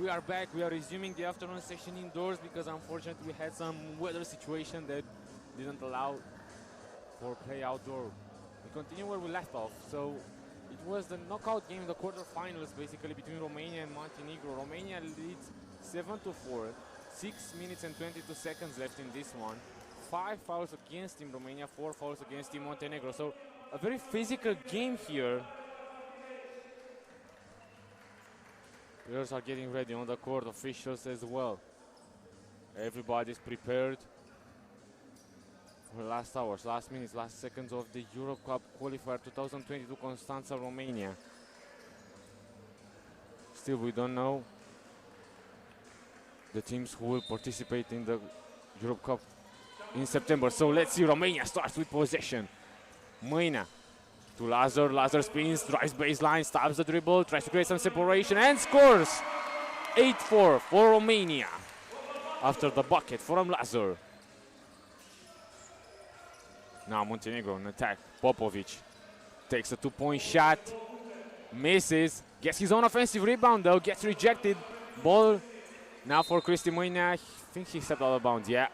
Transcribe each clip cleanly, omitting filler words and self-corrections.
We are back. We are resuming the afternoon session indoors because unfortunately we had some weather situation that didn't allow for play outdoor. We continue where we left off. So it was the knockout game, the quarterfinals basically between Romania and Montenegro. Romania leads 7-4. 6 minutes and 22 seconds left in this one. 5 fouls against Team Romania, 4 fouls against Team Montenegro. So a very physical game here. Players are getting ready on the court, officials as well. Everybody's prepared for last hours, last minutes, last seconds of the Europe Cup Qualifier 2022 Constanta, Romania. Still, we don't know the teams who will participate in the Europe Cup in September. So let's see, Romania starts with possession. Mâina to Lazar. Lazar spins, drives baseline, stops the dribble, tries to create some separation and scores! 8-4 for Romania after the bucket from Lazar. Now Montenegro in attack. Popovic takes a 2-point shot, misses, gets his own offensive rebound though, gets rejected. Ball now for Cristi Mâina. I think he stepped out of bounds, yeah.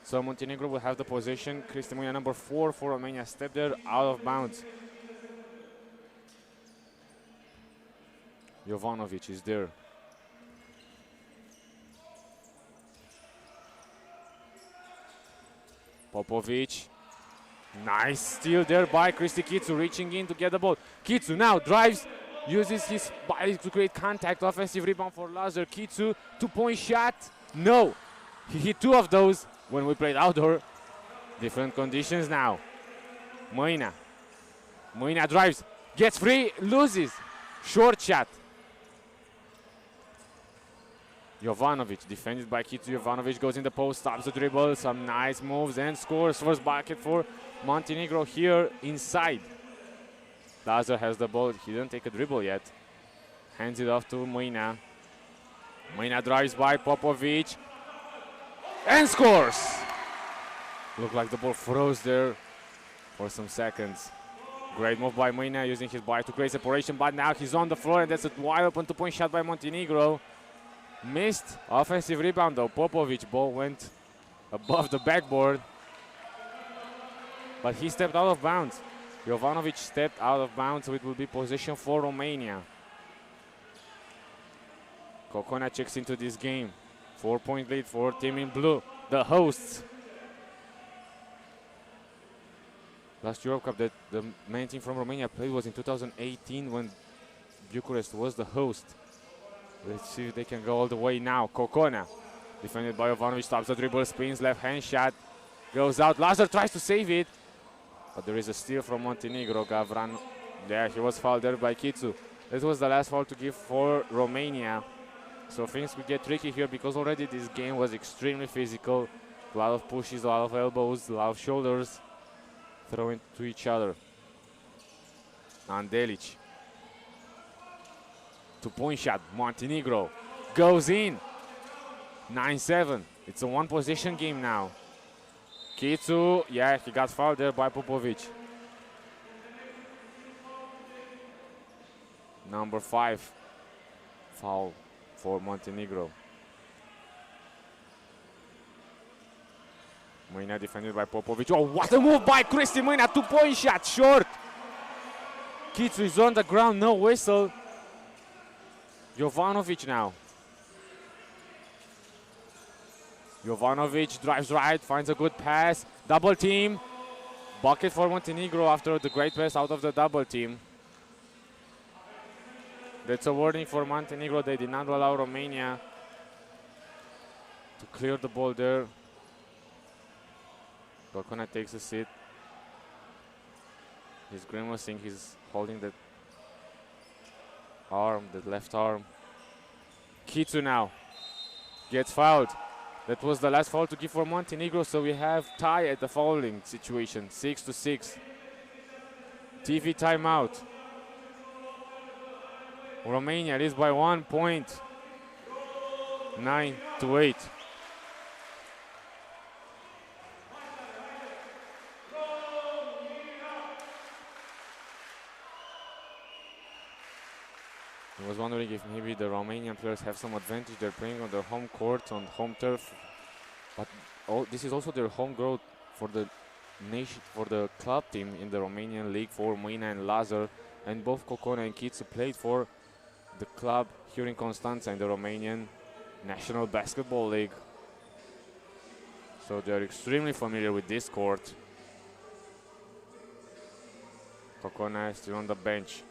So Montenegro will have the possession. Cristi Mâina, number 4 for Romania, stepped there out of bounds. Jovanovic is there. Popovic. Nice steal there by Cristi Kitsu, reaching in to get the ball. Kitsu now drives, uses his body to create contact. Offensive rebound for Lazar. Kitsu, 2-point shot. No, he hit 2 of those when we played outdoor. Different conditions now. Mâina. Mâina drives, gets free, loses. Short shot. Jovanovic defended by Kitsu. Jovanovic goes in the post, stops the dribble, some nice moves and scores. First bucket for Montenegro here inside. Lazar has the ball. He didn't take a dribble yet. Hands it off to Mâina. Mâina drives by Popovic and scores! Looked like the ball froze there for some seconds. Great move by Mâina, using his body to create separation, but now he's on the floor and that's a wide open 2-point shot by Montenegro. Missed offensive rebound though. Popovic, ball went above the backboard, but he stepped out of bounds. Jovanovic stepped out of bounds, so it will be possession for Romania. Cocona checks into this game. 4-point lead for Team in Blue, the hosts. Last Europe Cup that the main team from Romania played was in 2018 when Bucharest was the host. Let's see if they can go all the way now. Cocona, defended by Jovanovic, stops the dribble, spins, left hand shot, goes out. Lazar tries to save it, but there is a steal from Montenegro. Gavran, yeah, he was fouled there by Kitsu. This was the last foul to give for Romania. So things will get tricky here because already this game was extremely physical. A lot of pushes, a lot of elbows, a lot of shoulders thrown to each other. Andelic. 2-point shot. Montenegro goes in. 9-7. It's a one-possession game now. Kitsu, yeah, he got fouled there by Popovic. Number 5 foul for Montenegro. Mâina defended by Popovic. Oh, what a move by Cristi Mâina. 2-point shot, short. Kitsu is on the ground, no whistle. Jovanovic now. Jovanovic drives right, finds a good pass. Double team. Bucket for Montenegro after the great pass out of the double team. That's a warning for Montenegro. They did not allow Romania to clear the ball there. Cocona takes a seat. He's grimacing, he's holding that arm, that left arm. Kitsu now gets fouled. That was the last foul to give for Montenegro, so we have tie at the fouling situation, 6-6. TV timeout. Romania leads by 1 point, 9-8. was wondering if maybe the Romanian players have some advantage. They're playing on their home court, on home turf, but this is also their home ground for the nation, for the club team in the Romanian league for Moina and Lazar, and both Cocona and Kitsu played for the club here in Constanta in the Romanian National Basketball League. So they're extremely familiar with this court. Cocona is still on the bench.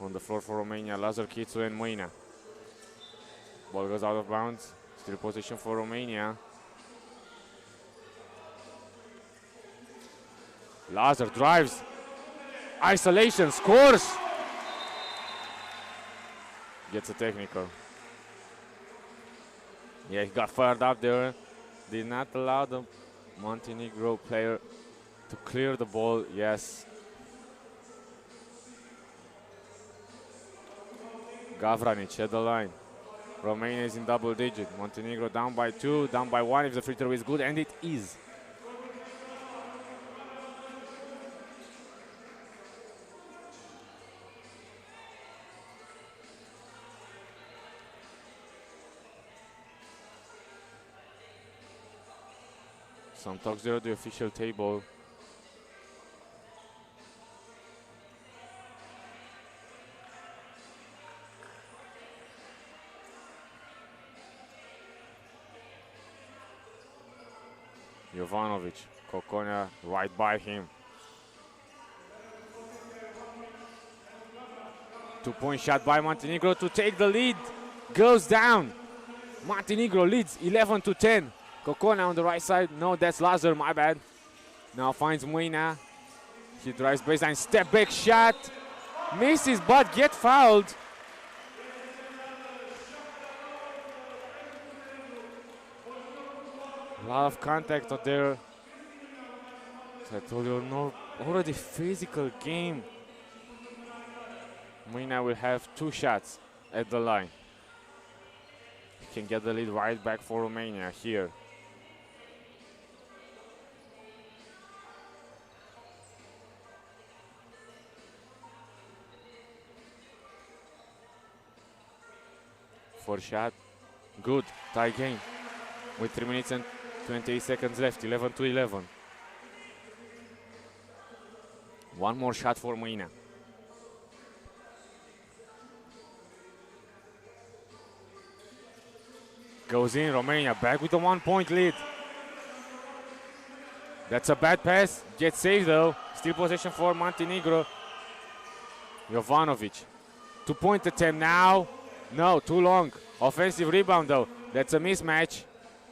On the floor for Romania, Lazar, Kitsu and Moina. Ball goes out of bounds. Still position for Romania. Lazar drives. Isolation, scores! Gets a technical. Yeah, he got fired up there. Did not allow the Montenegro player to clear the ball. Yes. Gavranic at the line. Romania is in double digit. Montenegro down by 2, down by 1 if the free throw is good, and it is. Some talks there at the official table. Jovanovic, Cocona right by him. 2-point shot by Montenegro to take the lead. Goes down. Montenegro leads 11-10. Cocona on the right side. No, that's Lazar, my bad. Now finds Moina. He drives baseline, step back shot. Misses, but get fouled. A lot of contact out there. So I told you, no, already physical game. Moina will have 2 shots at the line. He can get the lead right back for Romania here. First shot, good, tie game. With 3 minutes and 28 seconds left, 11-11. One more shot for Moina. Goes in, Romania back with a 1-point lead. That's a bad pass, gets saved though. Still possession for Montenegro. Jovanovic, 2-point attempt now. No, too long. Offensive rebound though. That's a mismatch.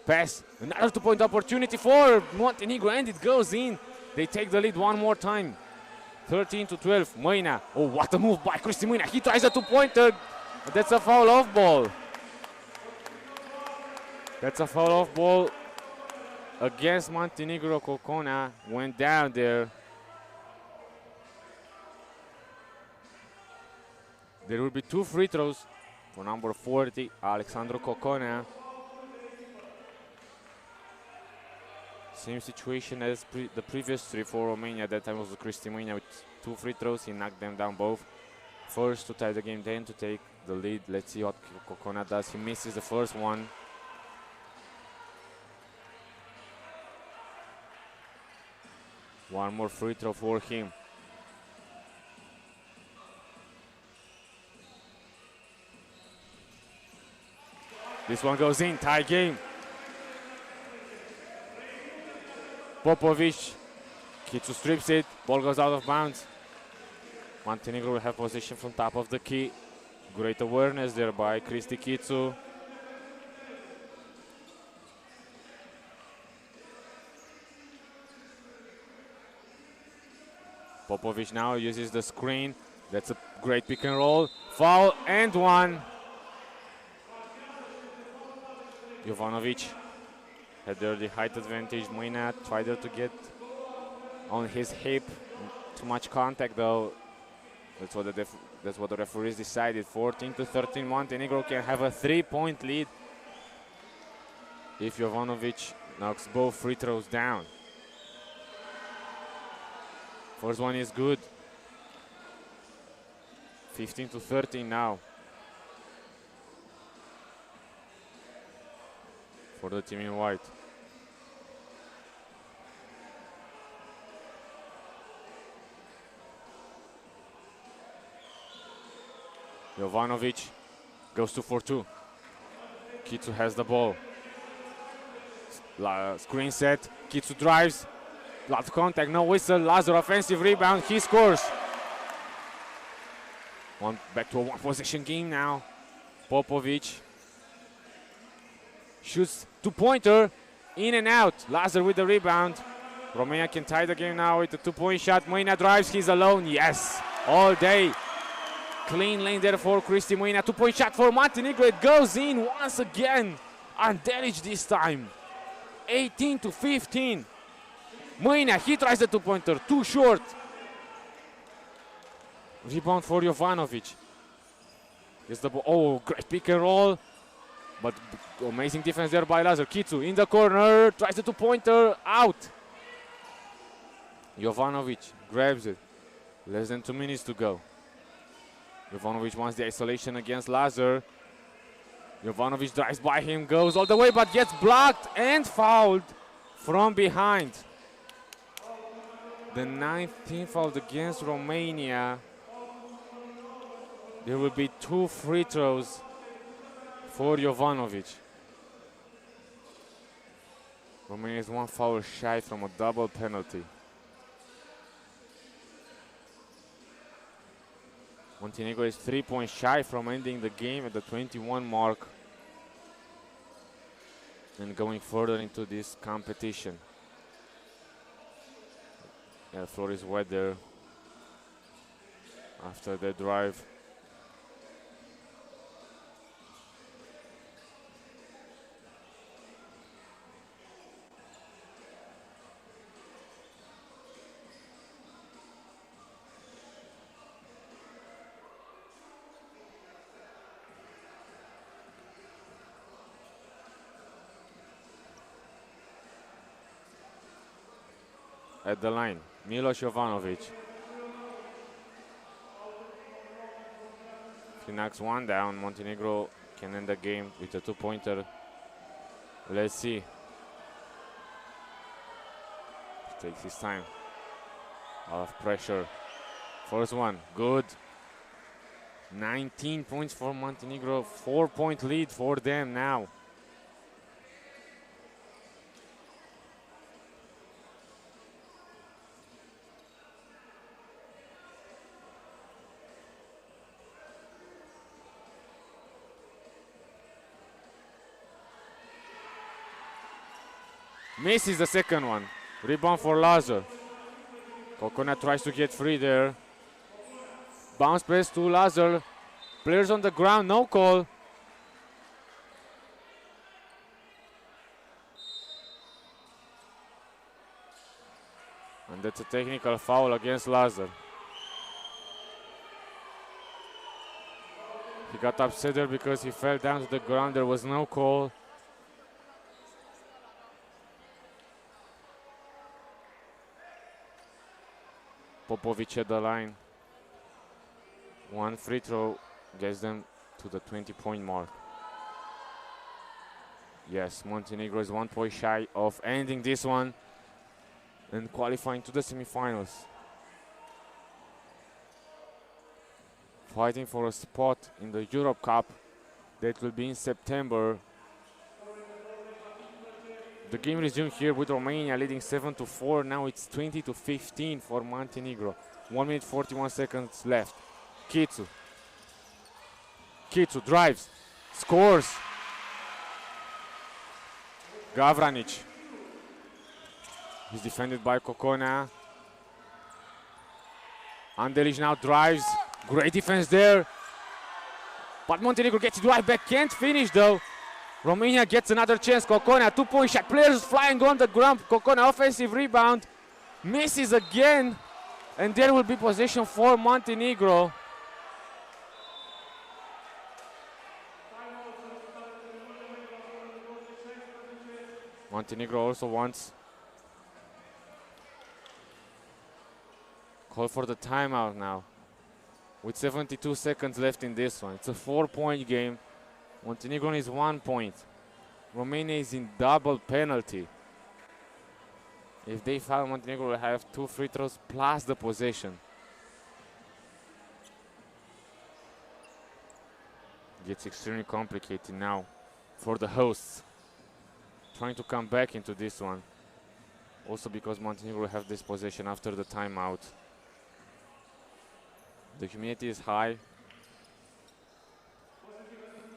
Pass, another 2-point opportunity for Montenegro, and it goes in. They take the lead one more time. 13-12. Moina. Oh, what a move by Cristi Moina. He tries a 2-pointer. That's a foul off ball. That's a foul off ball against Montenegro. Cocona went down there. There will be 2 free throws for number 40, Alexandru Cocona. Same situation as the previous 3 for Romania. That time was Cristi Moina with 2 free throws. He knocked them down both. First to tie the game, then to take the lead. Let's see what Cocona does. He misses the first one. One more free throw for him. This one goes in, tie game. Popovic, Kitsu strips it, ball goes out of bounds. Montenegro will have possession from top of the key. Great awareness there by Cristi Kitsu. Popovic now uses the screen. That's a great pick and roll. Foul and one. Jovanovic had there the height advantage. Moina tried there to get on his hip. Too much contact though. That's what the referees decided. 14-13. Montenegro can have a 3-point lead if Jovanovic knocks both free throws down. First one is good. 15-13 now for the team in white. Jovanovic goes 2 for 2. Kitsu has the ball. Screen set. Kitsu drives. Lot of contact, no whistle. Lazar offensive rebound. He scores. Back to a one possession game now. Popovic shoots 2-pointer. In and out. Lazar with the rebound. Romania can tie the game now with a 2-point shot. Moina drives. He's alone. Yes. All day. Clean lane there for Cristi Moina. 2-point shot for Montenegro. It goes in once again. Andelic this time. 18-15. Moina, he tries the 2-pointer. Too short. Rebound for Jovanovic. Gets the ball. Oh, great pick and roll. But amazing defense there by Lazar. Kitsu in the corner. Tries the 2-pointer. Out. Jovanovic grabs it. Less than 2 minutes to go. Jovanovic wants the isolation against Lazar. Jovanovic drives by him, goes all the way, but gets blocked and fouled from behind. The 19th foul against Romania. There will be 2 free throws for Jovanovic. Romania is 1 foul shy from a double penalty. Montenegro is 3 points shy from ending the game at the 21 mark and going further into this competition. Yeah, the floor is wet there after the drive. At the line, Milos Jovanovic. If he knocks one down, Montenegro can end the game with a 2-pointer. Let's see. He takes his time. A lot of pressure. First one, good. 19 points for Montenegro, 4-point lead for them now. Misses the second one. Rebound for Lazar. Coconut tries to get free there. Bounce pass to Lazar. Players on the ground, no call. And that's a technical foul against Lazar. He got upset there because he fell down to the ground. There was no call. Popovic at the line. One free throw gets them to the 20-point mark. Yes, Montenegro is 1 point shy of ending this one and qualifying to the semifinals. Fighting for a spot in the Europe Cup that will be in September. The game resumed here with Romania leading 7-4. Now it's 20-15 for Montenegro. 1 minute 41 seconds left. Kitsu. Kitsu drives, scores. Gavranic. He's defended by Kokona. Andelic now drives. Great defense there. But Montenegro gets it right back. Can't finish though. Romania gets another chance. Kokona, 2-point shot. Players flying on the ground. Kokona offensive rebound. Misses again. And there will be possession for Montenegro. Montenegro also wants call for the timeout now. with 72 seconds left in this one. It's a 4-point game. Montenegro is 1 point. Romania is in double penalty. If they foul, Montenegro will have 2 free throws plus the possession. Gets extremely complicated now for the hosts. Trying to come back into this one. Also because Montenegro will have this possession after the timeout. The humidity is high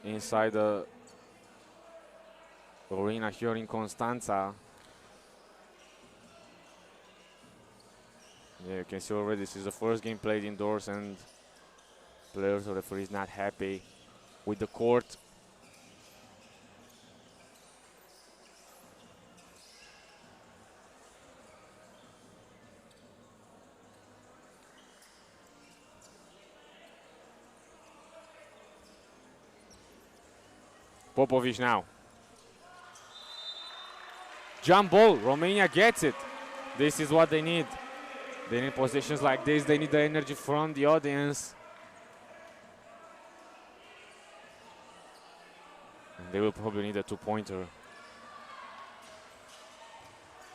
inside the arena here in Constanta. Yeah, you can see already this is the first game played indoors and players or referees not happy with the court. Popovic now. Jump ball, Romania gets it. This is what they need. They need positions like this. They need the energy from the audience. And they will probably need a 2-pointer.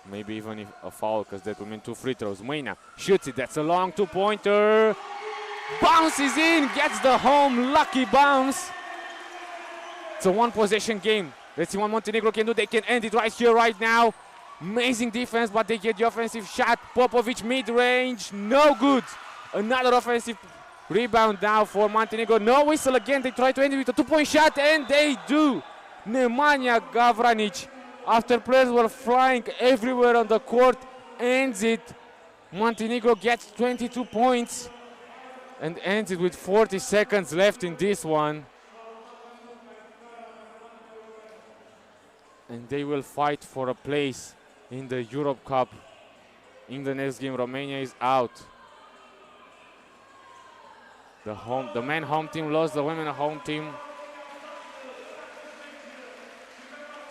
Maybe even if a foul, because that will mean 2 free throws. Mena shoots it. That's a long 2-pointer. Bounces in, gets the home. Lucky bounce. It's a 1-possession game. Let's see what Montenegro can do. They can end it right here, right now. Amazing defense, but they get the offensive shot. Popovic mid-range, no good. Another offensive rebound now for Montenegro. No whistle again. They try to end it with a 2-point shot, and they do. Nemanja Gavranic, after players were flying everywhere on the court, ends it. Montenegro gets 22 points and ends it with 40 seconds left in this one. And they will fight for a place in the Europe Cup. In the next game, Romania is out. The men home team lost, the women home team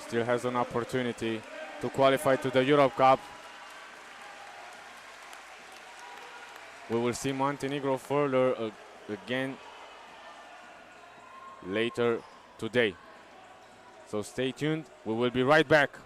still has an opportunity to qualify to the Europe Cup. We will see Montenegro further again later today. So stay tuned, we will be right back.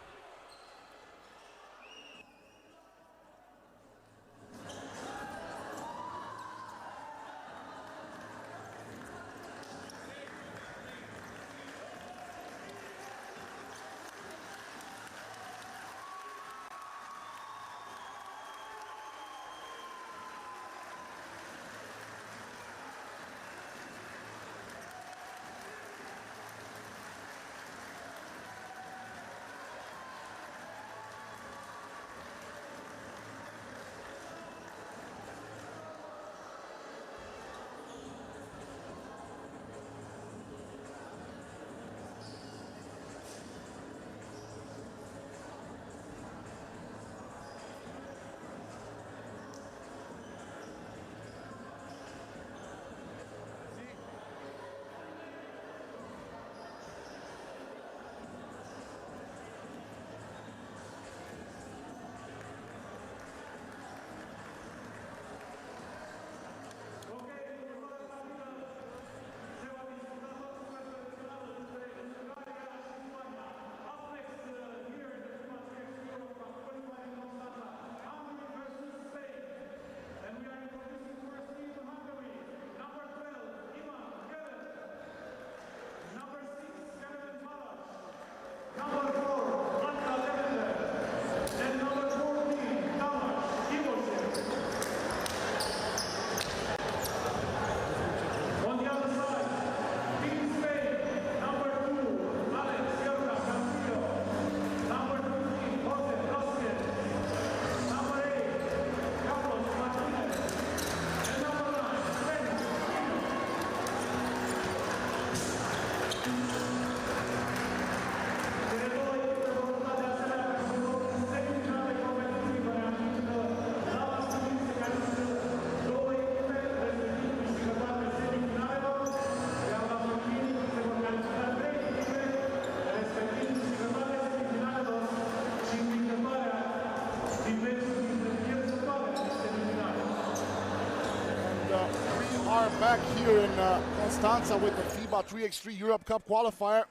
back here in Constanta with the FIBA 3x3 Europe Cup qualifier.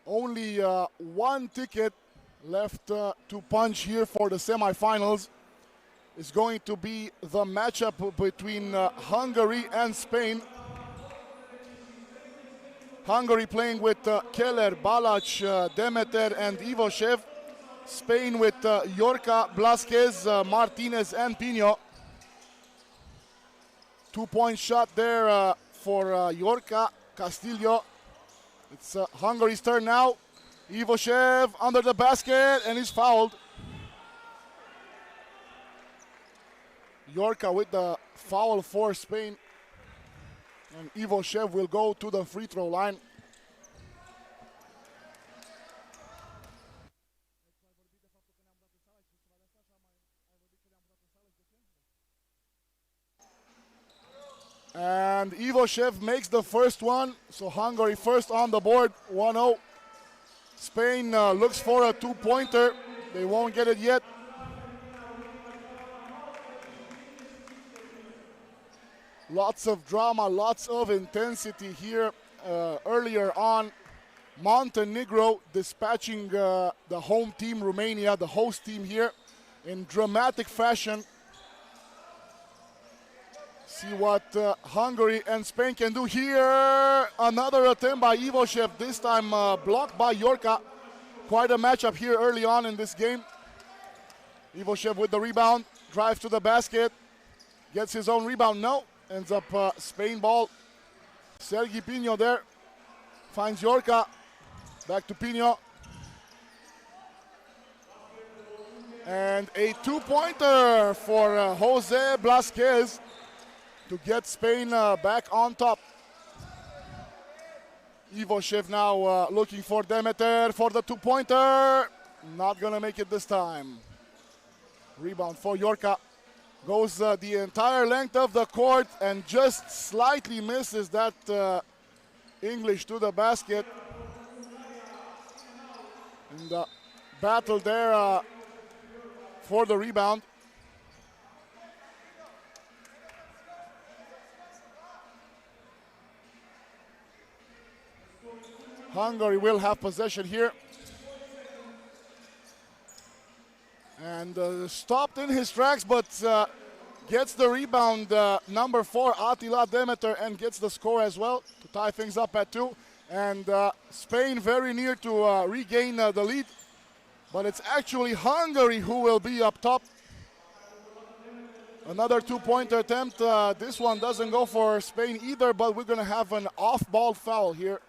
Only one ticket left to punch here for the semifinals. It's going to be the matchup between Hungary and Spain. Hungary playing with Keller, Balac, Demeter and Ivoshev. Spain with Yorca, Blasquez, Martinez and Pino. 2-point shot there for Yorca, Castillo. It's Hungary's turn now. Ivoshev under the basket and he's fouled. Yorca with the foul for Spain. And Ivoshev will go to the free throw line. And Ivoshev makes the first one. So Hungary first on the board, 1-0. Spain looks for a two-pointer. They won't get it yet. Lots of drama, lots of intensity here earlier on. Montenegro dispatching the home team, Romania, the host team here, in dramatic fashion. See what Hungary and Spain can do here. Another attempt by Ivoshev, this time blocked by Yorca. Quite a matchup here early on in this game. Ivoshev with the rebound, drives to the basket, gets his own rebound, no. Ends up Spain ball. Sergi Pino there. Finds Yorca. Back to Pino. And a two-pointer for Jose Blasquez to get Spain back on top. Ivoshev now looking for Demeter for the two-pointer. Not gonna make it this time. Rebound for Yorca. Goes the entire length of the court and just slightly misses that English to the basket. And the battle there for the rebound. Hungary will have possession here. And stopped in his tracks, but gets the rebound, number 4, Attila Demeter, and gets the score as well to tie things up at 2. And Spain very near to regain the lead, but it's actually Hungary who will be up top. Another two-pointer attempt. This one doesn't go for Spain either, but we're going to have an off-ball foul here.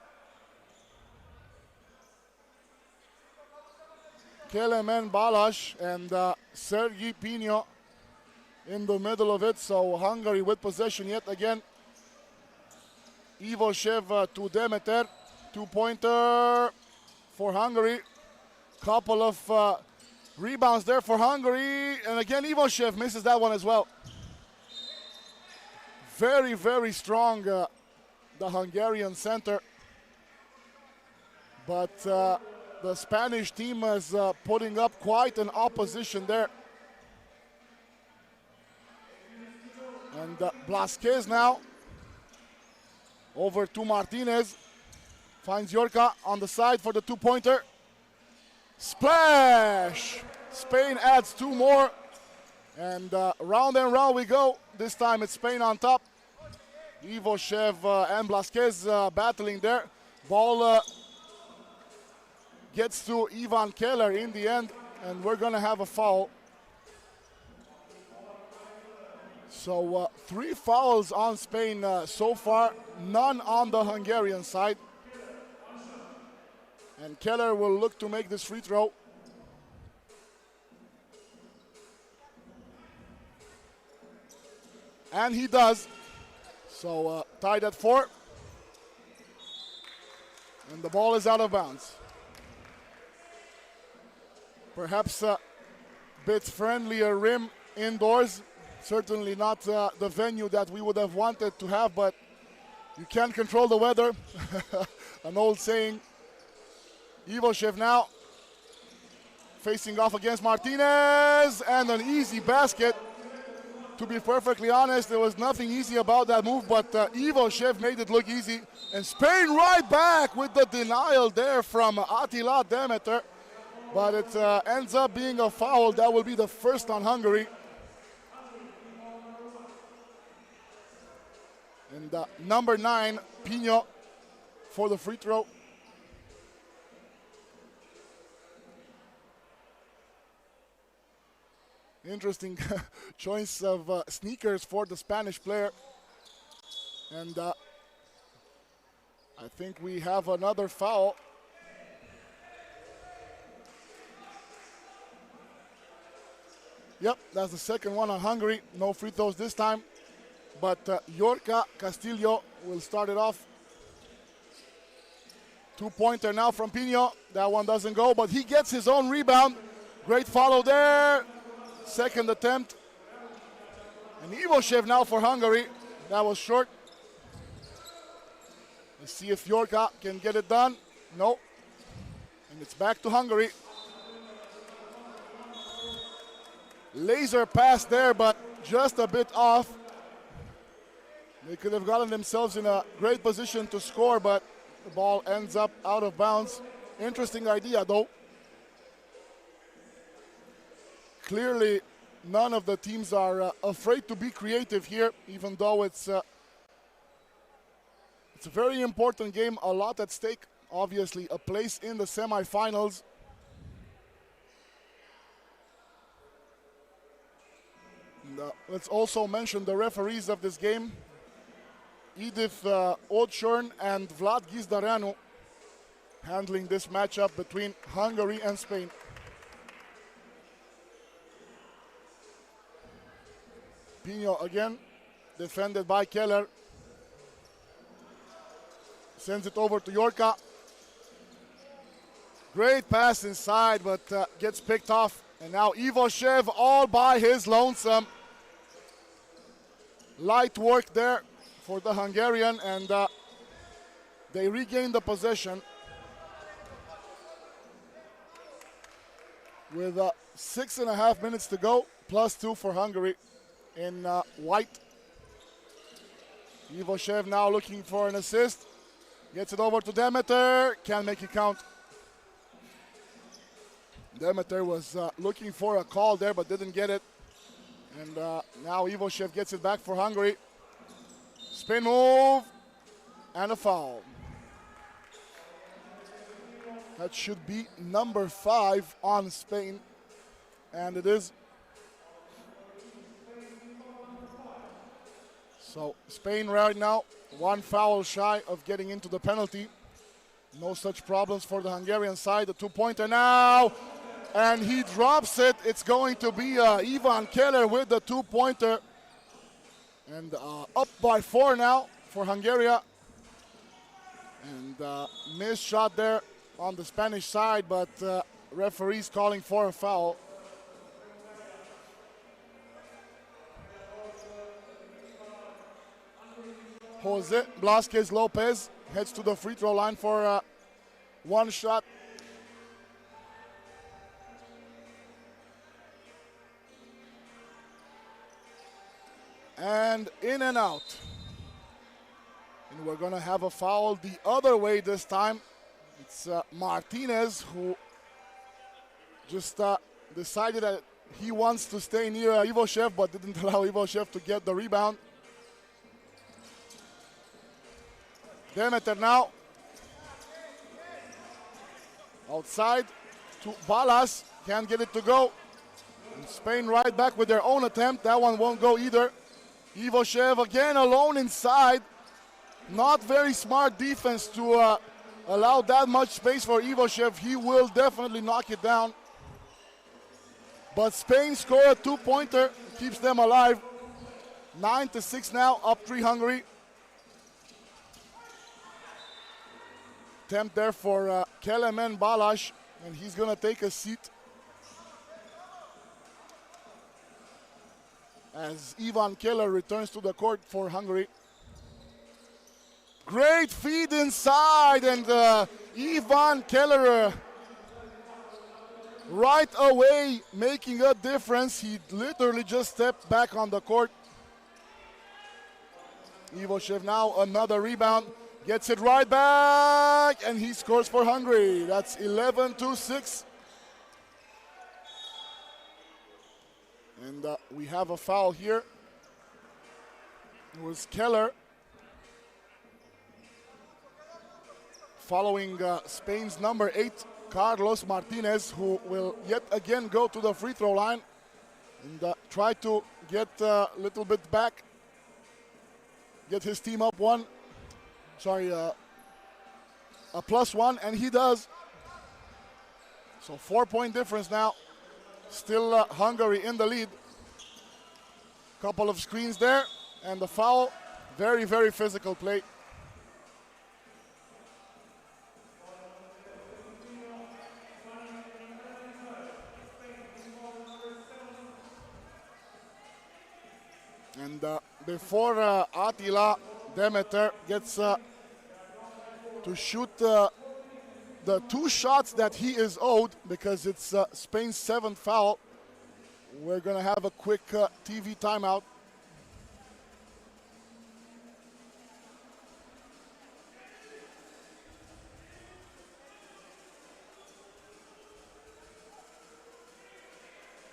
Kelemen Balash and Sergi Pino in the middle of it. So Hungary with possession yet again. Ivoshev to Demeter. Two-pointer for Hungary. Couple of rebounds there for Hungary. And again, Ivoshev misses that one as well. Very, very strong, the Hungarian center. But the Spanish team is putting up quite an opposition there. And Blasquez now over to Martinez. Finds Yorca on the side for the two-pointer. Splash! Spain adds 2 more. And round and round we go. This time it's Spain on top. Ivoshev and Blasquez battling there. Ball gets to Ivan Keller in the end, and we're going to have a foul. So 3 fouls on Spain so far, none on the Hungarian side. And Keller will look to make this free throw. And he does. So tied at 4. And the ball is out of bounds. Perhaps a bit friendlier rim indoors. Certainly not the venue that we would have wanted to have, but you can't control the weather. An old saying. Ivoshev now facing off against Martinez, and an easy basket To be perfectly honest, there was nothing easy about that move, but Ivo Shev made it look easy. And Spain right back with the denial there from Attila Demeter. But it ends up being a foul. That will be the first on Hungary. And number 9, Pino, for the free throw. Interesting choice of sneakers for the Spanish player. And I think we have another foul. Yep, that's the second one on Hungary. No free throws this time. But Yorka Castillo will start it off. 2-pointer now from Pino. That one doesn't go, but he gets his own rebound. Great follow there. Second attempt. And Ivoshev now for Hungary. That was short. Let's see if Yorka can get it done. No. And it's back to Hungary. Laser pass there, but just a bit off. They could have gotten themselves in a great position to score, but the ball ends up out of bounds. Interesting idea, though. Clearly, none of the teams are afraid to be creative here, even though it's a very important game, a lot at stake. Obviously, a place in the semifinals. And, let's also mention the referees of this game. Edith Odshorn and Vlad Gizdareanu handling this matchup between Hungary and Spain. Pino again, defended by Keller. Sends it over to Yorka. Great pass inside, but gets picked off. And now Ivoshev all by his lonesome. Light work there for the Hungarian, and they regain the possession. With 6.5 minutes to go, +2 for Hungary in white. Ivoshev now looking for an assist. Gets it over to Demeter. Can't make it count. Demeter was looking for a call there, but didn't get it. And now Ivoshev gets it back for Hungary. Spin move and a foul. That should be number 5 on Spain, and it is. So Spain right now 1 foul shy of getting into the penalty. No such problems for the Hungarian side. The 2-pointer now, and he drops it. It's going to be Ivan Keller with the 2-pointer. And up by 4 now for Hungary. And missed shot there on the Spanish side, but referees calling for a foul. Jose Blasquez Lopez heads to the free throw line for 1 shot. And in and out. And we're going to have a foul the other way this time. It's Martinez who just decided that he wants to stay near Ivoshev, but didn't allow Ivoshev to get the rebound. Demeter now. Outside to Balas. Can't get it to go. And Spain right back with their own attempt. That one won't go either. Ivoshev again alone inside. Not very smart defense to allow that much space for Ivoshev. He will definitely knock it down. But Spain score a 2-pointer, keeps them alive. 9-6 now, up 3 Hungary. Attempt there for Kelemen Balash, and he's going to take a seat. As Ivan Keller returns to the court for Hungary. Great feed inside, and Ivan Keller right away making a difference. He literally just stepped back on the court. Ivoshev now another rebound, gets it right back, and he scores for Hungary. That's 11-6. And we have a foul here. It was Keller following Spain's number 8, Carlos Martinez, who will yet again go to the free throw line and try to get a little bit back, get his team up a +1, and he does. So 4-point difference now. Still Hungary in the lead. Couple of screens there, and the foul. Very, very physical play. And before Attila Demeter gets to shoot the 2 shots that he is owed, because it's Spain's 7th foul, we're going to have a quick TV timeout.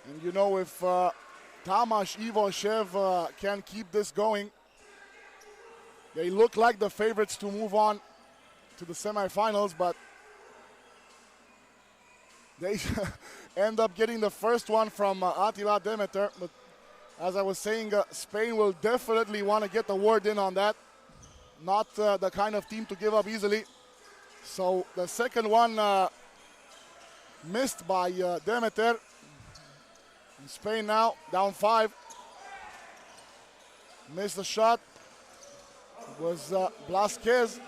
And you know, if Tamas Ivoshev can keep this going, they look like the favorites to move on to the semifinals, but they end up getting the first one from Attila Demeter. But as I was saying, Spain will definitely want to get the word in on that. Not the kind of team to give up easily. So the second one missed by Demeter. Spain now down 5. Missed the shot. It was Blasquez,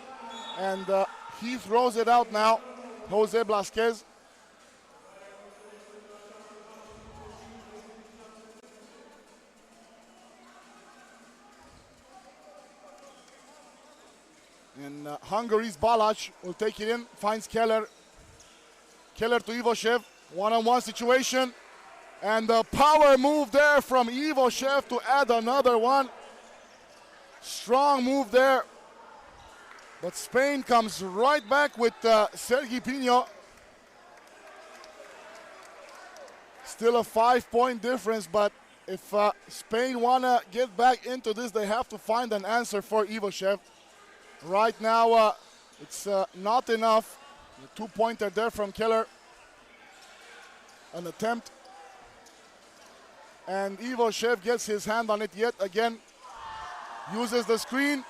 and he throws it out now. Jose Blasquez. And Hungary's Balázs will take it in, finds Keller. Keller to Ivoshev, one-on-one situation. And the power move there from Ivoshev to add another one. Strong move there. But Spain comes right back with Sergi Pino. Still a 5-point difference, but if Spain want to get back into this, they have to find an answer for Ivoshev. Right now, it's not enough. The 2-pointer there from Keller. An attempt. And Ivoshev gets his hand on it yet again. Uses the screen.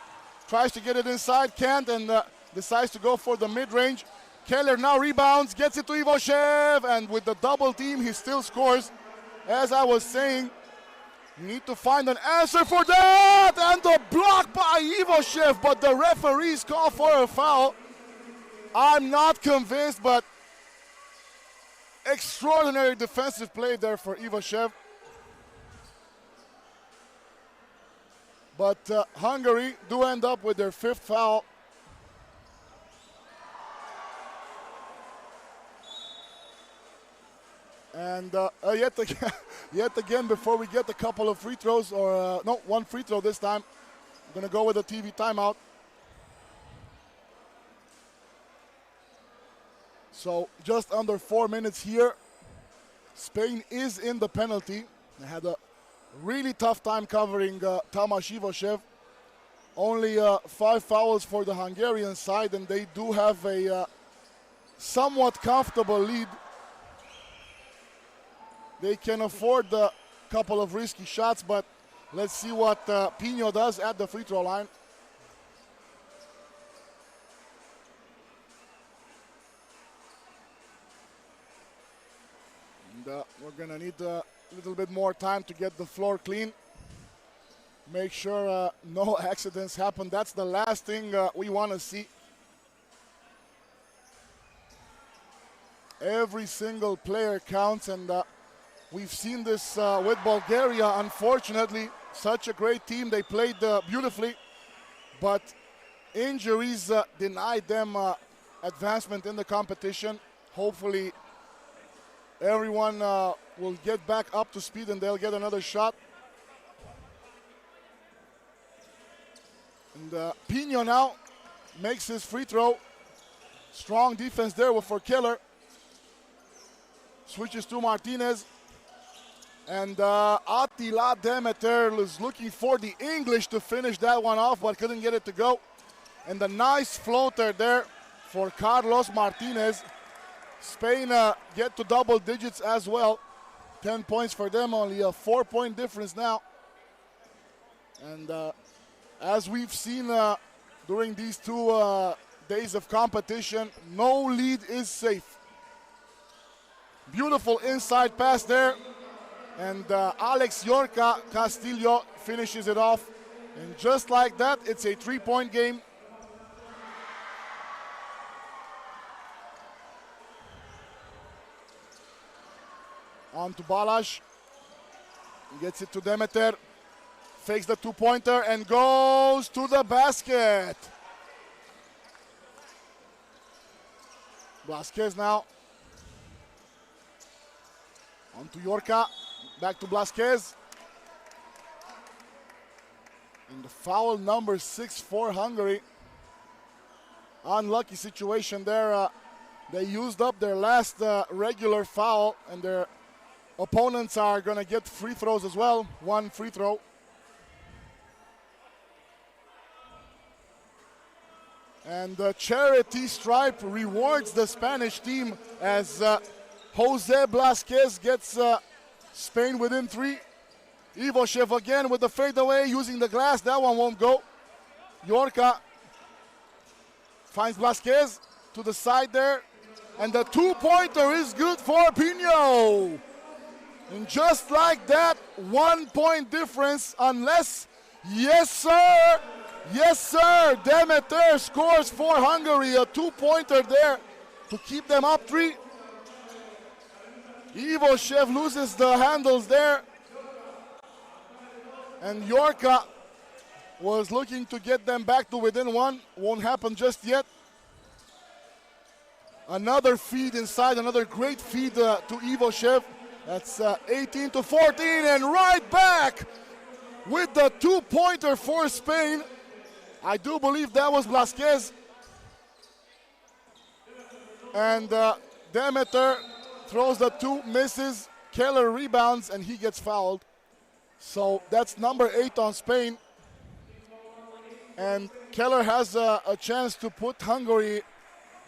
Tries to get it inside. Can't, and decides to go for the mid-range. Keller now rebounds. Gets it to Ivoshev. And with the double team, he still scores. As I was saying, you need to find an answer for that, and the block by Ivoshev, but the referees call for a foul. I'm not convinced, but extraordinary defensive play there for Ivoshev. But Hungary do end up with their 5th foul. And yet again, before we get a couple of free throws, or no, one free throw this time, I'm going to go with a TV timeout. So just under 4 minutes here. Spain is in the penalty. They had a really tough time covering Tamas Ivoshev. Only 5 fouls for the Hungarian side, and they do have a somewhat comfortable lead. They can afford a couple of risky shots, but let's see what Pino does at the free throw line. And we're going to need a little bit more time to get the floor clean. Make sure no accidents happen. That's the last thing we want to see. Every single player counts, and we've seen this with Bulgaria, unfortunately. Such a great team. They played beautifully, but injuries denied them advancement in the competition. Hopefully everyone will get back up to speed and they'll get another shot. And Pino now makes his free throw. Strong defense there for Keller. Switches to Martinez. And Attila Demeter is looking for the English to finish that one off, but couldn't get it to go. And a nice floater there for Carlos Martinez. Spain get to double digits as well. 10 points for them, only a 4-point difference now. And as we've seen during these 2 days of competition, no lead is safe. Beautiful inside pass there. And Alex Yorca Castillo finishes it off. And just like that, it's a 3-point game. On to Balázs. Gets it to Demeter. Fakes the 2-pointer and goes to the basket. Blasquez now. On to Yorca. Back to Blasquez. And the foul number 6 for Hungary. Unlucky situation there. They used up their last regular foul, and their opponents are going to get free throws as well. 1 free throw. And the charity stripe rewards the Spanish team as Jose Blasquez gets Spain within 3. Ivoshev again with the fadeaway using the glass. That one won't go. Yorca finds Blasquez to the side there. And the 2-pointer is good for Pino. And just like that, 1-point difference unless, yes sir, Demeter scores for Hungary. A 2-pointer there to keep them up 3. Ivoshev loses the handles there. And Yorca was looking to get them back to within 1. Won't happen just yet. Another feed inside, another great feed to Ivoshev. That's 18-14, and right back with the 2-pointer for Spain. I do believe that was Blasquez. And Demeter throws the 2, misses. Keller rebounds, and he gets fouled. So that's number 8 on Spain. And Keller has a chance to put Hungary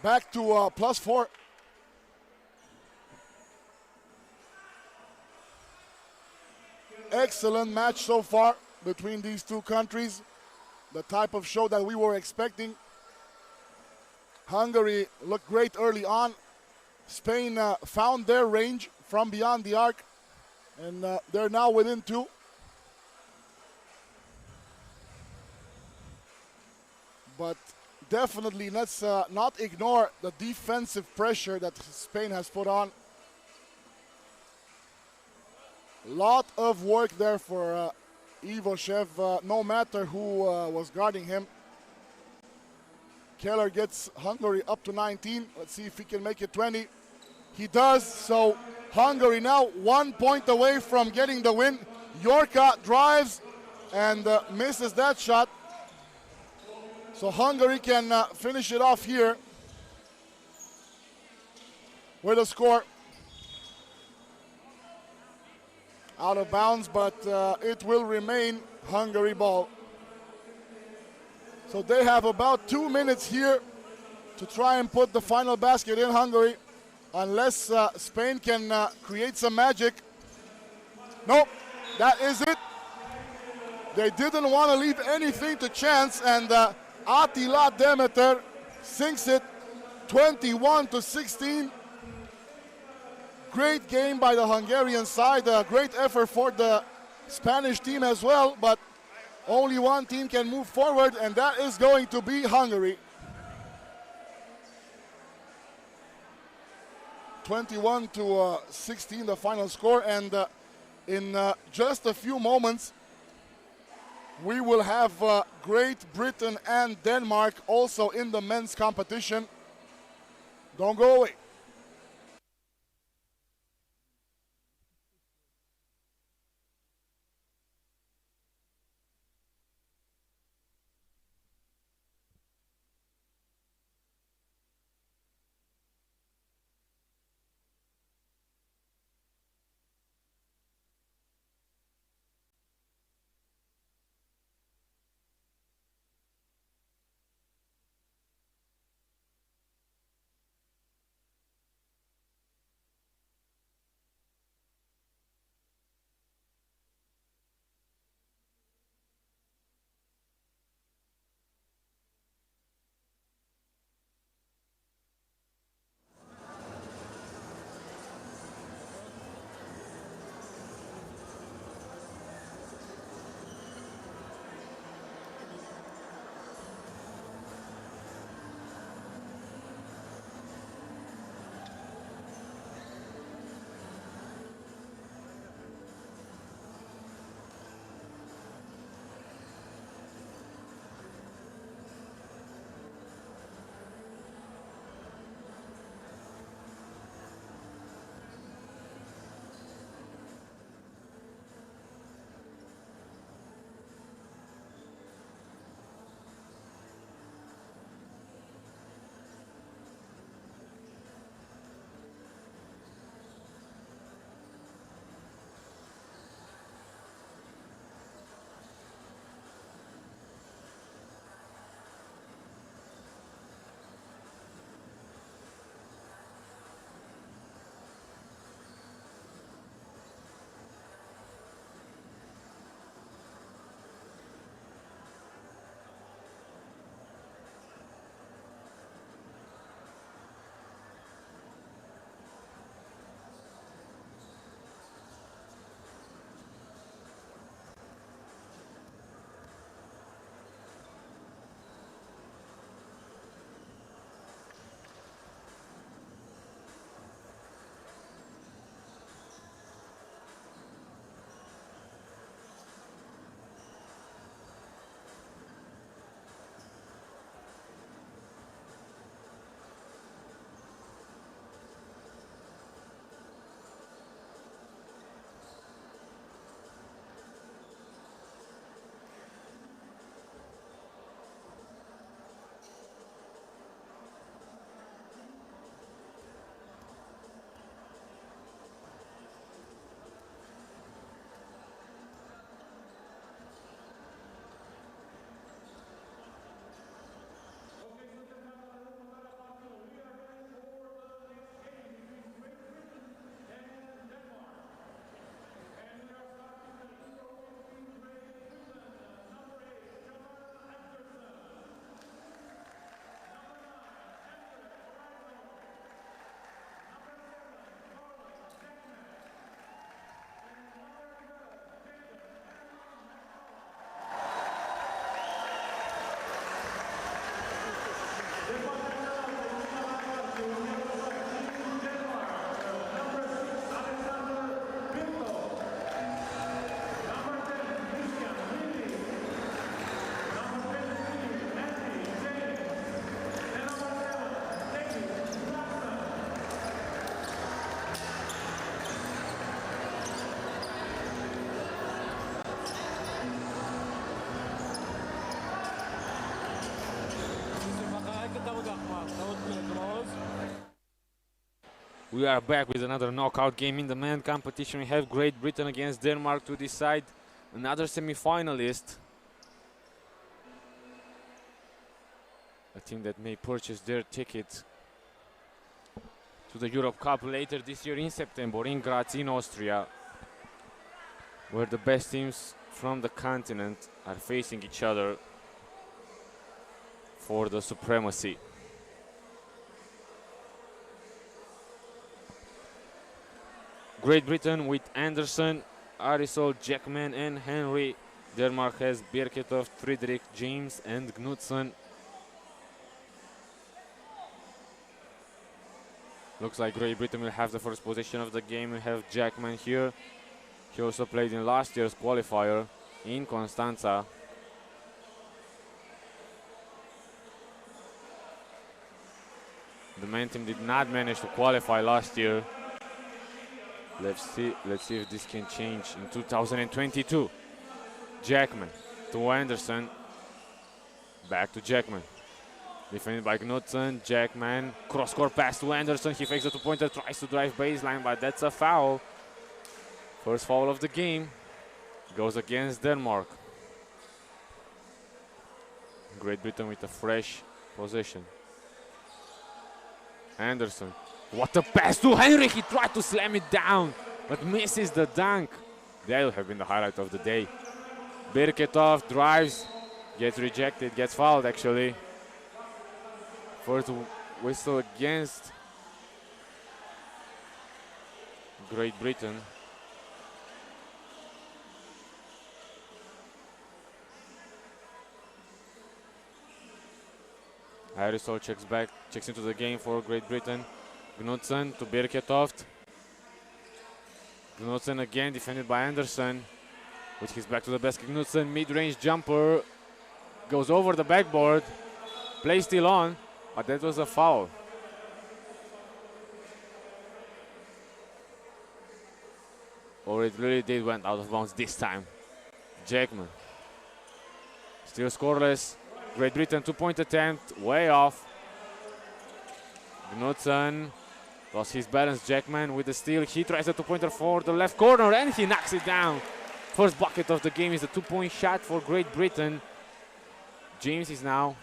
back to +4. Excellent match so far between these 2 countries. The type of show that we were expecting. Hungary looked great early on. Spain found their range from beyond the arc. And they're now within 2. But definitely let's not ignore the defensive pressure that Spain has put on. Lot of work there for Ivoshev, no matter who was guarding him. Keller gets Hungary up to 19. Let's see if he can make it 20. He does, so Hungary now 1 point away from getting the win. Yorca drives and misses that shot. So Hungary can finish it off here with a score. Out of bounds, but it will remain Hungary ball. So they have about 2 minutes here to try and put the final basket in Hungary, unless Spain can create some magic. Nope, that is it. They didn't want to leave anything to chance, and Attila Demeter sinks it 21-16. Great game by the Hungarian side, a great effort for the Spanish team as well, but only one team can move forward, and that is going to be Hungary. 21-16 the final score, and in just a few moments we will have Great Britain and Denmark also in the men's competition. Don't go away. We are back with another knockout game in the men competition. We have Great Britain against Denmark to decide another semi-finalist. A team that may purchase their ticket to the Europe Cup later this year in September in Graz in Austria, where the best teams from the continent are facing each other for the supremacy. Great Britain with Anderson, Arisol, Jackman and Henry. Denmark has Birketoft, Friedrich, James and Knudsen. Looks like Great Britain will have the first possession of the game. We have Jackman here. He also played in last year's qualifier in Constanta. The men team did not manage to qualify last year. Let's see if this can change in 2022. Jackman to Anderson. Back to Jackman. Defended by Knudsen. Jackman. Cross-court pass to Anderson. He fakes the two-pointer, tries to drive baseline, but that's a foul. First foul of the game. Goes against Denmark. Great Britain with a fresh possession. Anderson. What a pass to Henry. He tried to slam it down, but misses the dunk. That will have been the highlight of the day. Birketoft drives, gets rejected, gets fouled actually. First whistle against Great Britain. Arisol checks into the game for Great Britain. Knudsen to Birketoft. Knudsen again defended by Anderson. With his back to the basket, Knudsen mid-range jumper. Goes over the backboard. Play still on, but that was a foul. Or it really did went out of bounds this time. Jackman. Still scoreless. Great Britain two-point attempt, way off. Knudsen lost his balance. Jackman with the steal. He tries a two-pointer for the left corner and he knocks it down. First bucket of the game is a two-point shot for Great Britain. James is now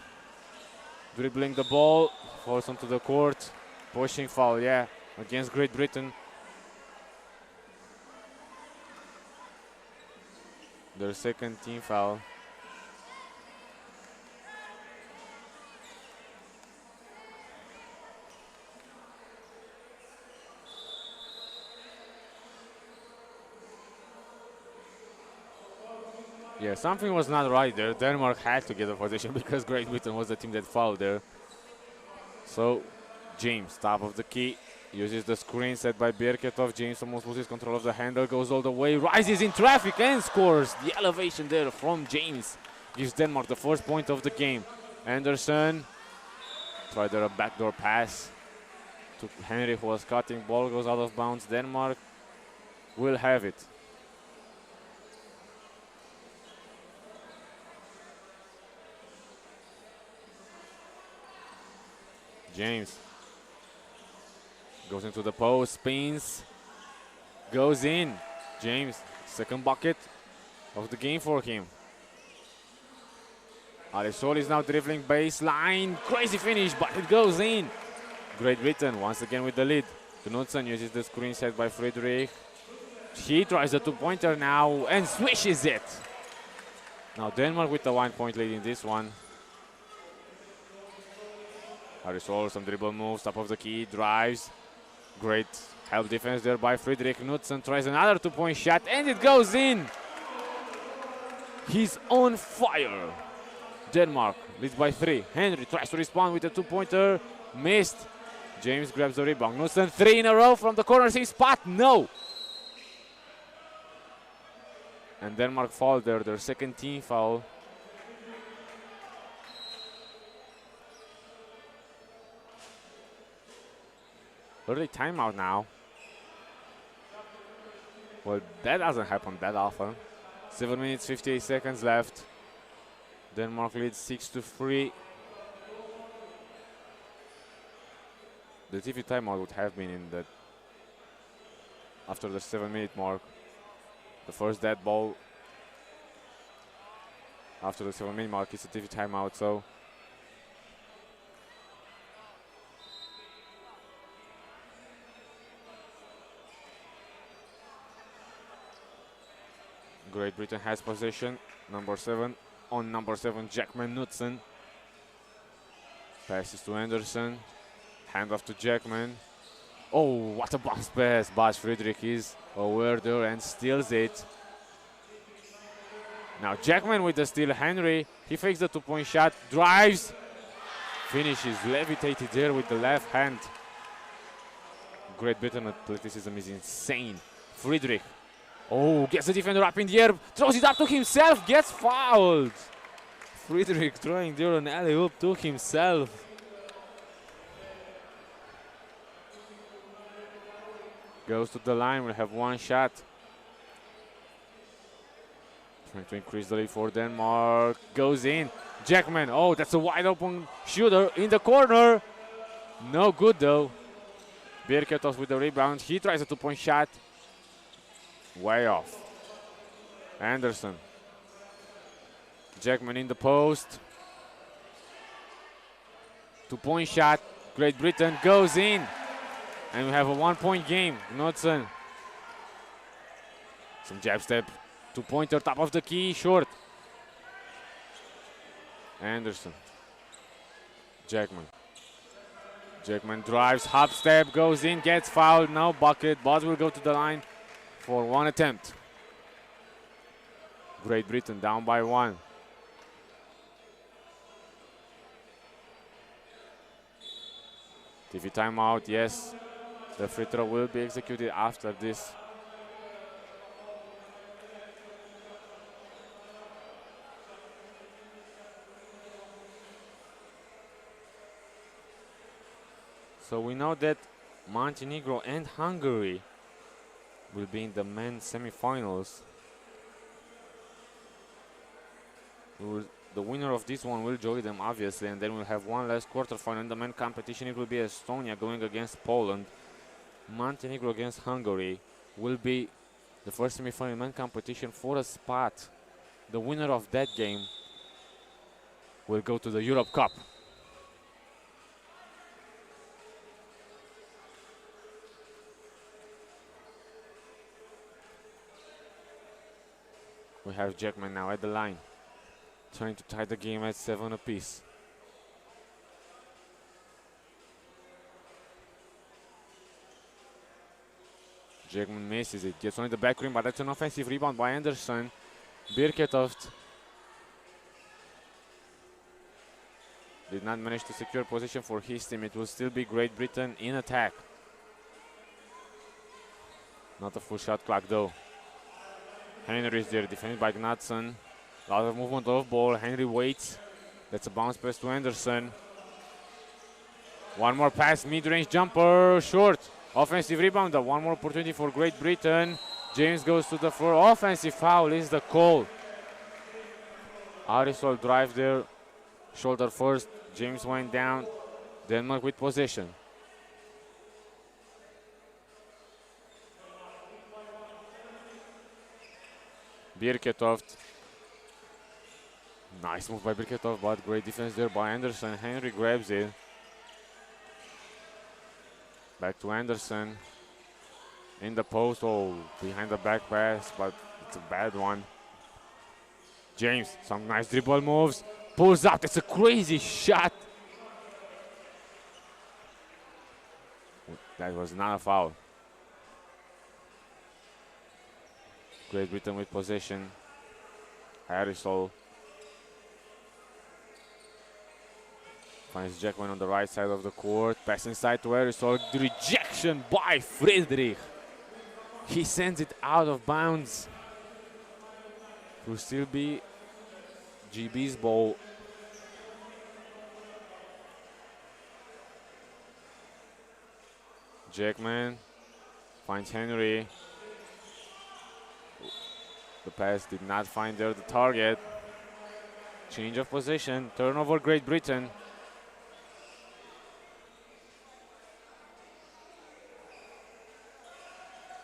dribbling the ball, falls onto the court. Pushing foul, yeah, against Great Britain. Their second team foul. Yeah, something was not right there. Denmark had to get a position because Great Britain was the team that fouled there. So, James, top of the key, uses the screen set by Birketoft. James almost loses control of the handle, goes all the way, rises in traffic and scores. The elevation there from James gives Denmark the first point of the game. Anderson tried there a backdoor pass to Henry, who was cutting. Ball goes out of bounds. Denmark will have it. James goes into the post, spins, goes in. James, second bucket of the game for him. Arisol is now dribbling baseline. Crazy finish, but it goes in. Great Britain once again with the lead. Knudsen uses the screen set by Friedrich. He tries a two-pointer now and swishes it. Now Denmark with the 1-point lead in this one. Arisol, some dribble moves, top of the key, drives. Great help defense there by Friedrich. Knudsen tries another two-point shot and it goes in. He's on fire. Denmark leads by 3. Henry tries to respond with a two-pointer. Missed. James grabs the rebound. Knudsen 3 in a row from the corner. Same spot. No. And Denmark fouled there, their second team foul. Early timeout now. Well, that doesn't happen that often. 7 minutes, 58 seconds left. Denmark leads 6-3. The TV timeout would have been in the after the 7-minute mark. The first dead ball after the 7-minute mark is a TV timeout, so Great Britain has possession. Number 7 on number 7, Jackman Knudsen. Passes to Anderson. Hand off to Jackman. Oh, what a bounce pass. Bas Friedrich is aware there and steals it. Now Jackman with the steal. Henry, he fakes the 2-point shot, drives, finishes, levitated there with the left hand. Great Britain athleticism is insane. Friedrich, oh, gets the defender up in the air, throws it up to himself, gets fouled. Friedrich throwing there an alley-oop to himself. Goes to the line, will have one shot. Trying to increase the lead for Denmark. Goes in. Jackman, oh, that's a wide open shooter in the corner. No good though. Birketov with the rebound. He tries a 2-point shot. Way off. Anderson. Jackman in the post. 2-point shot. Great Britain goes in. And we have a 1-point game. Knudsen. Some jab step. 2-pointer, top of the key, short. Anderson. Jackman. Jackman drives, hop step, goes in, gets fouled. No bucket. Buzz will go to the line for one attempt. Great Britain down by 1. TV timeout, yes. The free throw will be executed after this. So we know that Montenegro and Hungary will be in the men's semifinals. The winner of this one will join them, obviously, and then we'll have one last quarterfinal. In the men's competition, it will be Estonia going against Poland. Montenegro against Hungary will be the first semifinal men's competition for a spot. The winner of that game will go to the Europe Cup. We have Jackman now at the line, trying to tie the game at 7 apiece. Jackman misses it, gets on the back rim, but that's an offensive rebound by Anderson. Birketoft did not manage to secure position for his team. It will still be Great Britain in attack. Not a full shot clock though. Henry is there, defended by Knudsen. A lot of movement off ball. Henry waits. That's a bounce pass to Anderson. One more pass, mid-range jumper, short. Offensive rebound, one more opportunity for Great Britain. James goes to the floor. Offensive foul is the call. Arisol drive there, shoulder first. James went down. Denmark with possession. Birketoft. Nice move by Birketoft, but great defense there by Anderson. Henry grabs it. Back to Anderson. In the post, oh, behind the back pass, but it's a bad one. James, some nice dribble moves. Pulls out, it's a crazy shot. That was not a foul. Great Britain with possession. Arisol finds Jackman on the right side of the court. Pass inside to Arisol. The rejection by Friedrich. He sends it out of bounds. It will still be GB's ball. Jackman finds Henry. The pass did not find there the target. Change of possession. Turnover, Great Britain.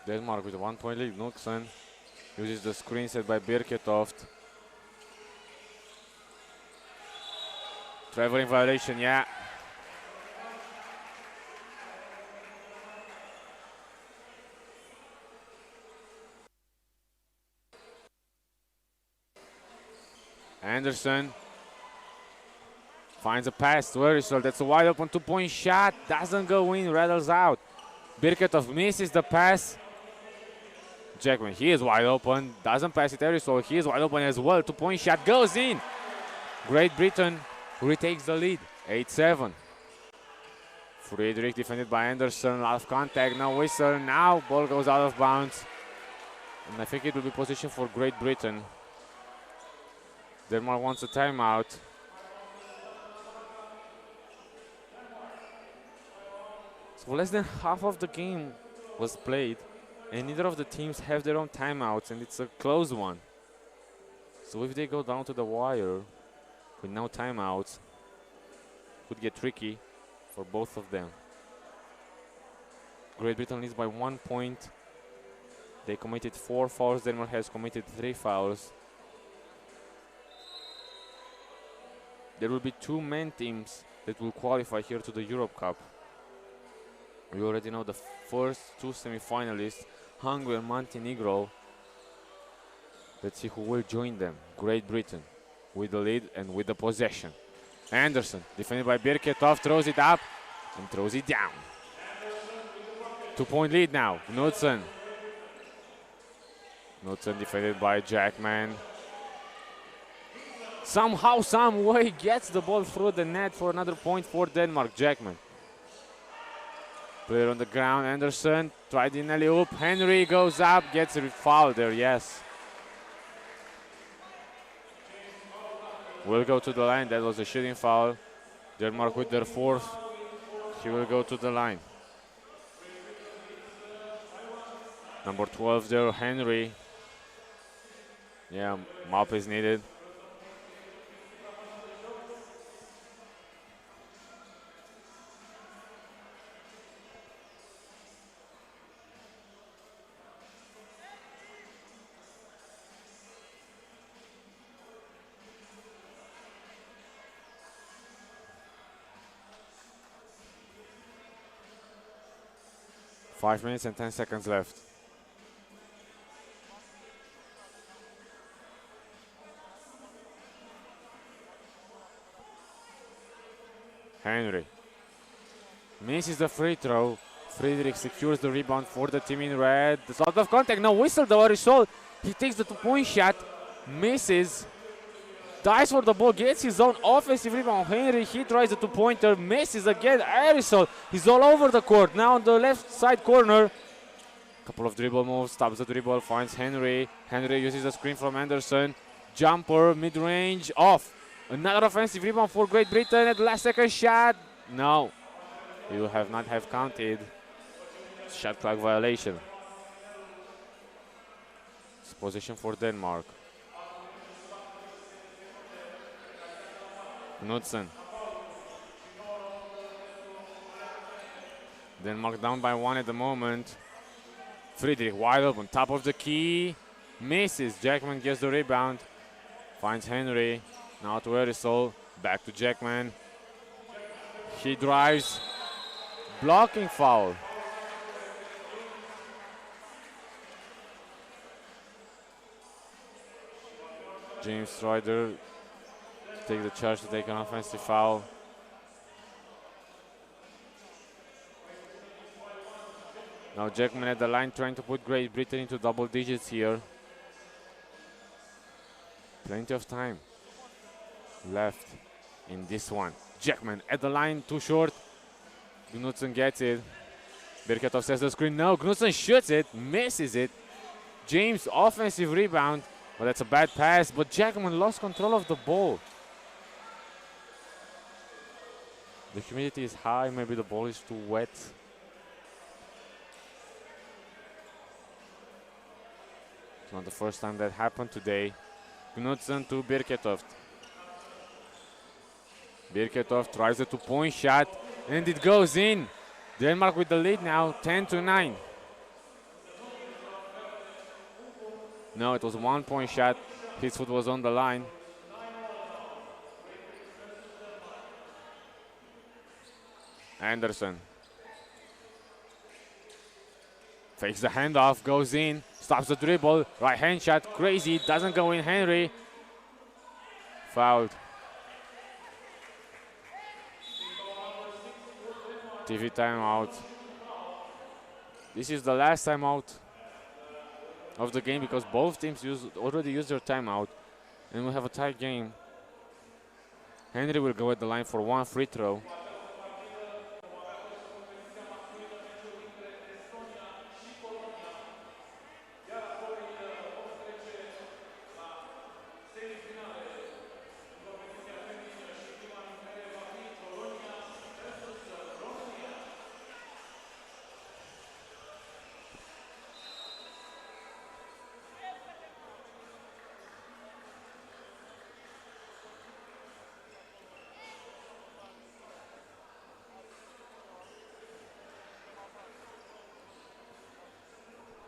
Denmark with a 1 point lead. Knudsen uses the screen set by Birketoft. Traveling violation, yeah. Anderson finds a pass to Erisol. That's a wide open 2-point shot. Doesn't go in, rattles out. Birketoft misses the pass. Jackman, he is wide open. Doesn't pass it Erisol. He is wide open as well. 2-point shot goes in. Great Britain retakes the lead. 8-7. Friedrich defended by Anderson. A lot of contact. No whistle. Now ball goes out of bounds. And I think it will be position for Great Britain. Denmark wants a timeout. So less than half of the game was played, and neither of the teams have their own timeouts, and it's a close one. So if they go down to the wire with no timeouts, it could get tricky for both of them. Great Britain leads by 1 point. They committed 4 fouls. Denmark has committed 3 fouls. There will be 2 men teams that will qualify here to the Europe Cup. We already know the first 2 semi-finalists, Hungary and Montenegro. Let's see who will join them. Great Britain with the lead and with the possession. Anderson, defended by Birketoft, throws it up and throws it down. 2-point lead now. Knudsen. Knudsen defended by Jackman. Somehow, some way, gets the ball through the net for another point for Denmark. Jackman. Player on the ground. Anderson tried in alley-oop. Henry goes up, gets a foul there, yes. Will go to the line. That was a shooting foul. Denmark with their 4th. He will go to the line. Number 12 there, Henry. Yeah, mop is needed. Five minutes and 10 seconds left. Henry misses the free throw. Friedrich secures the rebound for the team in red. There's a lot of contact. No whistle, the result. He takes the 2-point shot, misses, dives for the ball, gets his own offensive rebound. Henry, he tries the 2-pointer, misses again. Aerosol, he's all over the court. Now on the left side corner. Couple of dribble moves, stops the dribble, finds Henry. Henry uses a screen from Anderson. Jumper, mid-range, off. Another offensive rebound for Great Britain at the last second shot. No, it will not have counted. Shot clock violation. It's position for Denmark. Knudsen. Denmark down by 1 at the moment. Friedrich wide open, top of the key. Misses. Jackman gets the rebound. Finds Henry. Now to Erisol. Back to Jackman. He drives. Blocking foul. James Strider take the charge to take an offensive foul. Now Jackman at the line trying to put Great Britain into double digits here. Plenty of time left in this one. Jackman at the line, too short. Knudsen gets it. Birketoft says the screen, no. Knudsen shoots it, misses it. James offensive rebound, but that's a bad pass. But Jackman lost control of the ball. The humidity is high, maybe the ball is too wet. It's not the first time that happened today. Knudsen to Birketoft. Birketoft tries a 2-point shot, and it goes in. Denmark with the lead now, 10-9. No, it was 1 point shot. His foot was on the line. Anderson fakes the handoff, goes in, stops the dribble, right hand shot, crazy, doesn't go in. Henry fouled. TV timeout. This is the last timeout of the game because both teams already used their timeout, and we have a tight game. Henry will go at the line for one free throw.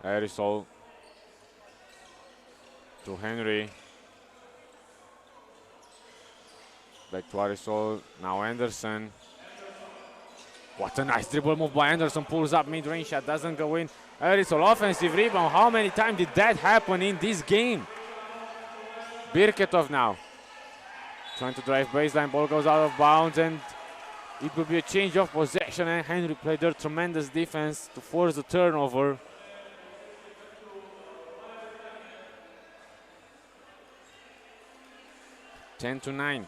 Arisol to Henry. Back to Arisol. Now Anderson. What a nice dribble move by Anderson. Pulls up mid-range shot. Doesn't go in. Arisol offensive rebound. How many times did that happen in this game? Birketov now. Trying to drive baseline. Ball goes out of bounds and it will be a change of possession. And Henry played their tremendous defense to force the turnover. Ten to 9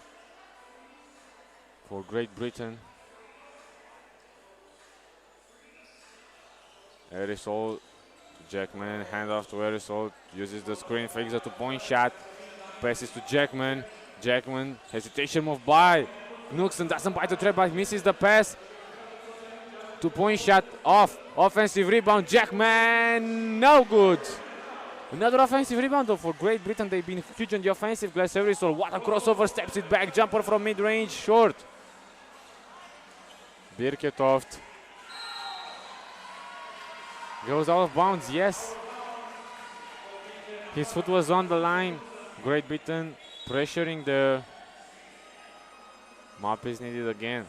for Great Britain. Arisol to Jackman, handoff to Arisol, uses the screen, fakes a two-point shot, passes to Jackman. Jackman, hesitation move by Knudsen, doesn't bite the trap, but misses the pass. Two-point shot off, offensive rebound, Jackman, no good. Another offensive rebound though for Great Britain. They've been huge on the offensive glass. Arisol, what a crossover, steps it back, jumper from mid-range, short. Birketov goes out of bounds, yes. His foot was on the line. Great Britain pressuring the mop is needed again.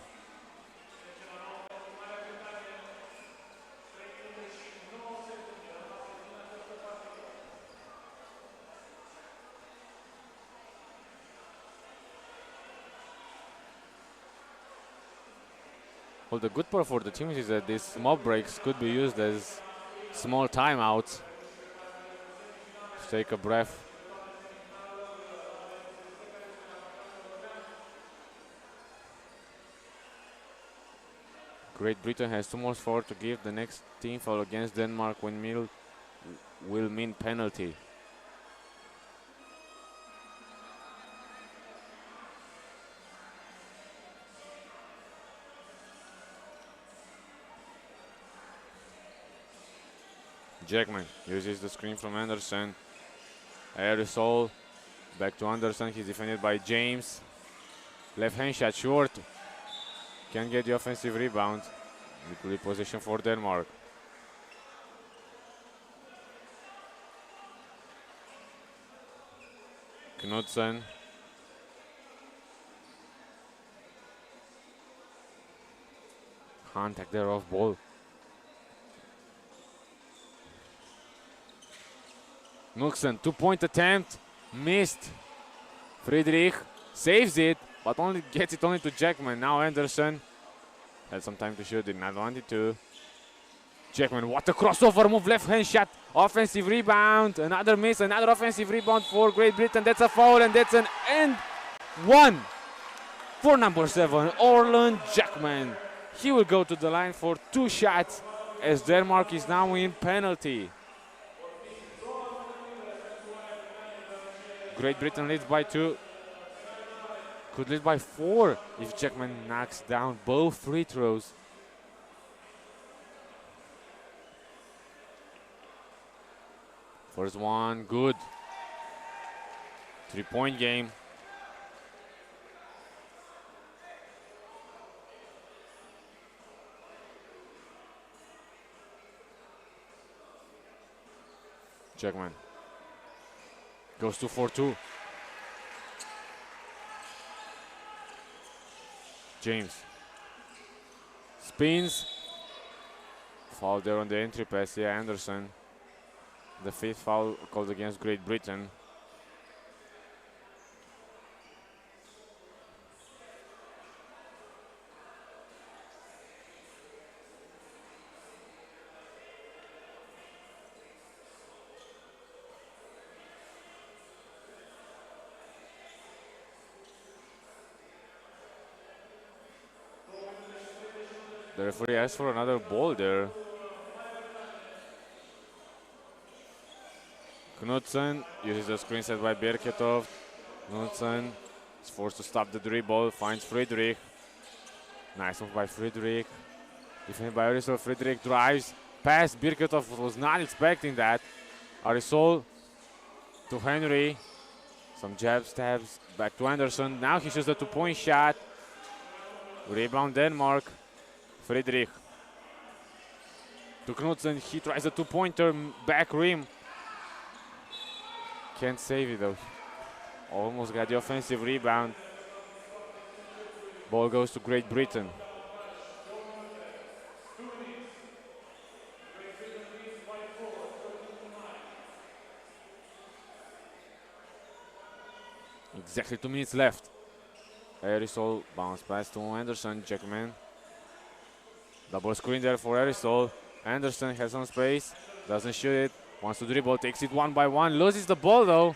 Well, the good part for the teams is that these mob breaks could be used as small timeouts. Take a breath. Great Britain has 2 more forward to give. The next team foul against Denmark will mean penalty. Jackman uses the screen from Anderson. Arisol back to Anderson. He's defended by James. Left hand shot short. Can't get the offensive rebound. Equally possession for Denmark. Knudsen. Contact there off ball. Knudsen, 2-point attempt, missed. Friedrich saves it, but only gets it only to Jackman. Now Anderson had some time to shoot, did not want it to. Jackman, what a crossover move, left hand shot, offensive rebound, another miss, another offensive rebound for Great Britain. That's a foul and that's an end one for number 7, Orland Jackman. He will go to the line for 2 shots as Denmark is now in penalty. Great Britain leads by 2. Could lead by 4 if Jackman knocks down both free throws. First one, good. 3-point game. Jackman. Goes to 4-2. James. Spins. Foul there on the entry pass. Yeah, Anderson. The 5th foul called against Great Britain. The referee asked for another ball there. Knudsen uses the screen set by Birketov. Knudsen is forced to stop the dribble, finds Friedrich. Nice move by Friedrich. Defended by Arisol. Friedrich drives past Birketov, was not expecting that. Arisol to Henry. Some jab stabs back to Anderson. Now he shoots the 2-point shot. Rebound Denmark. Friedrich to Knudsen. He tries a 2-pointer, back rim. Can't save it though. Almost got the offensive rebound. Ball goes to Great Britain. Exactly 2 minutes left. Arisol bounce pass to Anderson. Jackman. Double screen there for Arisol. Anderson has some space. Doesn't shoot it. Wants to dribble. Takes it 1 by 1. Loses the ball though.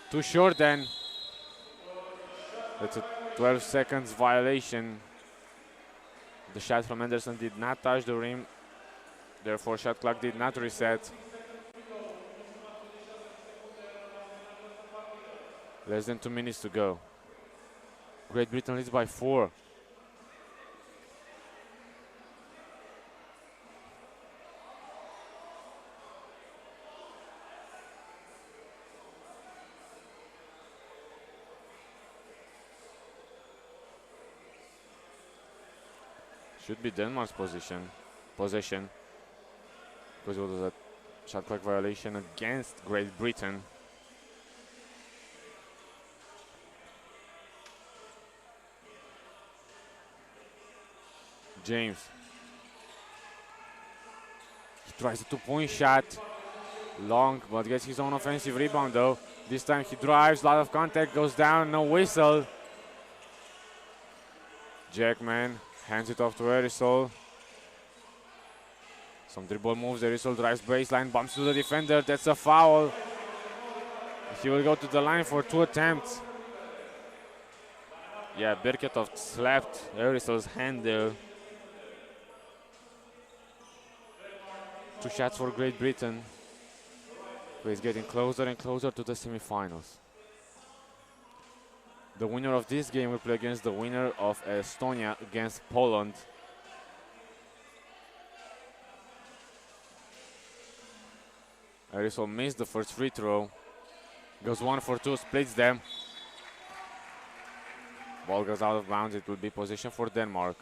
Too short then. That's a 12 seconds violation. The shot from Anderson did not touch the rim. Therefore, shot clock did not reset. Less than 2 minutes to go. Great Britain leads by 4. Should be Denmark's possession, because it was a shot clock violation against Great Britain. James. He tries a 2-point shot. Long, but gets his own offensive rebound though. This time he drives, a lot of contact, goes down, no whistle. Jackman hands it off to Arisol. Some dribble moves. Arisol drives baseline, bumps to the defender. That's a foul. He will go to the line for 2 attempts. Yeah, Birketov slapped Arisol's hand there. 2 shots for Great Britain. Who is getting closer and closer to the semifinals. The winner of this game will play against the winner of Estonia against Poland. Arisol missed the first free throw. Goes 1 for 2, splits them. Ball goes out of bounds. It will be possession for Denmark.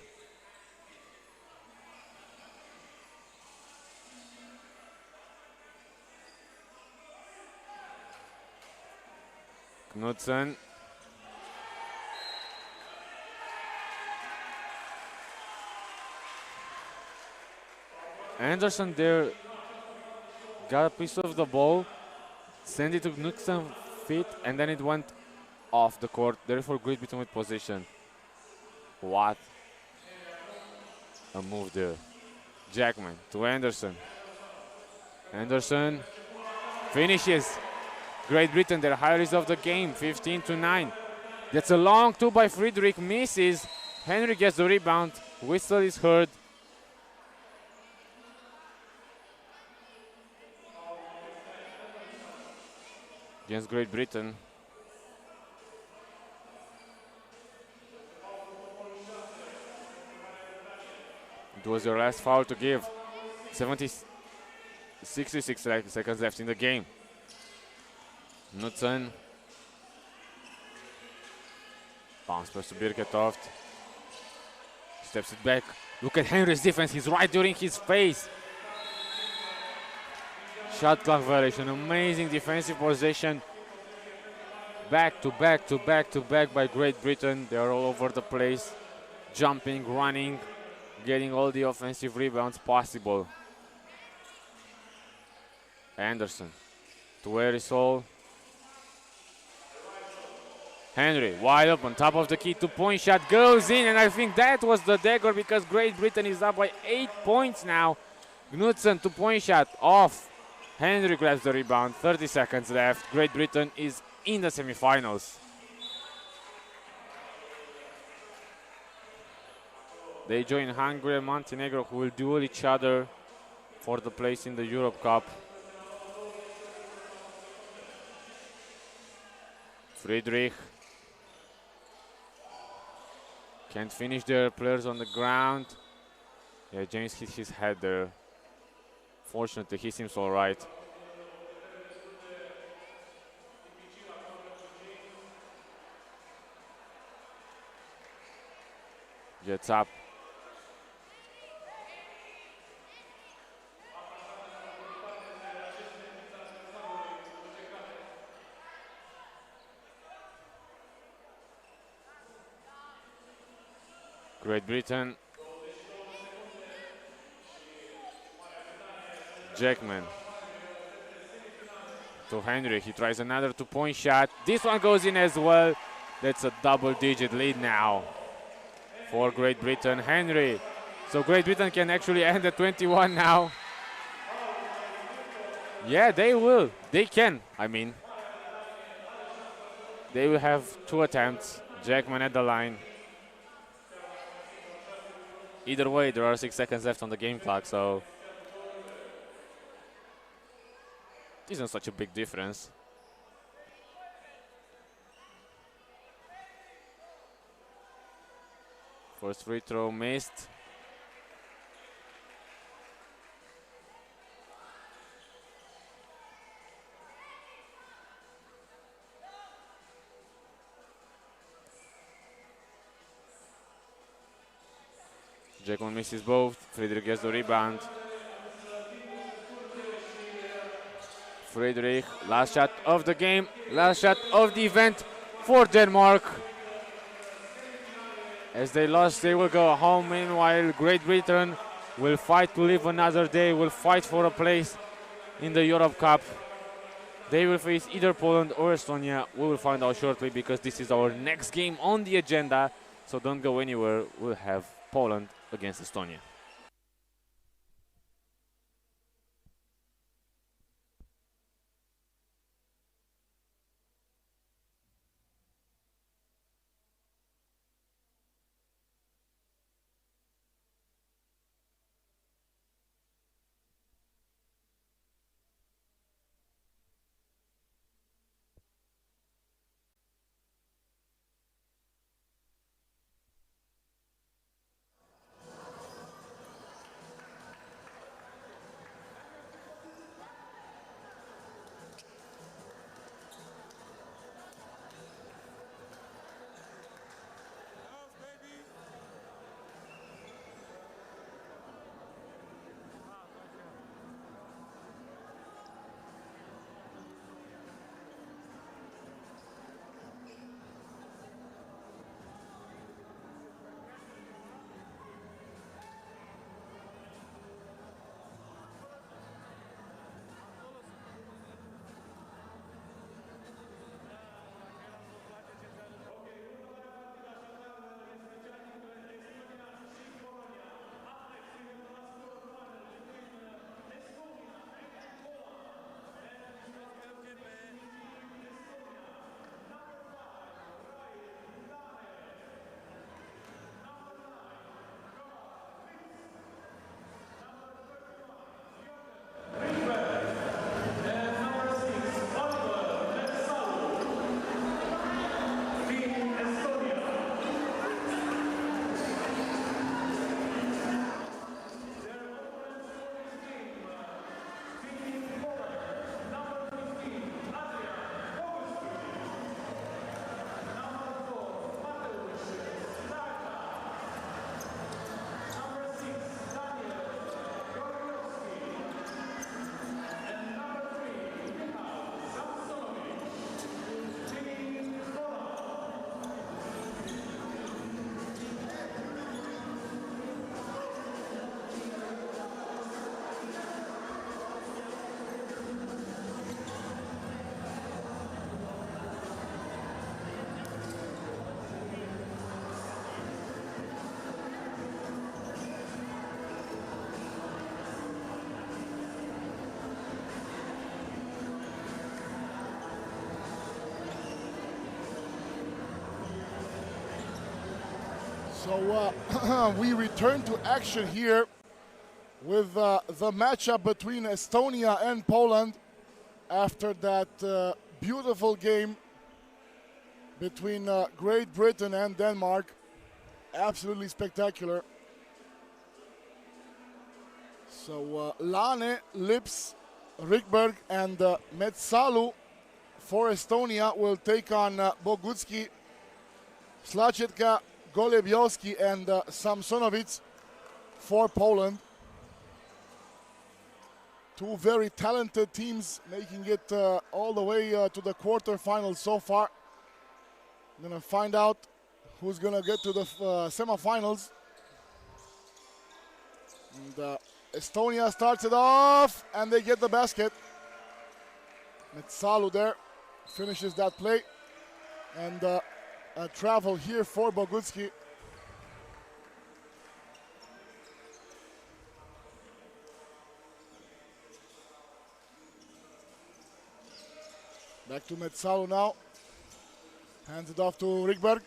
Knudsen. Anderson there got a piece of the ball, sent it to Knudsen's feet, and then it went off the court. Therefore, Great Britain with possession. What a move there. Jackman to Anderson. Anderson finishes. Great Britain, their highest of the game, 15-9. That's a long 2 by Friedrich, misses. Henry gets the rebound. Whistle is heard. Against Great Britain. It was their last foul to give. 66 seconds left in the game. Knudsen. Bounce pass to Birketov. Steps it back. Look at Henry's defense. He's right during his face. Shot clock violation. Amazing defensive possession. Back to back to back to back by Great Britain. They are all over the place. Jumping, running, getting all the offensive rebounds possible. Anderson to Erisol. Henry wide open, top of the key, 2-point shot goes in, and I think that was the dagger because Great Britain is up by 8 points now. Knudsen, 2-point shot off. Henry grabs the rebound, 30 seconds left. Great Britain is in the semifinals. They join Hungary and Montenegro, who will duel each other for the place in the Europe Cup. Friedrich can't finish their players on the ground. Yeah, James hit his head there. Fortunately, he seems all right. Gets up. Great Britain. Jackman to Henry. He tries another 2-point shot. This one goes in as well. That's a double-digit lead now for Great Britain. Henry. So Great Britain can actually end at 21 now. Yeah, they will. They can, I mean. They will have 2 attempts. Jackman at the line. Either way, there are 6 seconds left on the game clock, so isn't such a big difference. First free throw missed. Jackman misses both. Friedrich gets the rebound. Friedrich, last shot of the game, last shot of the event for Denmark. As they lost, they will go home. Meanwhile, Great Britain will fight to live another day, will fight for a place in the Europe Cup. They will face either Poland or Estonia. We will find out shortly because this is our next game on the agenda. So don't go anywhere. We'll have Poland against Estonia. So we return to action here with the matchup between Estonia and Poland after that beautiful game between Great Britain and Denmark. Absolutely spectacular. So Lane, Lips, Rikberg, and Metsalu for Estonia will take on Bogutski, Slachetka, Golebiowski, and Samsonovic for Poland. Two very talented teams making it all the way to the quarterfinals so far. We're going to find out who's going to get to the semifinals. And Estonia starts it off, and they get the basket. Metsalu there finishes that play. And a travel here for Bogutski. Back to Metsalu now. Hands it off to Rikberg.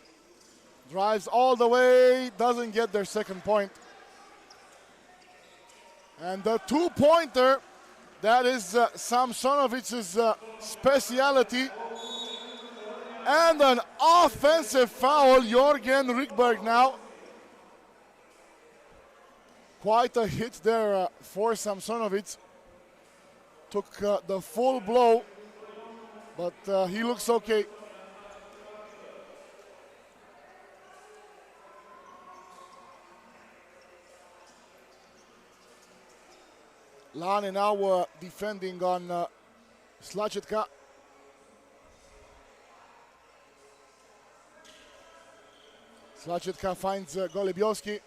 Drives all the way, doesn't get their second point. And the two-pointer, that is Samsonovic's speciality. And an offensive foul, Jorgen Rikberg now. Quite a hit there for Samsonovic. Took the full blow, but he looks okay. Lane now defending on Slachetka. Slachetka finds Golebiowski.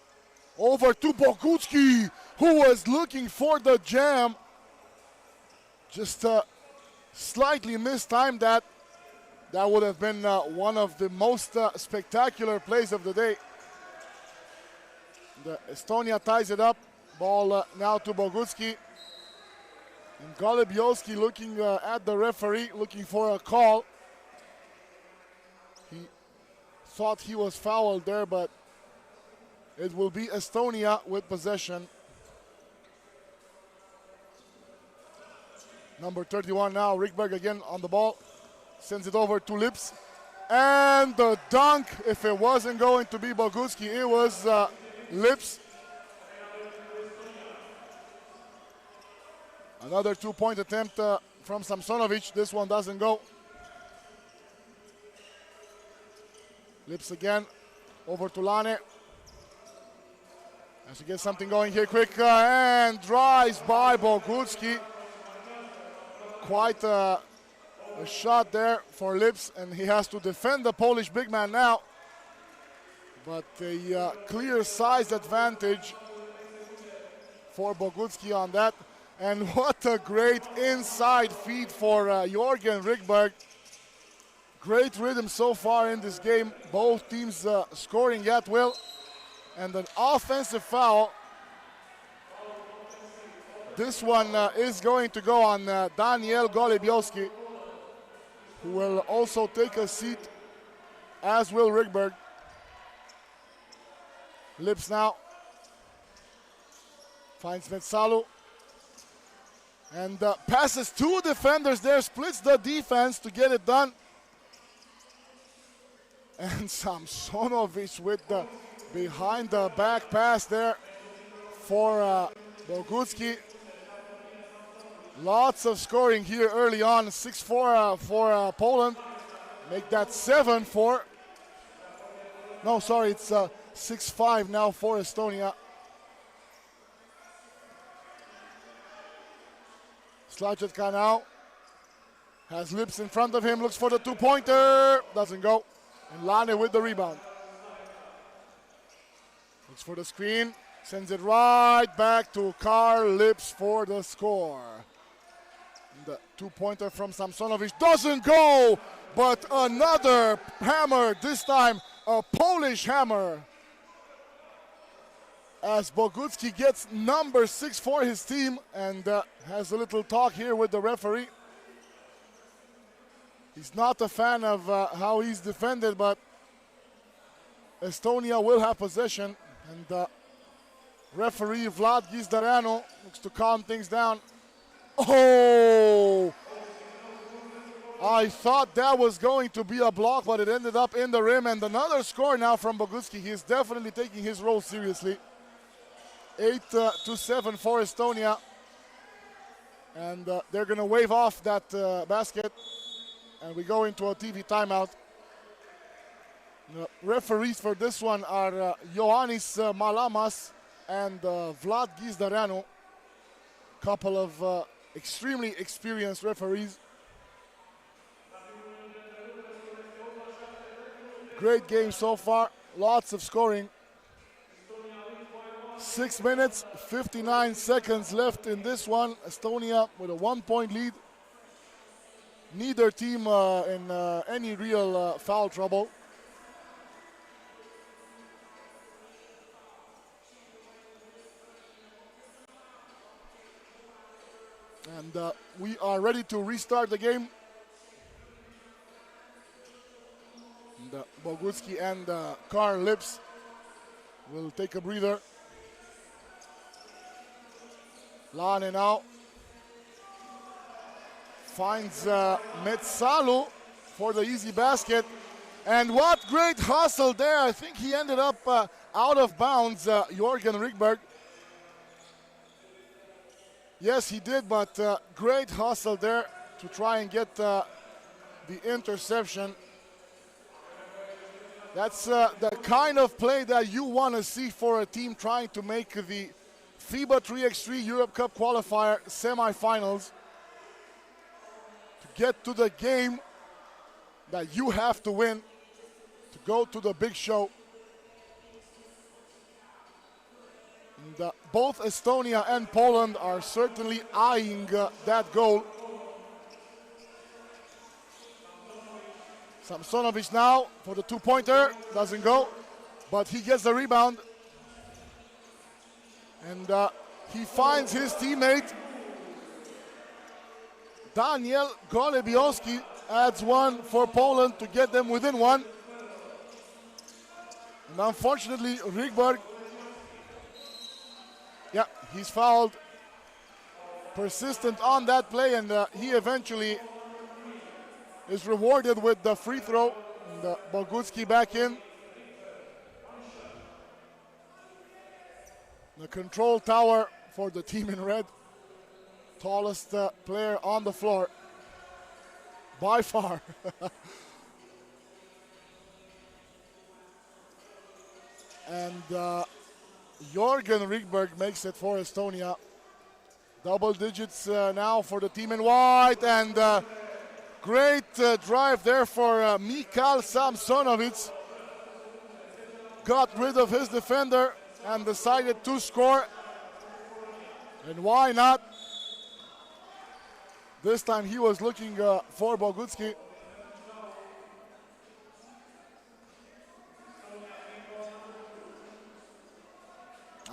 Over to Bogutski, who was looking for the jam. Just slightly mistimed that. That would have been one of the most spectacular plays of the day. The Estonia ties it up. Ball now to Bogutski. And Golebiowski looking at the referee, looking for a call. He thought he was fouled there, but it will be Estonia with possession. Number 31 now, Rikberg again on the ball. Sends it over to Lips. And the dunk, if it wasn't going to be Bogutski, it was Lips. Another two-point attempt from Samsonovic. This one doesn't go. Lips again, over to Lane. Has to get something going here quick, and drives by Bogutski. Quite a shot there for Lips, and he has to defend the Polish big man now. But a clear size advantage for Bogutski on that. And what a great inside feed for Jorgen Rikberg. Great rhythm so far in this game. Both teams scoring at will. And an offensive foul. This one is going to go on Daniel Golebiowski, who will also take a seat, as will Rikberg. Lips now. Finds Metsalu. And passes two defenders there, splits the defense to get it done. And Samsonovic with the behind the back pass there for Bogutski. Lots of scoring here early on. 6-4 for Poland. Make that 7 for. No, sorry, it's 6-5 now for Estonia. Slachetka now has Lips in front of him, looks for the two-pointer, doesn't go. And Lane with the rebound. Looks for the screen, sends it right back to Karl Lips for the score. And the two-pointer from Samsonovic doesn't go, but another hammer, this time a Polish hammer. As Bogutski gets number 6 for his team and has a little talk here with the referee. He's not a fan of how he's defended, but Estonia will have possession, and referee Vlad Gizdaranu looks to calm things down. Oh! I thought that was going to be a block, but it ended up in the rim, and another score now from Bogutsky. He is definitely taking his role seriously. 8-7 for Estonia, and they're going to wave off that basket, and we go into a TV timeout. The referees for this one are Ioannis Malamas and Vlad Gizdaranu, couple of extremely experienced referees. Great game so far, lots of scoring. 6 minutes, 59 seconds left in this one. Estonia with a 1-point lead. Neither team in any real foul trouble. And we are ready to restart the game. And, Bogutsky and Karl Lips will take a breather. Lane now finds Metsalu for the easy basket. And what great hustle there. I think he ended up out of bounds, Jorgen Rikberg. Yes, he did, but great hustle there to try and get the interception. That's the kind of play that you want to see for a team trying to make the FIBA 3x3 Europe Cup Qualifier semifinals. To get to the game that you have to win, to go to the big show. And, both Estonia and Poland are certainly eyeing that goal. Samsonovic now for the two-pointer, doesn't go, but he gets the rebound. And he finds his teammate. Daniel Golebiowski adds one for Poland to get them within one. And unfortunately, Rikberg, yeah, he's fouled. Persistent on that play, and he eventually is rewarded with the free throw. And Bogutsky back in. The control tower for the team in red. Tallest player on the floor by far. And Jorgen Rikberg makes it for Estonia. Double digits now for the team in white, and great drive there for Mikal Samsonovic. Got rid of his defender and decided to score. And why not? This time he was looking for Bogutsky.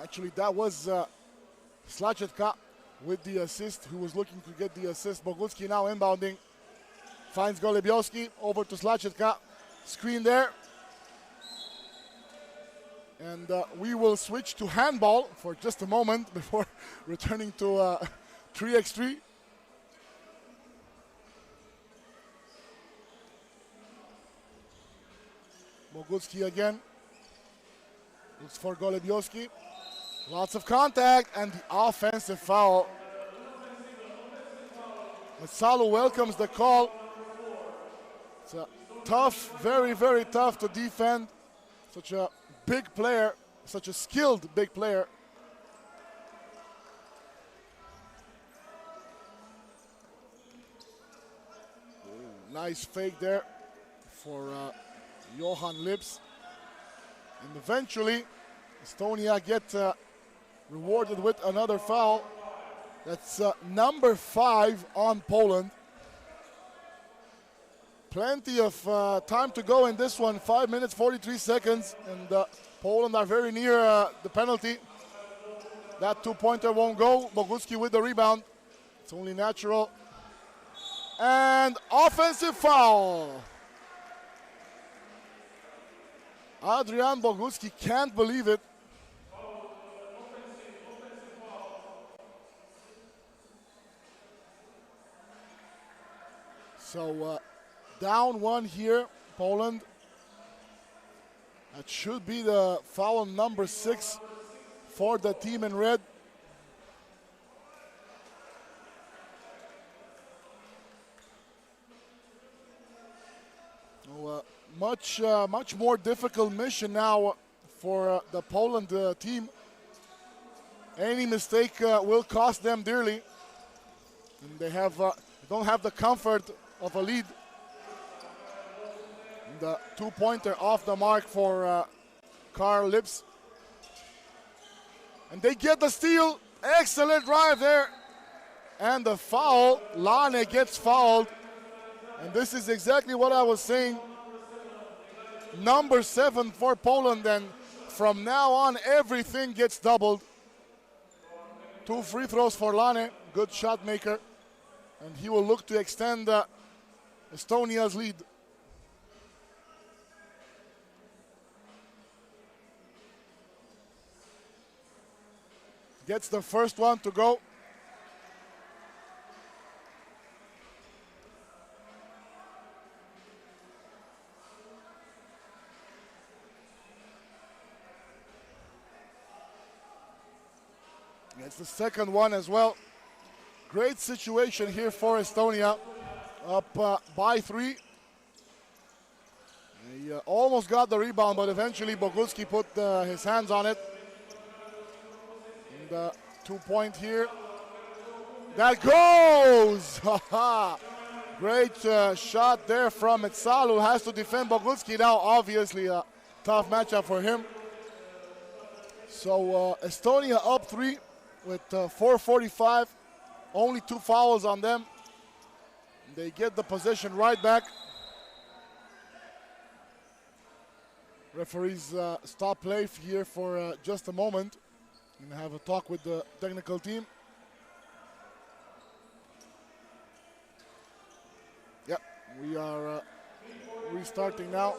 Actually, that was Slachetka with the assist, who was looking to get the assist. Bogutsky now inbounding. Finds Golebiowski, over to Slachetka. Screen there. And we will switch to handball for just a moment before returning to 3x3. Bogutsky again. Looks for Golebiowski. Lots of contact and the offensive foul. Metsalu welcomes the call. It's a tough, very, very tough to defend. Such a big player, such a skilled big player. Ooh, nice fake there for Johan Lips. And eventually, Estonia get rewarded with another foul. That's number 5 on Poland. Plenty of time to go in this one. 5 minutes, 43 seconds. And Poland are very near the penalty. That two-pointer won't go. Bogutsky with the rebound. It's only natural. And offensive foul. Adrian Bogucki can't believe it. So down one here, Poland. That should be the foul number 6 for the team in red. Much more difficult mission now for the Poland team. Any mistake will cost them dearly. And they don't have the comfort of a lead. The two-pointer off the mark for Karl Lips. And they get the steal. Excellent drive there. And the foul. Lane gets fouled. And this is exactly what I was saying. Number 7 for Poland, and from now on everything gets doubled. 2 free throws for Lane, good shot maker, and he will look to extend Estonia's lead. Gets the first one to go. It's the second one as well. Great situation here for Estonia. Up by 3. He almost got the rebound, but eventually Bogucki put his hands on it. And the 2-point here. That goes! Great shot there from Etsalu. Has to defend Bogucki now. Obviously a tough matchup for him. So Estonia up 3. With 4:45, only 2 fouls on them. They get the possession right back. Referees stop play here for just a moment and have a talk with the technical team. Yep, we are restarting now.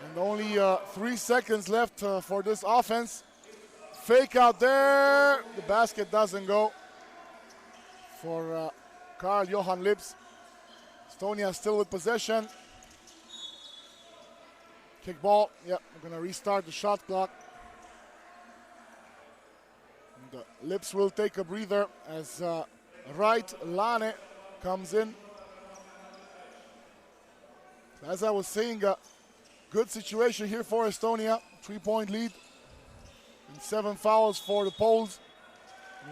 And only 3 seconds left for this offense. Fake out there. The basket doesn't go for Karl-Johan Lips. Estonia still with possession. Kick ball. Yep, we're going to restart the shot clock. And, Lips will take a breather as Right Lane comes in. As I was saying, good situation here for Estonia. 3-point lead. And 7 fouls for the Poles.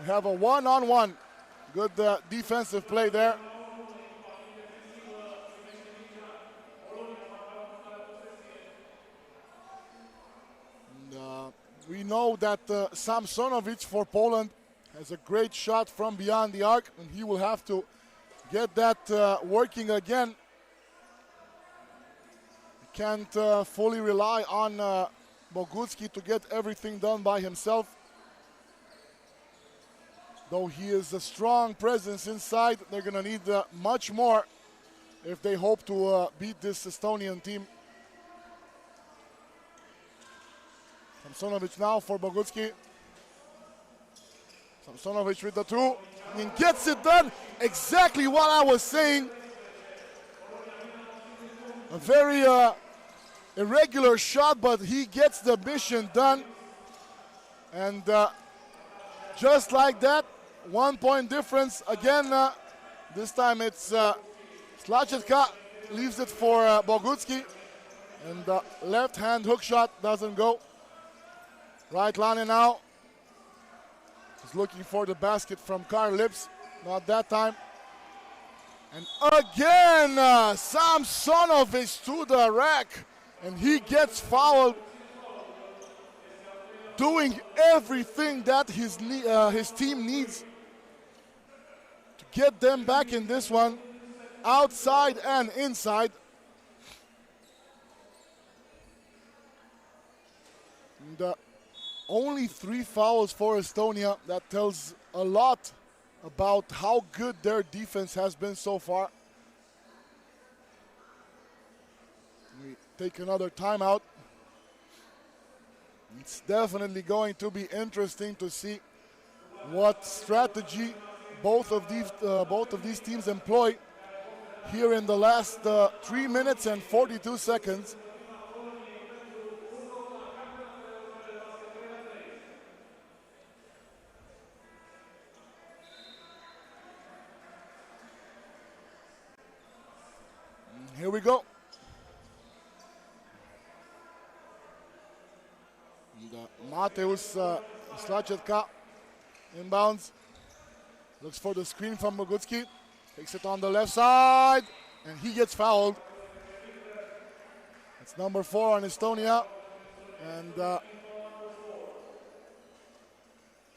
We have a one-on-one. Good defensive play there. And, we know that Samsonovic for Poland has a great shot from beyond the arc, and he will have to get that working again. He can't fully rely on Bogucki to get everything done by himself. Though he is a strong presence inside, they're going to need much more if they hope to beat this Estonian team. Samsonovic now for Bogucki. Samsonovic with the 2 and gets it done. Exactly what I was saying. A very irregular shot, but he gets the mission done. And just like that, 1-point difference. Again, this time it's Slachetka leaves it for Bogucki. And the left-hand hook shot doesn't go. Right Lane now. He's looking for the basket from Karl Lips. Not that time. And again, Samsonovic to the rack. And he gets fouled, doing everything that his team needs to get them back in this one, outside and inside. And, only 3 fouls for Estonia. That tells a lot about how good their defense has been so far. We take another timeout. It's definitely going to be interesting to see what strategy both of these teams employ here in the last 3 minutes and 42 seconds. Here we go. Mateusz Slachetka inbounds. Looks for the screen from Bogucki. Takes it on the left side, and he gets fouled. It's number 4 on Estonia. And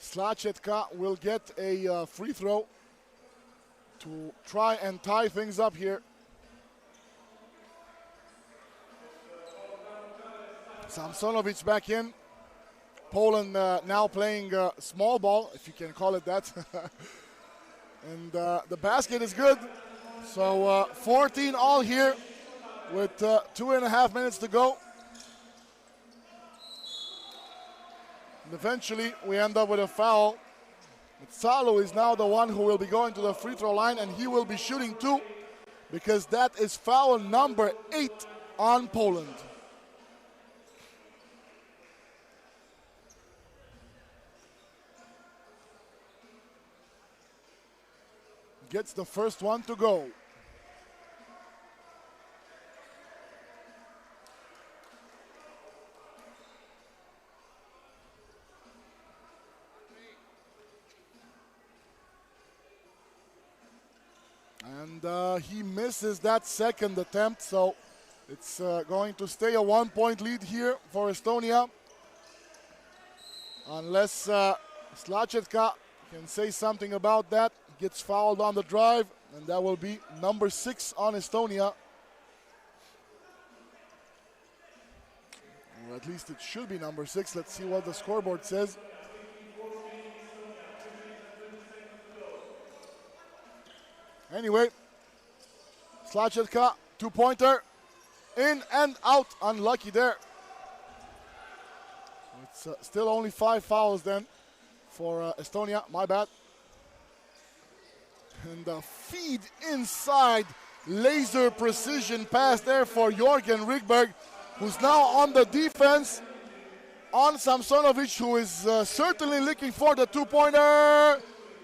Slachetka will get a free throw to try and tie things up here. Samsonovic back in. Poland now playing small ball, if you can call it that. And the basket is good. So 14 all here with 2.5 minutes to go. And eventually we end up with a foul. Tsalo is now the one who will be going to the free throw line, and he will be shooting 2 because that is foul number 8 on Poland. Gets the first one to go. And he misses that second attempt, so it's going to stay a 1-point lead here for Estonia. Unless Slachetka can say something about that. Gets fouled on the drive, and that will be number 6 on Estonia. Or at least it should be number 6. Let's see what the scoreboard says. Anyway, Slachetka, 2-pointer, in and out, unlucky there. It's still only 5 fouls then for Estonia, my bad. And the feed inside, laser precision pass there for Jorgen Rydberg, who's now on the defense on Samsonovic, who is certainly looking for the 2-pointer,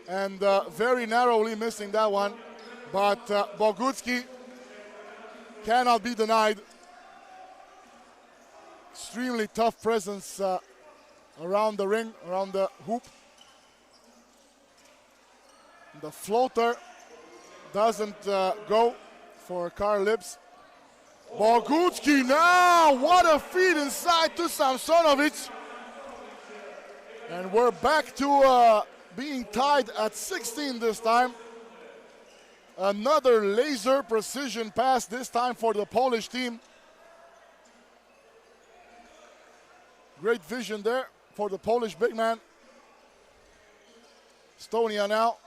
and very narrowly missing that one. But Bogucki cannot be denied. Extremely tough presence around the ring, around the hoop. The floater doesn't go for Karl Lips. Bogucki now, what a feed inside to Samsonovic. And we're back to being tied at 16 this time. Another laser precision pass, this time for the Polish team. Great vision there for the Polish big man. Estonia now.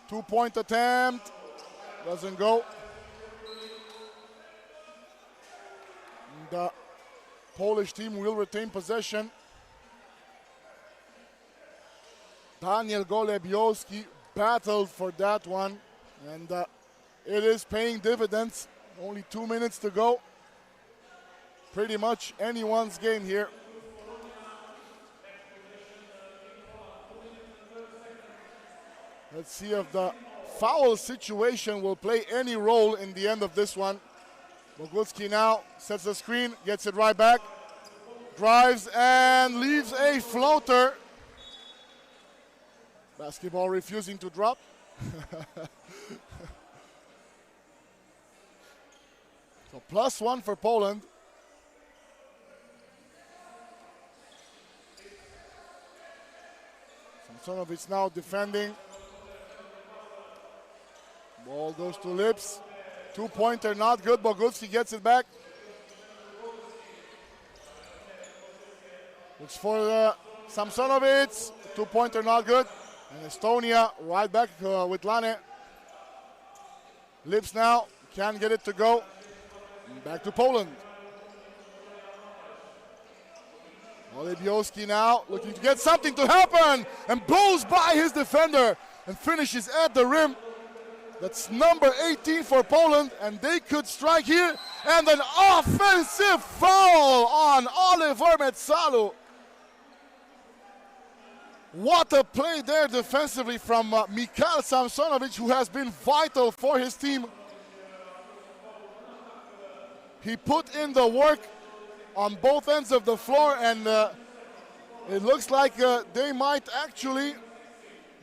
2-point attempt, doesn't go. And the Polish team will retain possession. Daniel Golebiowski battled for that one, and it is paying dividends. Only 2 minutes to go. Pretty much anyone's game here. Let's see if the foul situation will play any role in the end of this one. Bogucki now sets the screen, gets it right back, drives and leaves a floater. Basketball refusing to drop. So +1 for Poland. Samsonovic now defending. Ball goes to Lips. 2-pointer not good. Bogucki gets it back. Looks for Samsonovic. 2-pointer not good. And Estonia right back with Lane. Lips now can't get it to go. Back to Poland. Olebioski now looking to get something to happen and blows by his defender and finishes at the rim. That's number 18 for Poland, and they could strike here. And an offensive foul on Oliver Metsalu. What a play there defensively from Mikhail Samsonovic, who has been vital for his team. He put in the work on both ends of the floor, and it looks like they might actually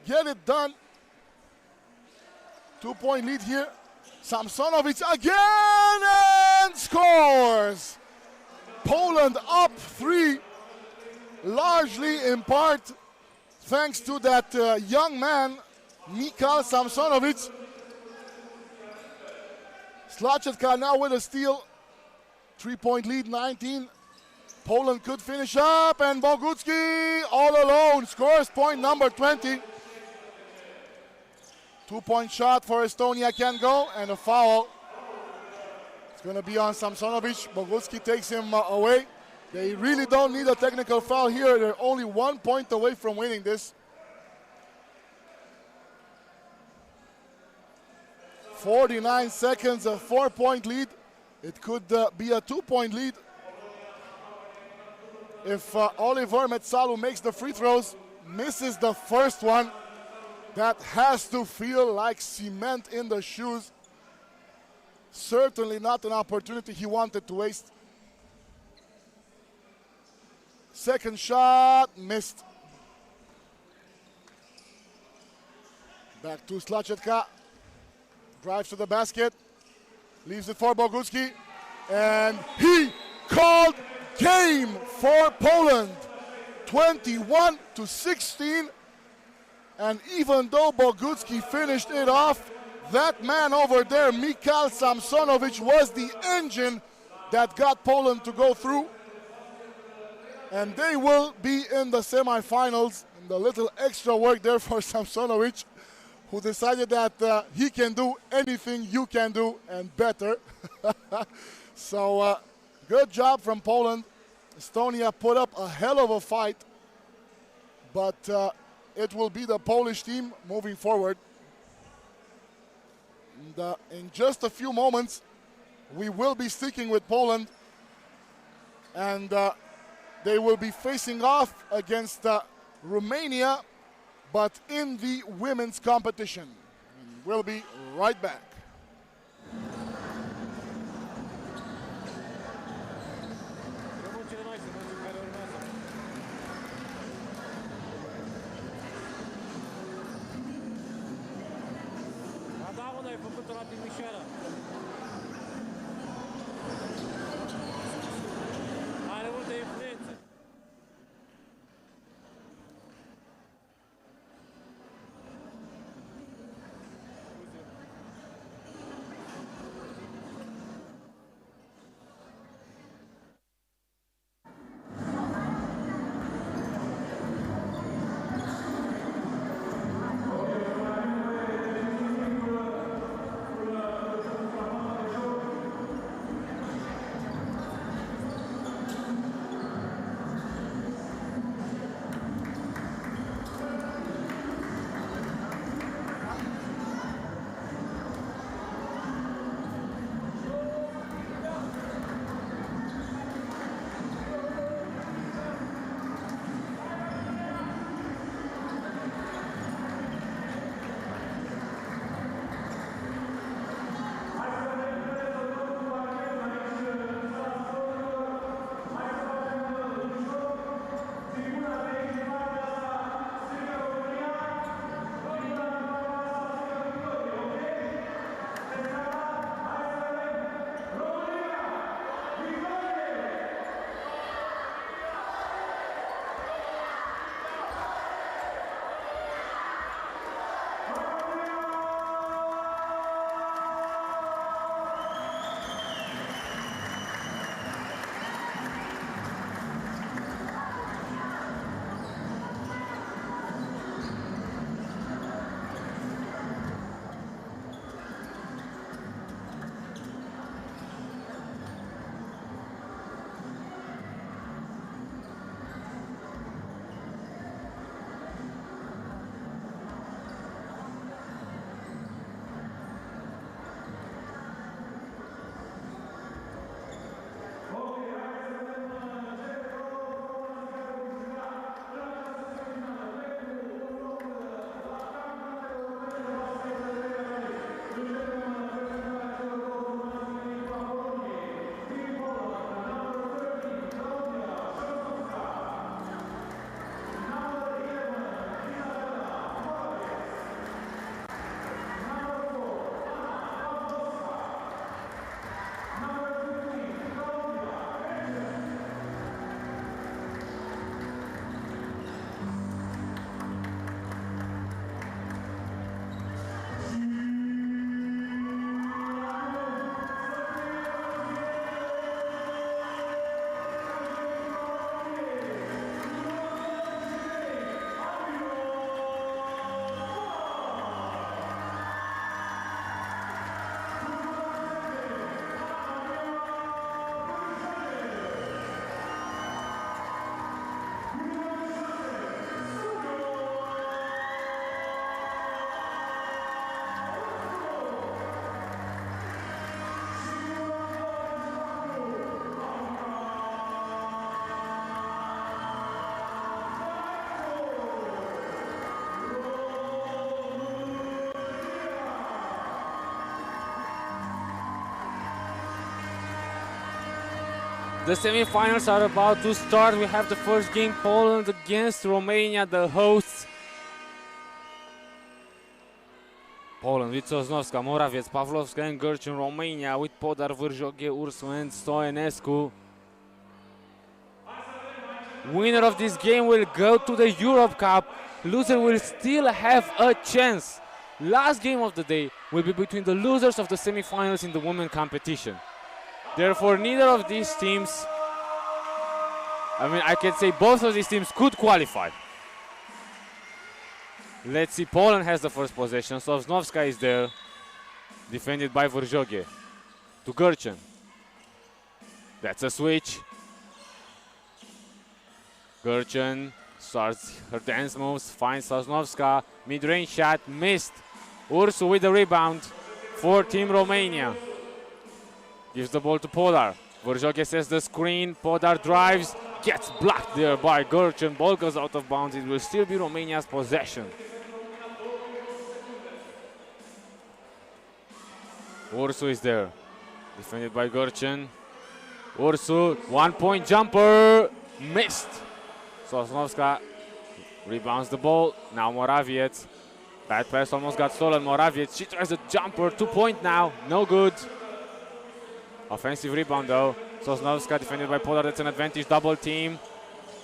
get it done. 2-point lead here. Samsonovic again and scores. Poland up 3, largely in part thanks to that young man, Mikhail Samsonovic. Slachetka now with a steal. 3-point lead, 19. Poland could finish up, and Bogucki all alone scores point number 20. 2-point shot for Estonia can go, and a foul. It's going to be on Samsonovic. Bogucki takes him away. They really don't need a technical foul here. They're only 1 point away from winning this. 49 seconds, a 4-point lead. It could be a 2-point lead if Oliver Metsalu makes the free throws, misses the first one. That has to feel like cement in the shoes. Certainly not an opportunity he wanted to waste. Second shot, missed. Back to Slachetka. Drives to the basket. Leaves it for Bogucki. And he called game for Poland. 21-16. And even though Bogucki finished it off, that man over there, Mikhail Samsonovic, was the engine that got Poland to go through. And they will be in the semifinals. And the little extra work there for Samsonovic, who decided that he can do anything you can do and better. So good job from Poland. Estonia put up a hell of a fight, but it will be the Polish team moving forward. And, in just a few moments, we will be sticking with Poland, and they will be facing off against Romania, but in the women's competition. And we'll be right back. The semi-finals are about to start. We have the first game, Poland against Romania, the hosts. Poland with Sosnovska, Morawiec, Pavlovska and Gurchin. Romania with Podar, Vârjoghe, Ursu and Stoinescu. Winner of this game will go to the Europe Cup. Loser will still have a chance. Last game of the day will be between the losers of the semi-finals in the women competition. Therefore, neither of these teams, I can say both of these teams could qualify. Let's see, Poland has the first possession. Sosnovska is there, defended by Vârjoghe. To Gurchin. That's a switch. Gurchin starts her dance moves, finds Sosnovska. Mid-range shot, missed. Ursu with the rebound for Team Romania. Gives the ball to Podar. Vârjoghe sets the screen. Podar drives, gets blocked there by Gurchin. Ball goes out of bounds. It will still be Romania's possession. Ursu is there, defended by Gurchin. Ursu, 1-point jumper, missed. Sosnovska rebounds the ball. Now Morawiec. Bad pass almost got stolen. Morawiec, she tries a jumper, 2-point now, no good. Offensive rebound though. Sosnovska defended by Podar, that's an advantage, double team.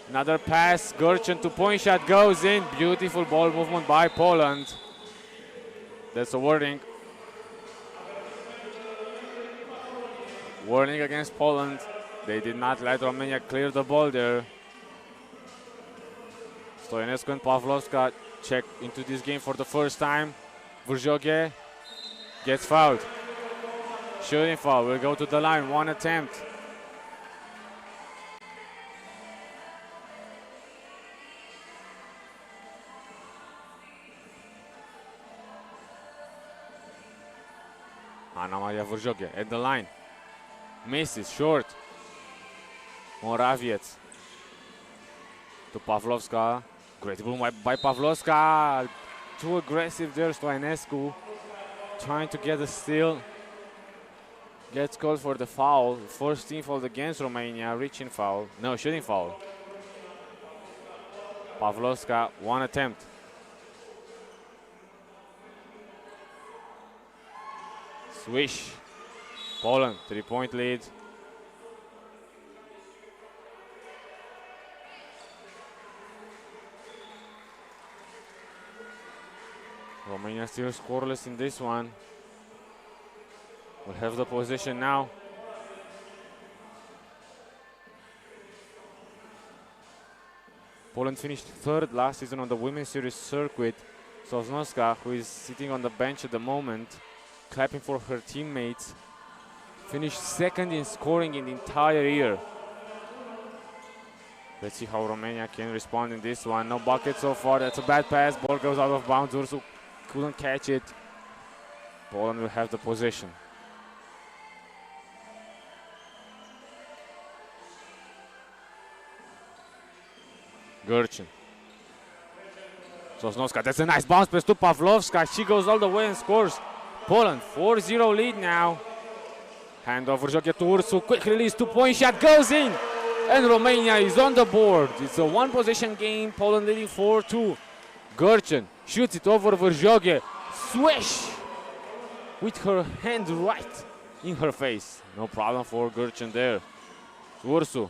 Another pass, Gurchin, 2-point shot goes in. Beautiful ball movement by Poland. That's a warning. Warning against Poland. They did not let Romania clear the ball there. Stoinescu and Pavlovska check into this game for the first time. Vârjoghe gets fouled. Shooting foul, will go to the line, one attempt. Ana Maria Vârjoghe at the line. Misses, short. Morawiec to Pavlovska. Great boom by Pavlovska. Too aggressive there, Stoinescu. Trying to get a steal. Gets called for the foul. First team foul against Romania. Reaching foul. No, shooting foul. Pavlovska, one attempt. Swish. Poland, 3-point lead. Romania still scoreless in this one. We'll have the possession now. Poland finished third last season on the Women's Series circuit. Sosnovska, who is sitting on the bench at the moment, clapping for her teammates, finished second in scoring in the entire year. Let's see how Romania can respond in this one. No bucket so far. That's a bad pass. Ball goes out of bounds. Ursu couldn't catch it. Poland will have the possession. Gurchin. Sosnovska, that's a nice bounce pass to Pavlovska. She goes all the way and scores. Poland, 4-0 lead now. Handover, Vârjoghe to Ursu, quick release, 2-point shot, goes in! And Romania is on the board. It's a one-possession game, Poland leading 4-2. Gurchin shoots it over Vârjoghe, swish! With her hand right in her face. No problem for Gurchin there. Ursu.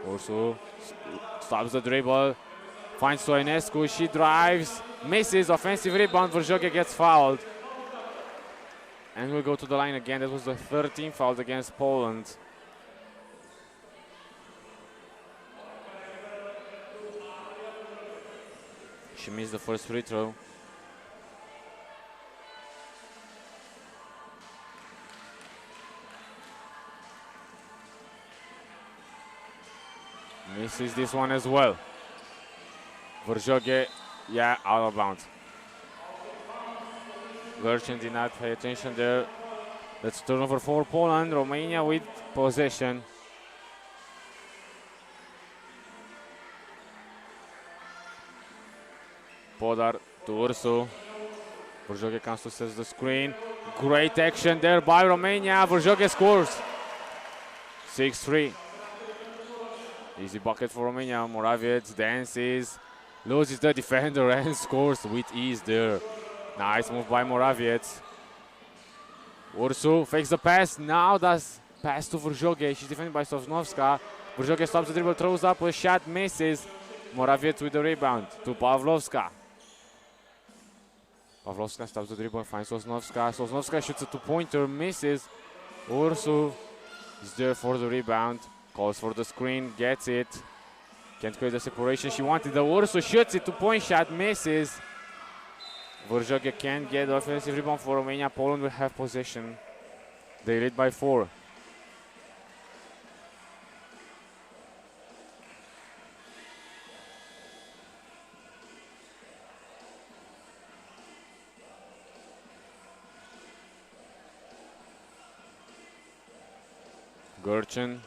Ursu stops the dribble, finds Stoinescu, she drives, misses, offensive rebound, Vârjoghe gets fouled. And we'll go to the line again. That was the 13th foul against Poland. She missed the first free throw. Misses this one as well. Vârjoghe, yeah, out of bounds. Gurchin did not pay attention there. That's turnover for Poland. Romania with possession. Podar to Ursu. Vârjoghe comes to set the screen. Great action there by Romania. Vârjoghe scores. 6-3. Easy bucket for Romania. Moraviec dances, loses the defender and scores with ease there. Nice move by Moraviec. Ursu fakes the pass. Now does pass to Vrjoge. She's defended by Sosnovska. Vrjoge stops the dribble, throws up a shot, misses. Moraviec with the rebound to Pavlovska. Pavlovska stops the dribble, finds Sosnovska. Sosnovska shoots a two-pointer, misses. Ursu is there for the rebound. Calls for the screen, gets it. Can't create the separation she wanted. The Ursu shoots it, two-point shot, misses. Vrjoge can't get the offensive rebound for Romania. Poland will have possession. They lead by 4. Gurchin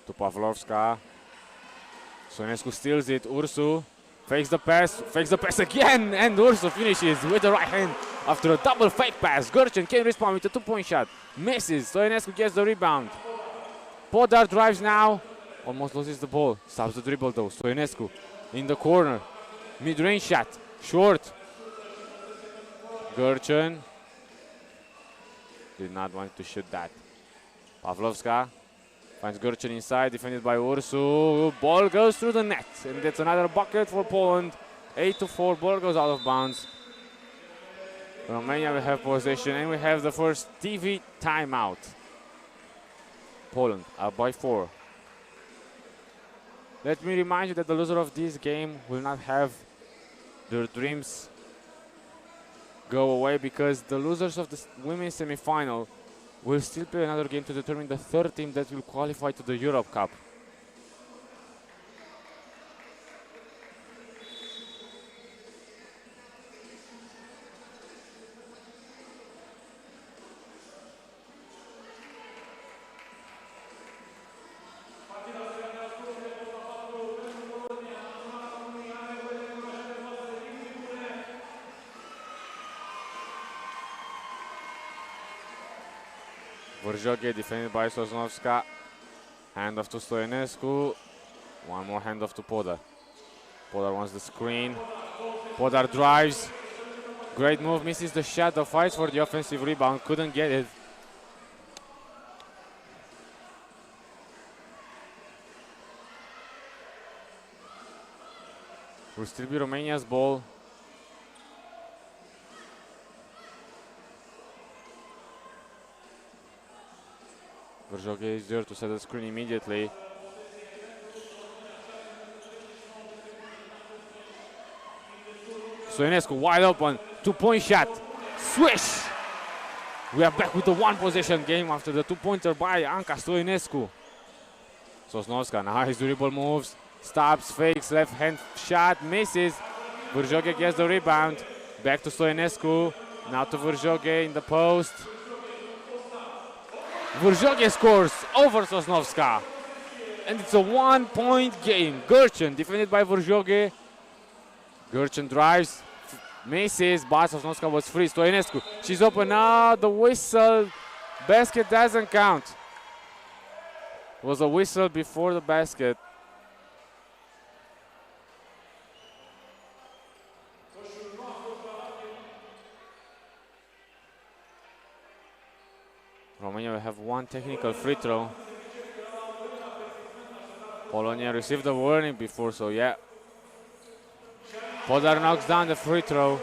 to Pavlovska. Sonescu steals it. Ursu fakes the pass again, and Ursu finishes with the right hand after a double fake pass. Gurchin can respond with a two-point shot. Misses. Stoinescu gets the rebound. Podar drives now. Almost loses the ball. Stops the dribble though. Stoinescu in the corner. Mid-range shot. Short. Gurchin did not want to shoot that. Pavlovska finds Gurchin inside, defended by Ursu. Ball goes through the net, and that's another bucket for Poland. 8-4, ball goes out of bounds. Romania will have possession, and we have the first TV timeout. Poland up by 4. Let me remind you that the loser of this game will not have their dreams go away, because the losers of the women's semi-final will still play another game to determine the third team that will qualify to the Europe Cup. Vrjoge defended by Sosnovska. Handoff to Stoinescu. One more handoff to Podar. Podar wants the screen. Podar drives. Great move, misses the shot. The fights for the offensive rebound. Couldn't get it. Will still be Romania's ball. Vrjoge is there to set the screen immediately. Stoinescu wide open, two-point shot, swish! We are back with the one-possession game after the two-pointer by Anca Stoinescu. Sosnovska, nice dribble moves, stops, fakes, left-hand shot, misses. Vrjoge gets the rebound, back to Stoinescu, now to Vrjoge in the post. Vrjoge scores over Sosnovska, and it's a one-point game. Gurchin defended by Vrjoge. Gurchin drives, misses, but Sosnovska was free. Stoinescu, she's open now. The whistle, basket doesn't count. It was a whistle before the basket. Romania will have one technical free throw. Polonia received a warning before, so yeah. Podar knocks down the free throw.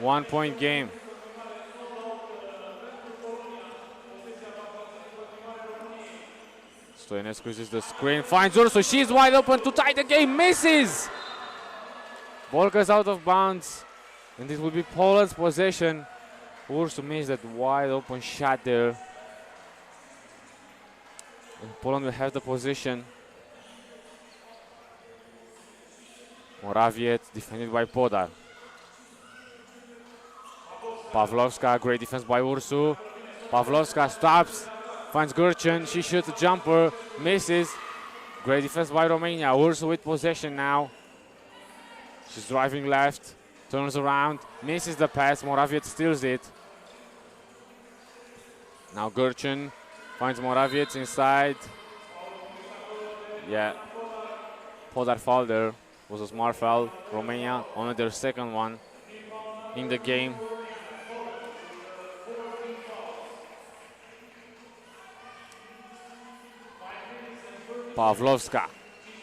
1-point game. Stoinescu uses the screen, finds Ursu, she's wide open to tie the game, misses! Ball goes out of bounds, and this will be Poland's possession. Ursu missed that wide open shot there. And Poland will have the possession. Moraviec defended by Podar. Pavlovska, great defense by Ursu. Pavlovska stops, finds Gurchin, she shoots a jumper, misses. Great defense by Romania. Ursu with possession now. She's driving left, turns around, misses the pass. Moraviec steals it. Now Gurchin finds Morawiec inside. Yeah, Podar foul there. Was a smart foul. Romania, only their second one in the game. Pawlowska,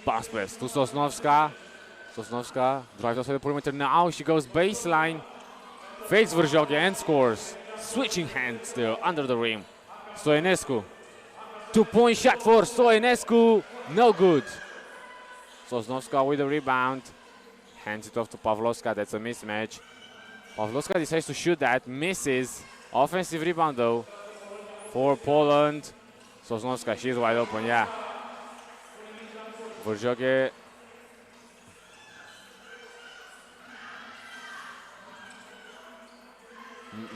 pass pass to Sosnowska. Sosnowska drives outside the perimeter. Now she goes baseline, fakes Verjoge and scores. Switching hands there under the rim. Stoinescu, 2-point shot for Stoinescu, no good. Sosnowska with the rebound, hands it off to Pawlowska. That's a mismatch. Pawlowska decides to shoot that, misses. Offensive rebound though for Poland. Sosnowska, she's wide open, yeah. Verjoge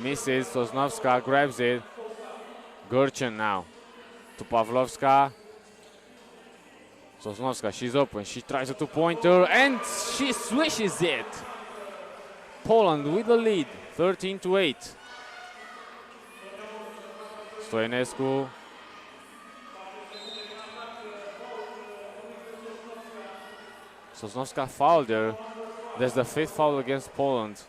misses. Sosnowska grabs it. Gurchin now to Pawlowska. Sosnowska, she's open. She tries a two-pointer and she swishes it. Poland with the lead, 13-8. Stoinescu. Sosnowska fouled there. That's the 5th foul against Poland.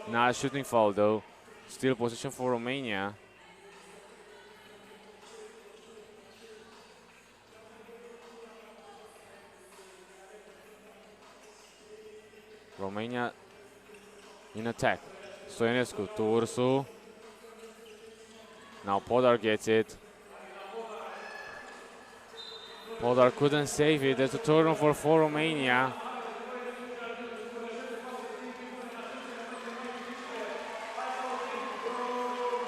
Not a shooting foul though. Still position for Romania. Romania in attack. Stoinescu to Ursu. Now Podar gets it. Podar couldn't save it. There's a turnover for Romania.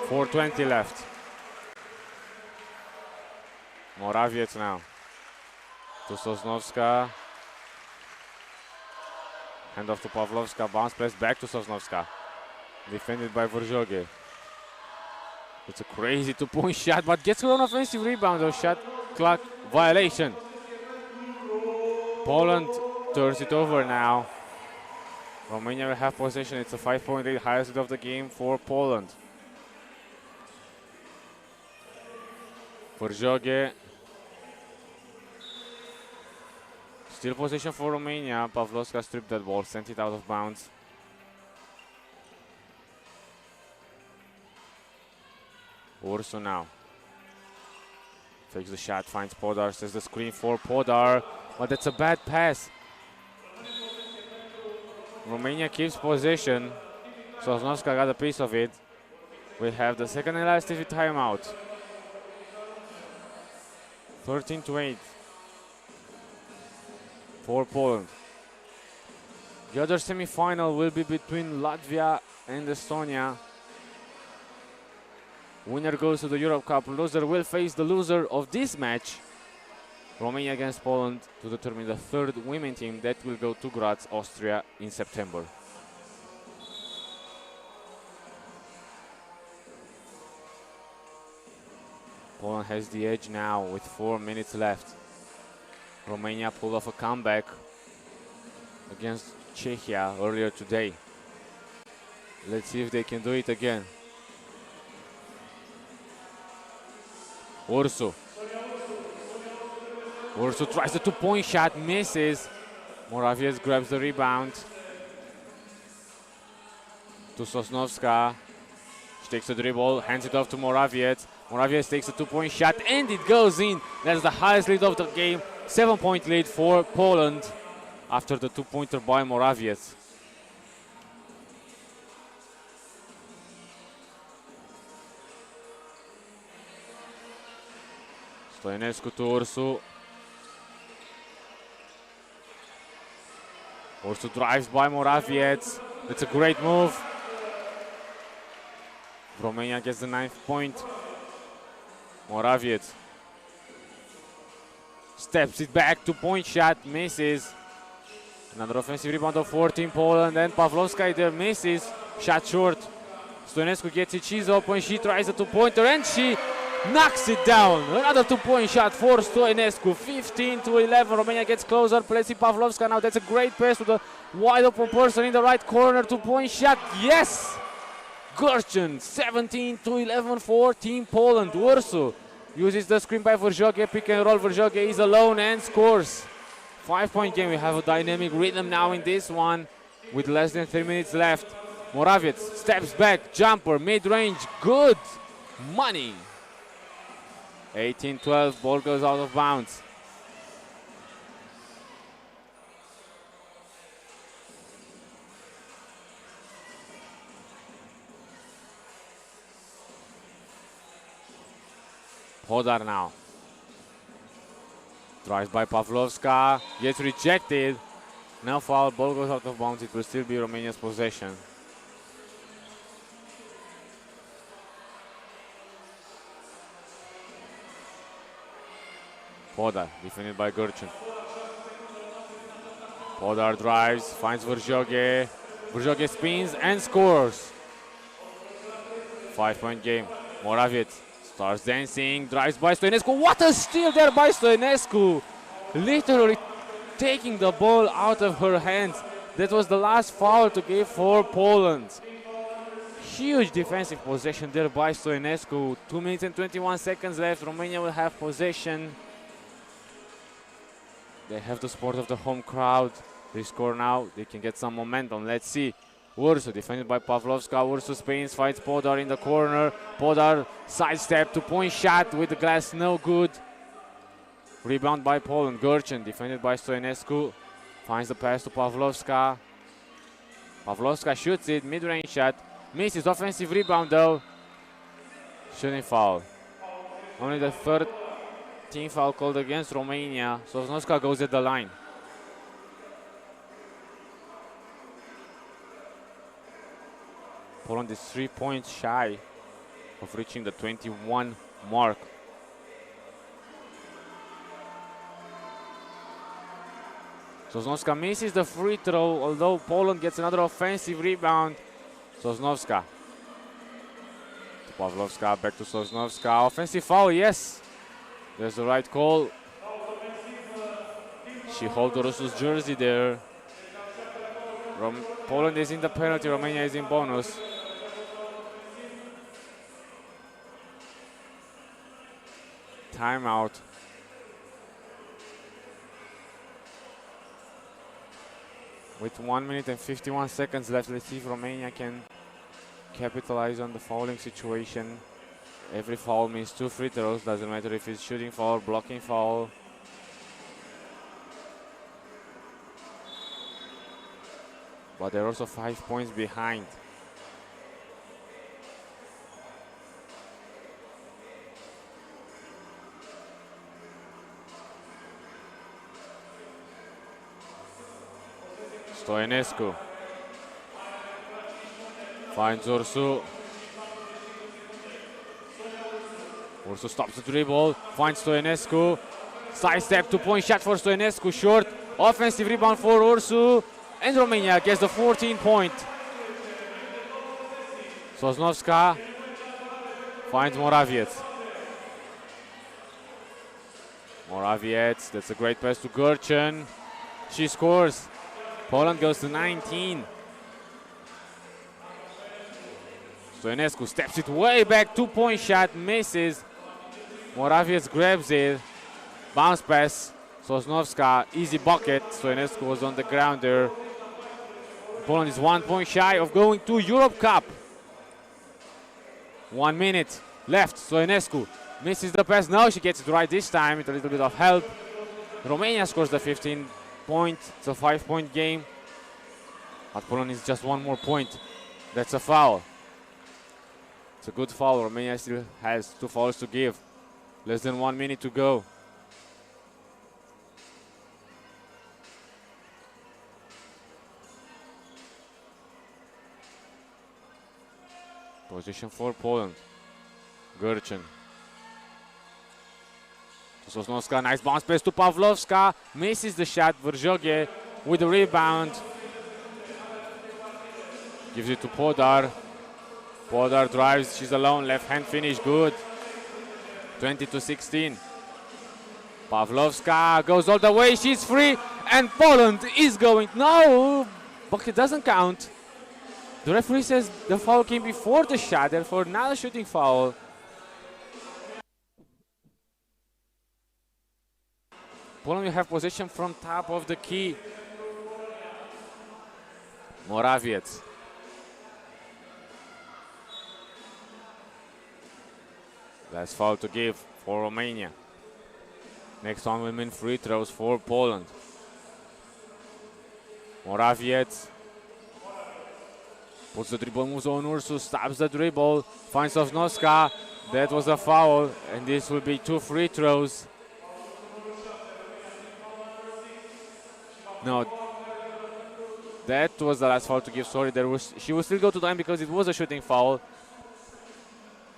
.420 left. Morawiec now to Sosnowska. Hand off to Pawlowska, bounce pass back to Sosnowska. Defended by Verjoge. It's a crazy two-point shot, but gets her own offensive rebound. A shot clock violation. Poland turns it over now. Romania will have possession. It's a 5-point lead, highest lead of the game for Poland. Verjoge. Still possession for Romania. Pawlowska stripped that ball, sent it out of bounds. Ursu now. Takes the shot, finds Podar, says the screen for Podar, but that's a bad pass. Romania keeps possession. Sosnowska got a piece of it. We have the second and last TV timeout. 13-8 for Poland. The other semi-final will be between Latvia and Estonia. Winner goes to the Europe Cup. Loser will face the loser of this match. Romania against Poland to determine the third women team that will go to Graz, Austria in September. Poland has the edge now with 4 minutes left. Romania pulled off a comeback against Czechia earlier today. Let's see if they can do it again. Ursu. Ursu tries the two-point shot, misses. Morawiec grabs the rebound. To Sosnowska. She takes a dribble, hands it off to Morawiec. Morawiec takes a two-point shot and it goes in. That's the highest lead of the game. 7-point lead for Poland after the two-pointer by Morawiec. Stoinescu to Ursu. Ursu drives by Morawiec. It's a great move. Romania gets the 9th point. Morawiec steps it back, two-point shot, misses. Another offensive rebound of 14 Poland, and Pawlowska there misses. Shot short. Stoinescu gets it, she's open, she tries a two-pointer and she knocks it down. Another two-point shot for Stoinescu. 15-11. Romania gets closer. Placing Pawlowska now. That's a great pass to the wide open person in the right corner. Two-point shot. Yes! Gurchen, 17-11 for Team Poland. Ursu uses the screen by Verjoge, pick and roll. Verjoge is alone and scores. 5-point game. We have a dynamic rhythm now in this one with less than 3 minutes left. Morawiec steps back, jumper, mid-range, good money. 18-12, ball goes out of bounds. Podar now. Drives by Pavlovska, gets rejected. No foul, ball goes out of bounds. It will still be Romania's possession. Podar, defended by Gurchen. Podar drives, finds Verjoge. Verjoge spins and scores. 5-point game. Morawiec starts dancing, drives by Stoinescu. What a steal there by Stoinescu! Literally taking the ball out of her hands. That was the last foul to give for Poland. Huge defensive possession there by Stoinescu. 2 minutes and 21 seconds left. Romania will have possession. They have the support of the home crowd. They score now. They can get some momentum. Let's see. Ursu defended by Pavlovska. Ursu spins, fights Podar in the corner. Podar sidestep, 2-point shot with the glass, no good. Rebound by Poland. Gurchen defended by Stoinescu. Finds the pass to Pavlovska. Pavlovska shoots it, mid-range shot. Misses, offensive rebound though. Shooting foul. Only the third team foul called against Romania. Sosnovska goes at the line. Poland is 3 points shy of reaching the 21 mark. Sosnovska misses the free throw, although Poland gets another offensive rebound. Sosnovska. To Pavlovska, back to Sosnovska. Offensive foul, yes. There's the right call. She holds Ursu's jersey there. Poland is in the penalty, Romania is in bonus. Timeout. With 1 minute and 51 seconds left, let's see if Romania can capitalize on the fouling situation. Every foul means 2 free throws, doesn't matter if it's shooting foul, blocking foul. But they're also 5 points behind. Stoinescu finds Ursu. Ursu stops the dribble, finds Stoinescu. Side step, 2-point shot for Stoinescu, short. Offensive rebound for Ursu. And Romania gets the 14-point. Sosnovska finds Morawiec. Morawiec, that's a great pass to Gurchen. She scores. Poland goes to 19. Stoinescu steps it way back, 2-point shot, misses. Morawiec grabs it. Bounce pass. Sosnovska, easy bucket. Stoinescu was on the ground there. Poland is 1 point shy of going to Europe Cup. 1 minute left. Stoinescu misses the pass. Now she gets it right this time with a little bit of help. Romania scores the 15 point. It's a 5-point game. But Poland is just 1 more point. That's a foul. It's a good foul. Romania still has 2 fouls to give. Less than 1 minute to go. Position for Poland. Gurchen. Sosnovska, nice bounce pass to Pavlovska. Misses the shot. Verjoge with the rebound. Gives it to Podar. Podar drives. She's alone. Left hand finish. Good. 20-16. Pavlovska goes all the way. She's free. And Poland is going. No. Bucket doesn't count. The referee says the foul came before the shot, therefore not a shooting foul. Poland will have possession from top of the key. Morawiec. Last foul to give for Romania. Next one will mean free throws for Poland. Morawiec puts the dribble, moves on Ursu, stops the dribble, finds Sosnowska. That was a foul, and this will be 2 free throws. No, that was the last foul to give. Sorry, she will still go to the line because it was a shooting foul.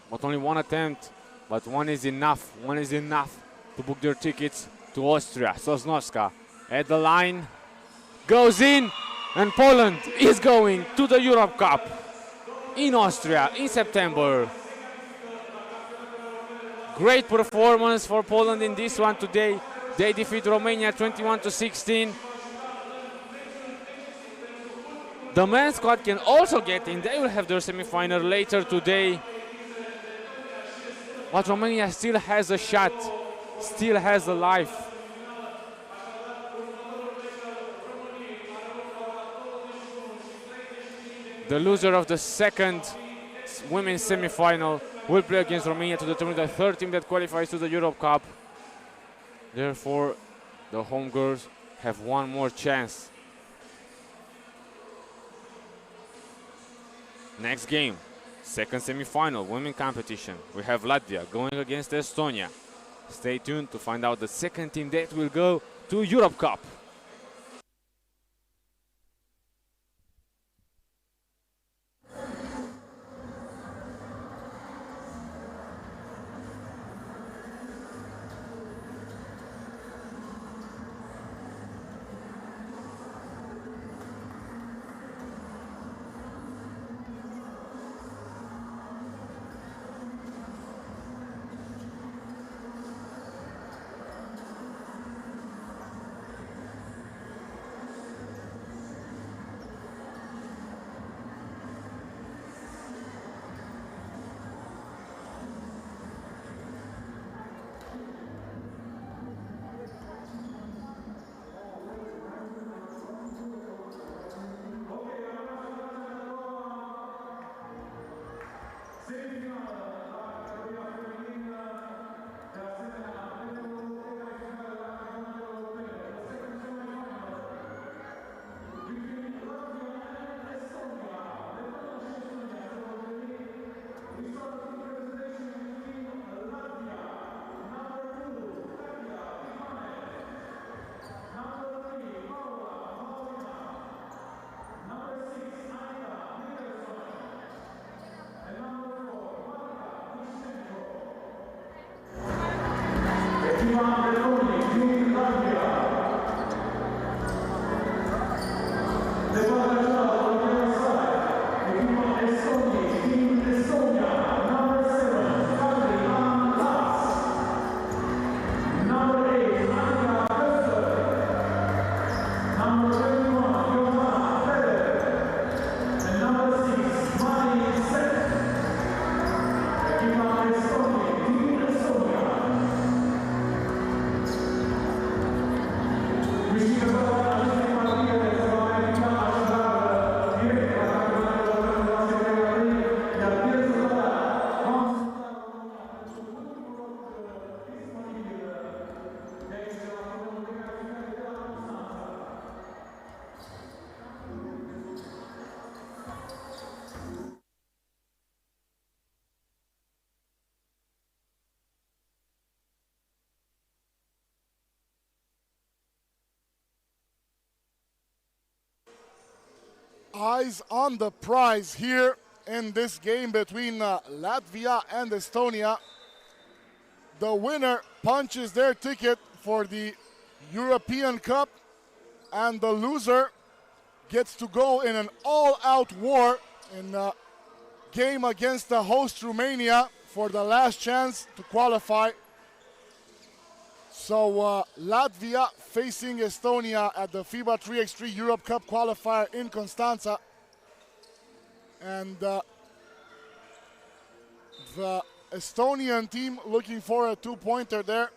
But only one attempt, but one is enough. One is enough to book their tickets to Austria. Sosnowska at the line, goes in, and Poland is going to the Europe Cup in Austria in September. Great performance for Poland in this one today. They defeat Romania 21-16. The men's squad can also get in. They will have their semi-final later today. But Romania still has a shot, still has a life. The loser of the second women's semi-final will play against Romania to determine the third team that qualifies to the Europe Cup. Therefore, the home girls have one more chance. Next game, second semi-final, women competition. We have Latvia going against Estonia. Stay tuned to find out the second team that will go to Europe Cup. Eyes on the prize here in this game between Latvia and Estonia. The winner punches their ticket for the European Cup, and the loser gets to go in an all-out war in a game against the host Romania for the last chance to qualify. So Latvia facing Estonia at the FIBA 3x3 Europe Cup qualifier in Constanta. And the Estonian team looking for a two-pointer there.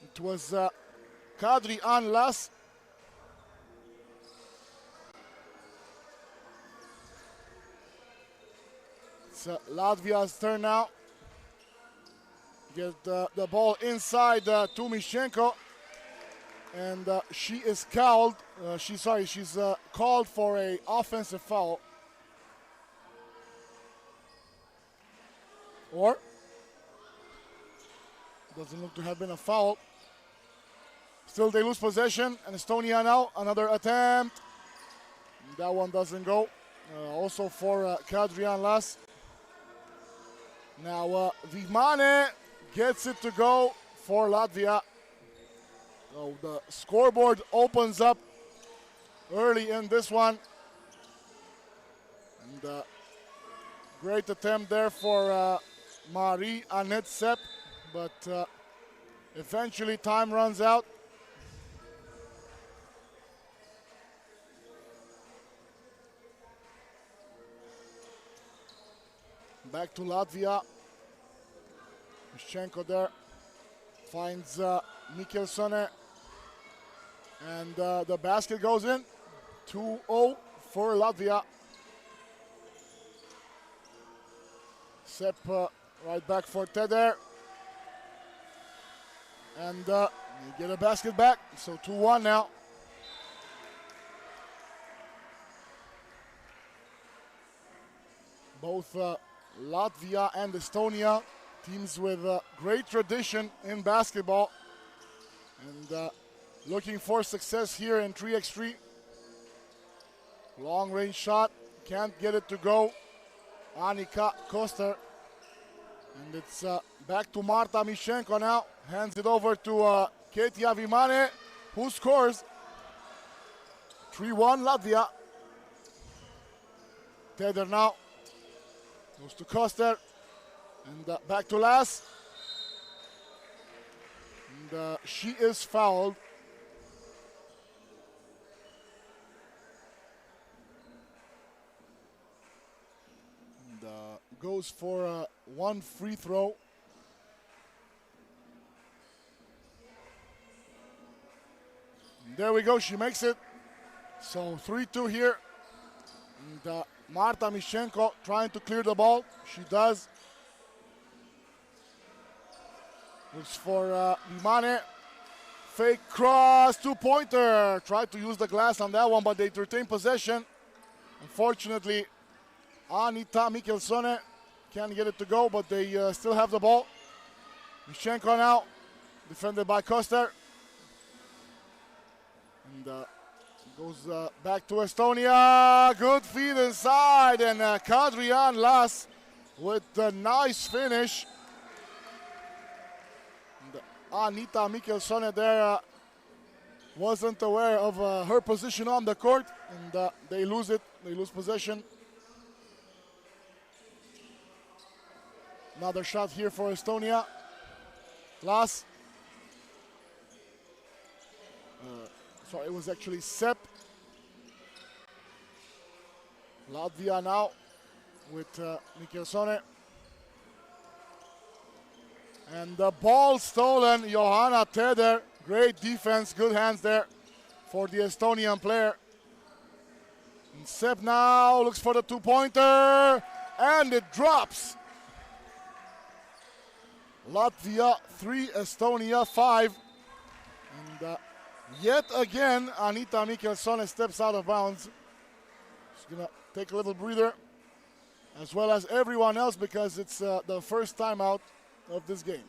It was Kadri Anlas. It's Latvia's turn now. Get the ball inside Tumishenko, and she is called. She's called for a offensive foul. Or doesn't look to have been a foul. Still they lose possession, and Estonia now another attempt. That one doesn't go. Also for Kadrian Las. Now Vimane gets it to go for Latvia. So the scoreboard opens up early in this one. And great attempt there for Marie-Annette Sepp, but eventually time runs out. Back to Latvia. Yushchenko there finds Mikkelsone, and the basket goes in. 2-0 for Latvia. Sepp right back for Teder, and you get a basket back, so 2-1 now. Both Latvia and Estonia, teams with great tradition in basketball, and looking for success here in 3x3. Long range shot, can't get it to go. Annika Koster, and it's back to Marta Mishenko now. Hands it over to Ketia Vimane, who scores. 3-1 Latvia. Teder now goes to Koster, and back to Las. And she is fouled. And goes for one free throw. And there we go, she makes it. So 3-2 here. And Marta Mishenko trying to clear the ball. She does. Looks for Vimane. Fake cross, two-pointer. Tried to use the glass on that one, but they retain possession. Unfortunately, Anita Mikkelsone can't get it to go, but they still have the ball. Mishenko now, defended by Koster. And goes back to Estonia. Good feed inside, and Kadrian Las with a nice finish. And Anita Mikkelsone there wasn't aware of her position on the court, and they lose it. They lose possession. Another shot here for Estonia. Las. Sorry, it was actually Sepp. Latvia now with Mikkelsone. And the ball stolen, Johanna Teder. Great defense, good hands there for the Estonian player. And Sepp now looks for the two-pointer, and it drops. Latvia 3, Estonia 5. And yet again, Anita Mikkelsone steps out of bounds. She's gonna take a little breather, as well as everyone else, because it's the first time out of this game.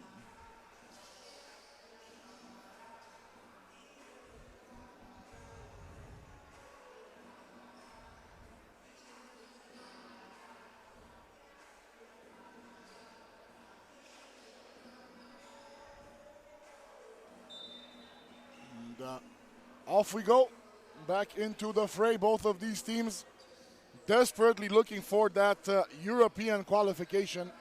And off we go, back into the fray. Both of these teams desperately looking for that European qualification.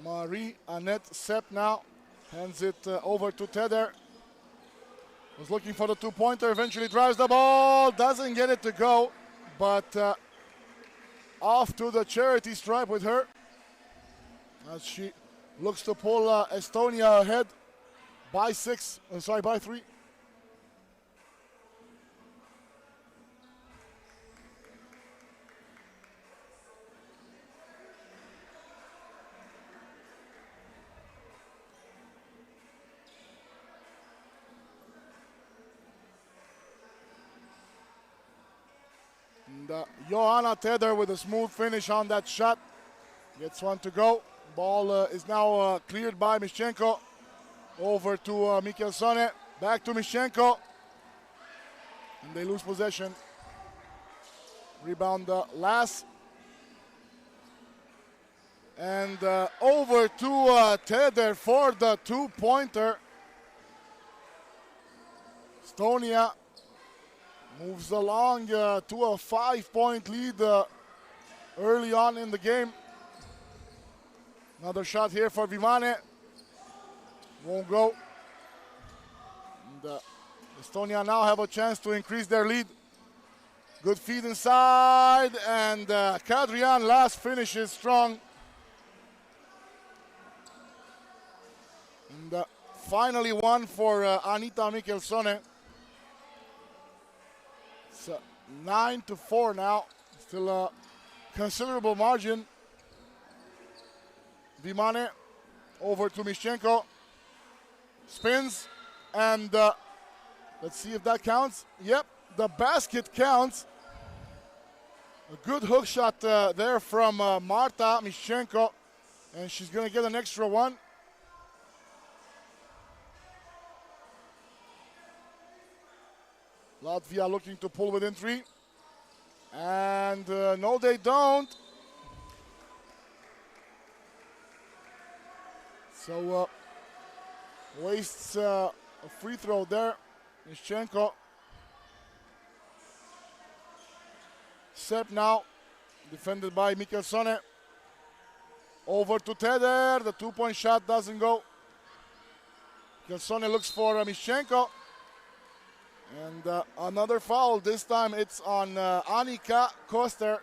Marie-Annette Sepp now hands it over to Teder. Was looking for the two-pointer, eventually drives the ball, doesn't get it to go, but off to the charity stripe with her as she looks to pull Estonia ahead by by 3. And Johanna Teder with a smooth finish on that shot. Gets one to go. Ball is now cleared by Mischenko. Over to Michelsone. Back to Mischenko. And they lose possession. Rebound last. And over to Teder for the two-pointer. Estonia moves along to a 5-point lead early on in the game. Another shot here for Vimane. Won't go. And Estonia now have a chance to increase their lead. Good feed inside, and Kadrian last finishes strong. And finally one for Anita Michelsone. 9-4 now, still a considerable margin. Vimane over to Mischenko, spins, and let's see if that counts. Yep, the basket counts. A good hook shot there from Marta Mischenko, and she's going to get an extra one. Latvia looking to pull within 3. And no, they don't. So wastes a free throw there. Mischenko. Sepp now, defended by Michelsone. Over to Teder. The two-point shot doesn't go. Michelsone looks for Mischenko. And another foul. This time it's on Annika Koster.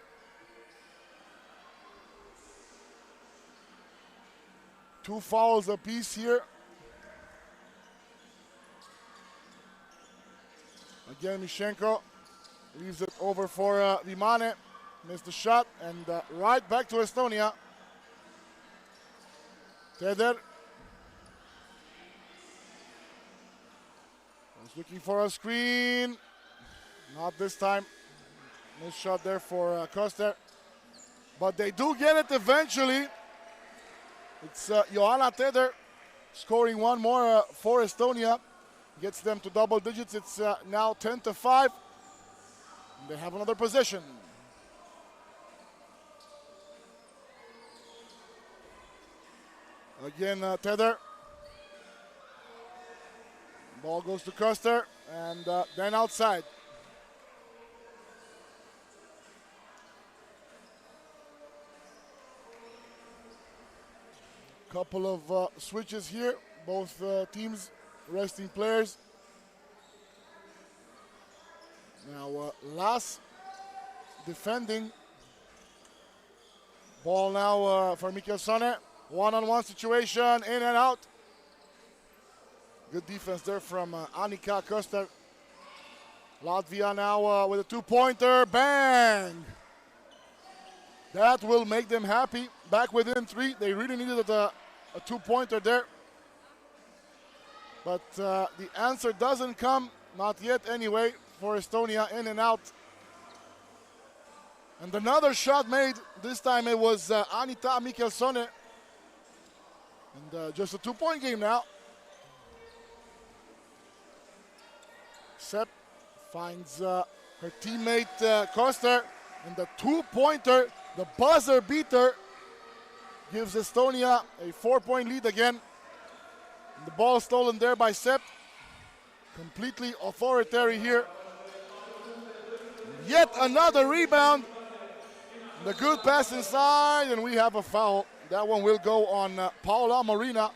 Two fouls apiece here. Again, Mischenko leaves it over for Vimane. Missed the shot, and right back to Estonia. Teder. Looking for a screen. Not this time. Nice shot there for Koster. But they do get it eventually. It's Johanna Teder scoring one more for Estonia. Gets them to double digits. It's now 10-5. And they have another possession. Again, Teder. Ball goes to Koster, and then outside. Couple of switches here. Both teams resting players. Now Lass defending. Ball now for Michelsone. One-on-one situation, in and out. Good defense there from Annika Koster. Latvia now with a two-pointer. Bang! That will make them happy. Back within 3. They really needed a two-pointer there. But the answer doesn't come. Not yet anyway for Estonia. In and out. And another shot made. This time it was Anita Michelsone. And just a two-point game now. Sepp finds her teammate Koster, and the two-pointer, the buzzer beater, gives Estonia a 4-point lead again. And the ball stolen there by Sepp. Completely authoritarian here. Yet another rebound. The good pass inside, and we have a foul. That one will go on Paula Marina.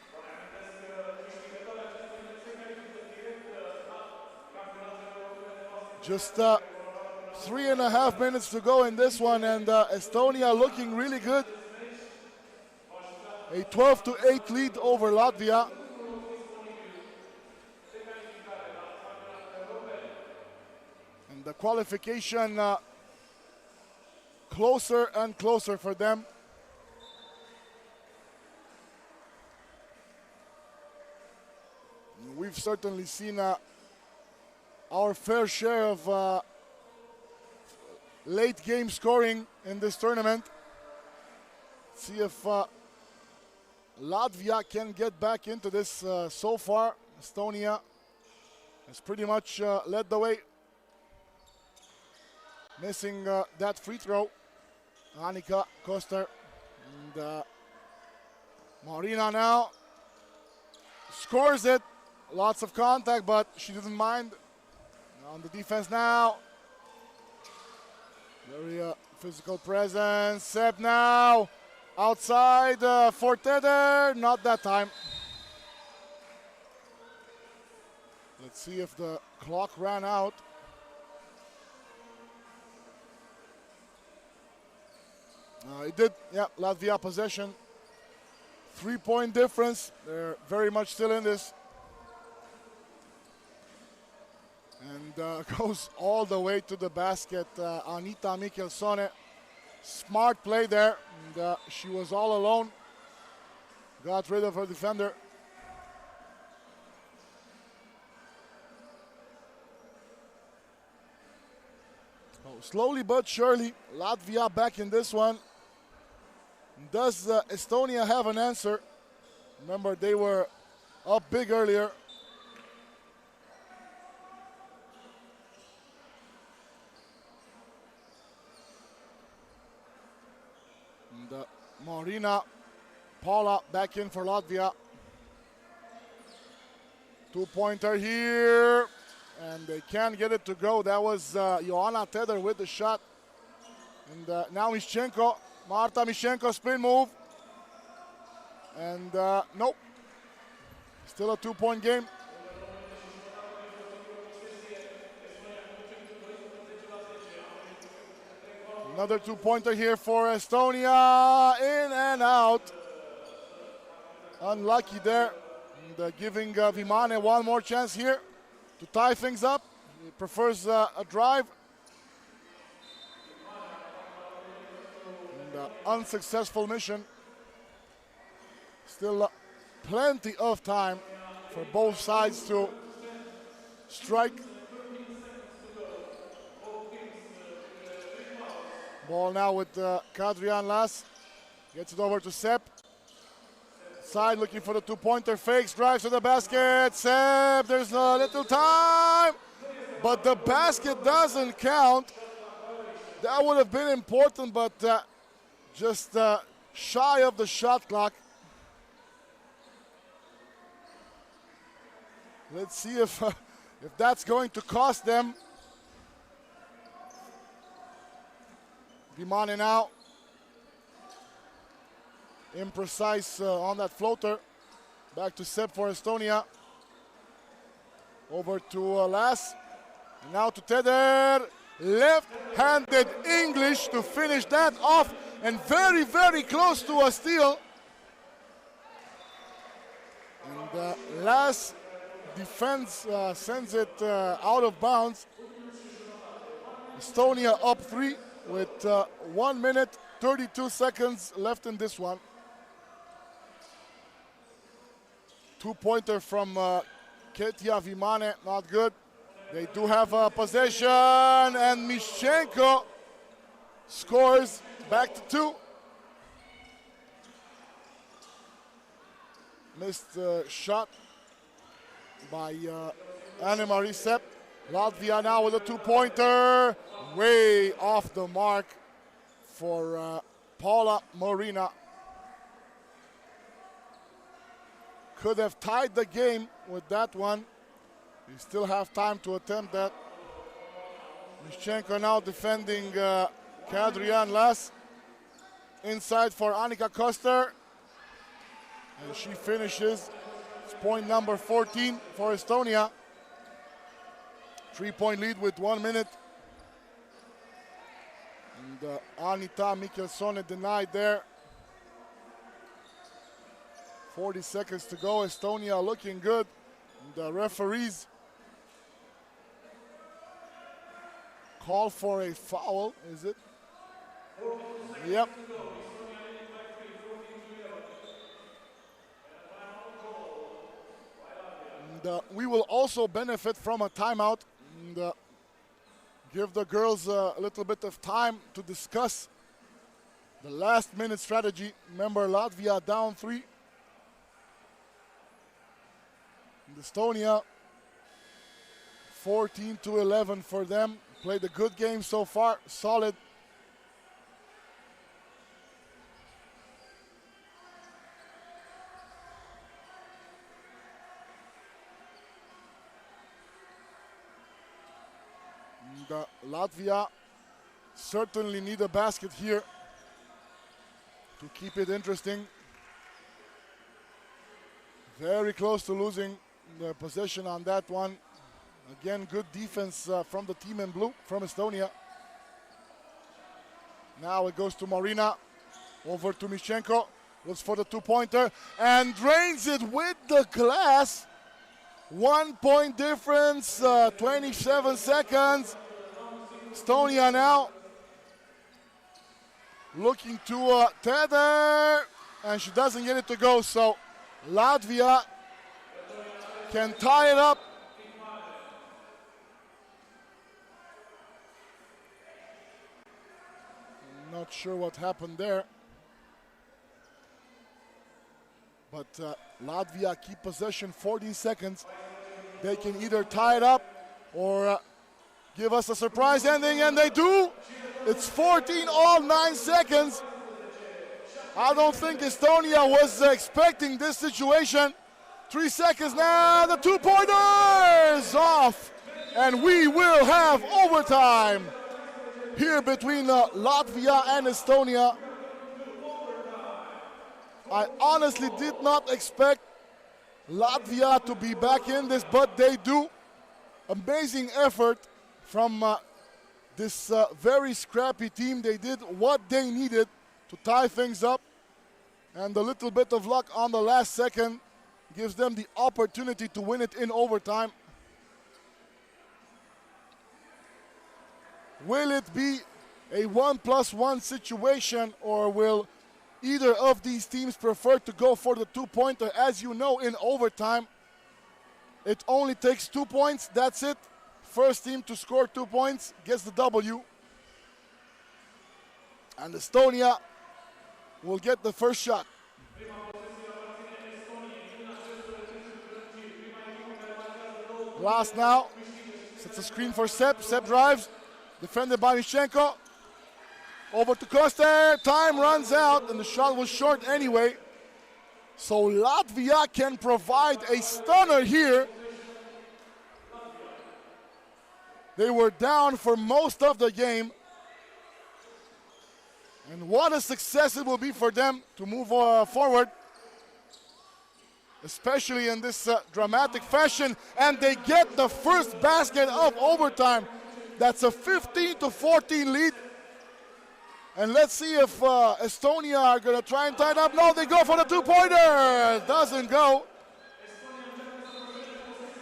Just 3.5 minutes to go in this one, and Estonia looking really good. A 12-8 lead over Latvia. And the qualification closer and closer for them. We've certainly seen our fair share of late game scoring in this tournament. See if Latvia can get back into this. So far, Estonia has pretty much led the way. Missing that free throw. Annika Koster and Marina now scores it. Lots of contact, but she doesn't mind. On the defense now. Very physical presence. Sepp now outside for Teder. Not that time. Let's see if the clock ran out. It did. Yeah, Latvia possession. 3-point difference. They're very much still in this. And goes all the way to the basket. Anita Mikkelsone. Smart play there. And, she was all alone. Got rid of her defender. Oh, slowly but surely, Latvia back in this one. Does Estonia have an answer? Remember, they were up big earlier. And Marina, Paula back in for Latvia. Two-pointer here. And they can't get it to go. That was Joanna Teder with the shot. And now Mischenko. Marta Mischenko spin move. And nope. Still a 2-point game. Another 2-pointer here for Estonia. In and out. Unlucky there. And giving Vimane one more chance here to tie things up. He prefers a drive. And unsuccessful mission. Still plenty of time for both sides to strike. Ball now with Kadrian Las. Gets it over to Sepp. Side looking for the two-pointer. Fakes, drives to the basket. Sepp, there's a little time. But the basket doesn't count. That would have been important, but just shy of the shot clock. Let's see if that's going to cost them. Vimane now. Imprecise on that floater. Back to Sepp for Estonia. Over to Las. And now to Teder. Left-handed English to finish that off. And very, very close to a steal. And Las defense sends it out of bounds. Estonia up 3 with 1 minute, 32 seconds left in this one. Two-pointer from Ketia Vimane, not good. They do have a possession, and Mischenko scores back to 2. Missed shot by Annemarie Sepp. Latvia now with a two-pointer. Way off the mark for Paula Marina. Could have tied the game with that one. You still have time to attempt that. Mischenko now defending Kadrian Las. Inside for Annika Koster. And she finishes. It's point number 14 for Estonia. 3-point lead with 1 minute. And Anita Mikkelsone denied there. 40 seconds to go. Estonia looking good. The referees call for a foul, is it? Yep. And, we will also benefit from a timeout and give the girls a little bit of time to discuss the last minute strategy. Remember, Latvia down 3. And Estonia 14-11 for them. Played a good game so far, solid. And, Latvia certainly need a basket here to keep it interesting. Very close to losing the possession on that one. Again, good defense from the team in blue, from Estonia. Now it goes to Marina. Over to Mishchenko. Looks for the two-pointer and drains it with the glass. 1 point difference, 27 seconds. Estonia now looking to tether, and she doesn't get it to go, so Latvia can tie it up. Not sure what happened there. But Latvia keep possession 14 seconds. They can either tie it up or give us a surprise ending, and they do. It's 14 all 9 seconds. I don't think Estonia was expecting this situation. 3 seconds now, the two-pointers off. And we will have overtime here between Latvia and Estonia. I honestly did not expect Latvia to be back in this, but they do. Amazing effort from this very scrappy team. They did what they needed to tie things up, and a little bit of luck on the last second gives them the opportunity to win it in overtime. Will it be a 1+1 situation, or will either of these teams prefer to go for the two-pointer? As you know, in overtime, it only takes 2 points. That's it. First team to score 2 points gets the W. And Estonia will get the first shot. Last now. Sets a screen for Sepp. Sepp drives. Defended by Mishchenko. Over to Koster. Time runs out, and the shot was short anyway. So Latvia can provide a stunner here. They were down for most of the game. And what a success it will be for them to move forward, especially in this dramatic fashion. And they get the first basket of overtime. That's a 15-14 lead. And let's see if Estonia are going to try and tie it up. No, they go for the two-pointer. Doesn't go.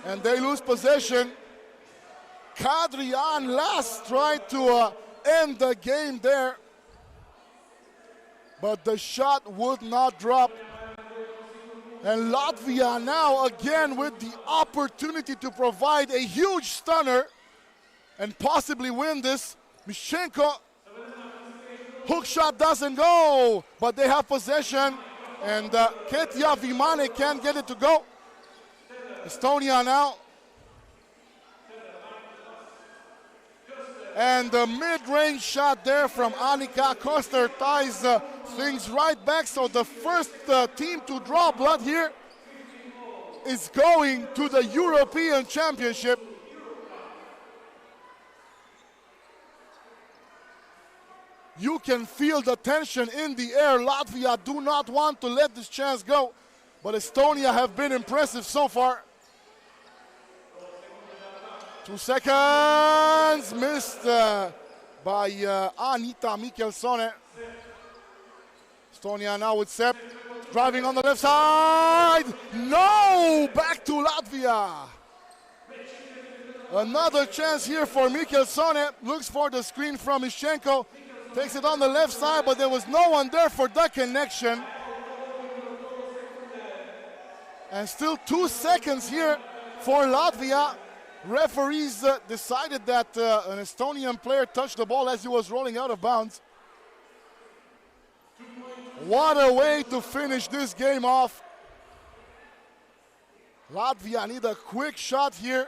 And they lose possession. Kadrian last tried to end the game there, but the shot would not drop. And Latvia now again with the opportunity to provide a huge stunner and possibly win this. Mishchenko, hook shot doesn't go, but they have possession, and Ketja Vimane can't get it to go. Estonia now. And the mid-range shot there from Annika Koster ties things right back. So the first team to draw blood here is going to the European Championship. You can feel the tension in the air. Latvia do not want to let this chance go, but Estonia have been impressive so far. 2 seconds missed by Anita Michelsone. Estonia now with Sepp, driving on the left side. No, back to Latvia. Another chance here for Michelsone. Looks for the screen from Ischenko. Takes it on the left side, but there was no one there for that connection. And still 2 seconds here for Latvia. Referees decided that an Estonian player touched the ball as he was rolling out of bounds. What a way to finish this game off. Latvia need a quick shot here.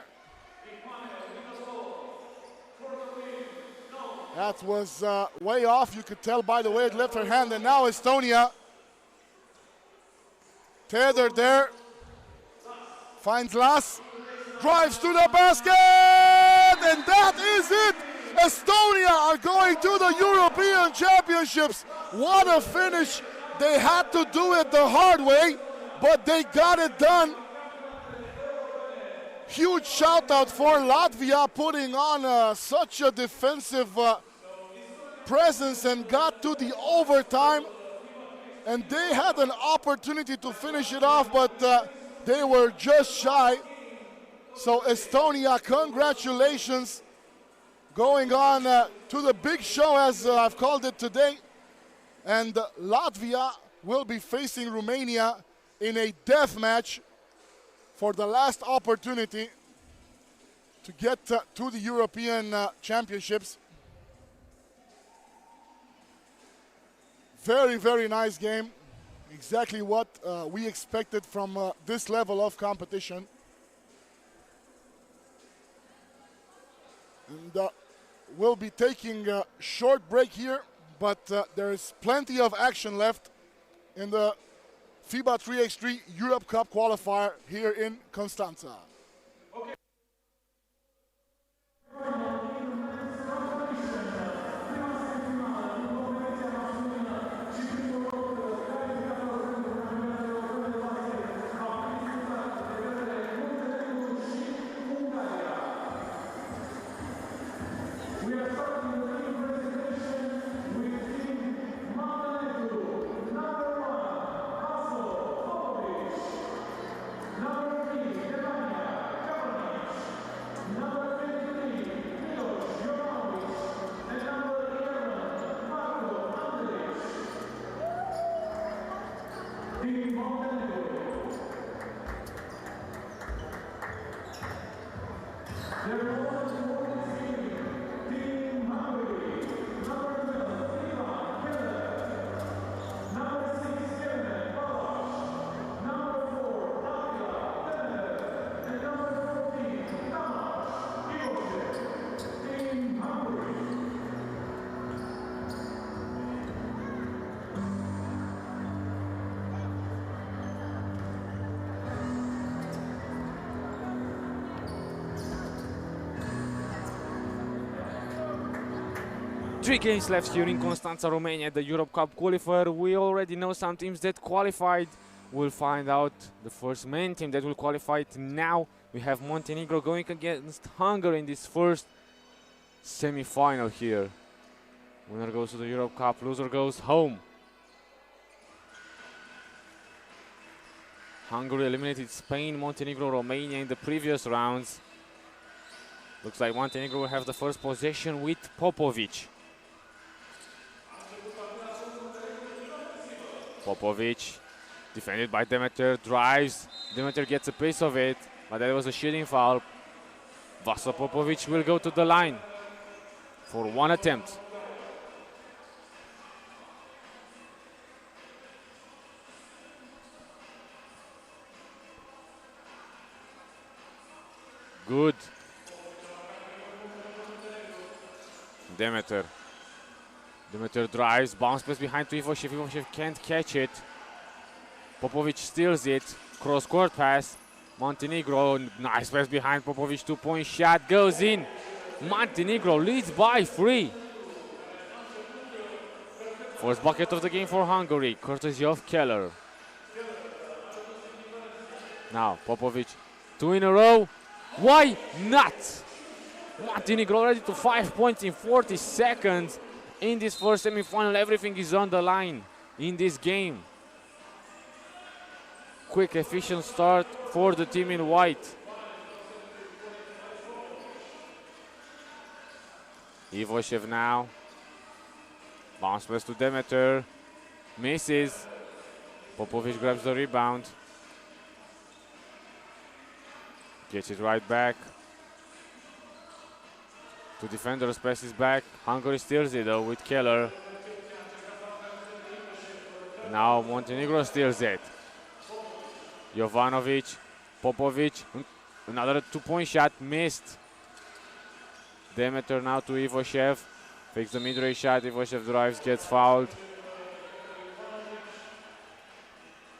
That was way off. You could tell by the way it left her hand. And now Estonia tethered there. Finds Las. Drives to the basket. And that is it. Estonia are going to the European Championships. What a finish. They had to do it the hard way, but they got it done. Huge shout out for Latvia, putting on such a defensive presence and got to the overtime. And they had an opportunity to finish it off, but they were just shy. So Estonia, congratulations. Going on to the big show, as I've called it today. And Latvia will be facing Romania in a death match for the last opportunity to get to the European Championships. Very, very nice game. Exactly what we expected from this level of competition. And we'll be taking a short break here, but there is plenty of action left in the FIBA 3x3 Europe Cup qualifier here in Constanta. Three games left here in Constanta, Romania, the Europe Cup qualifier. We already know some teams that qualified. We'll find out the first main team that will qualify now. We have Montenegro going against Hungary in this first semi-final here. Winner goes to the Europe Cup, loser goes home. Hungary eliminated Spain, Montenegro, Romania in the previous rounds. Looks like Montenegro will have the first possession with Popovic. Popovic, defended by Demeter, drives. Demeter gets a piece of it, but that was a shooting foul. Vaso Popovic will go to the line for one attempt. Good. Demeter drives, bounce pass behind to Ivoshev. Ivoshev can't catch it. Popovic steals it. Cross-court pass. Montenegro, nice pass behind Popovic. 2-point shot goes in. Montenegro leads by 3. First bucket of the game for Hungary, courtesy of Keller. Now Popovic, 2 in a row. Why not? Montenegro already to 5 points in 40 seconds. In this first semi-final, everything is on the line in this game. Quick, efficient start for the team in white. Ivoshev now. Bounce pass to Demeter. Misses. Popovic grabs the rebound. Gets it right back. Two defenders passes back. Hungary steals it though with Keller. Now Montenegro steals it. Jovanovic, Popovic, another 2-point shot missed. Demeter now to Ivoshev. Fakes the mid-range shot. Ivoshev drives, gets fouled.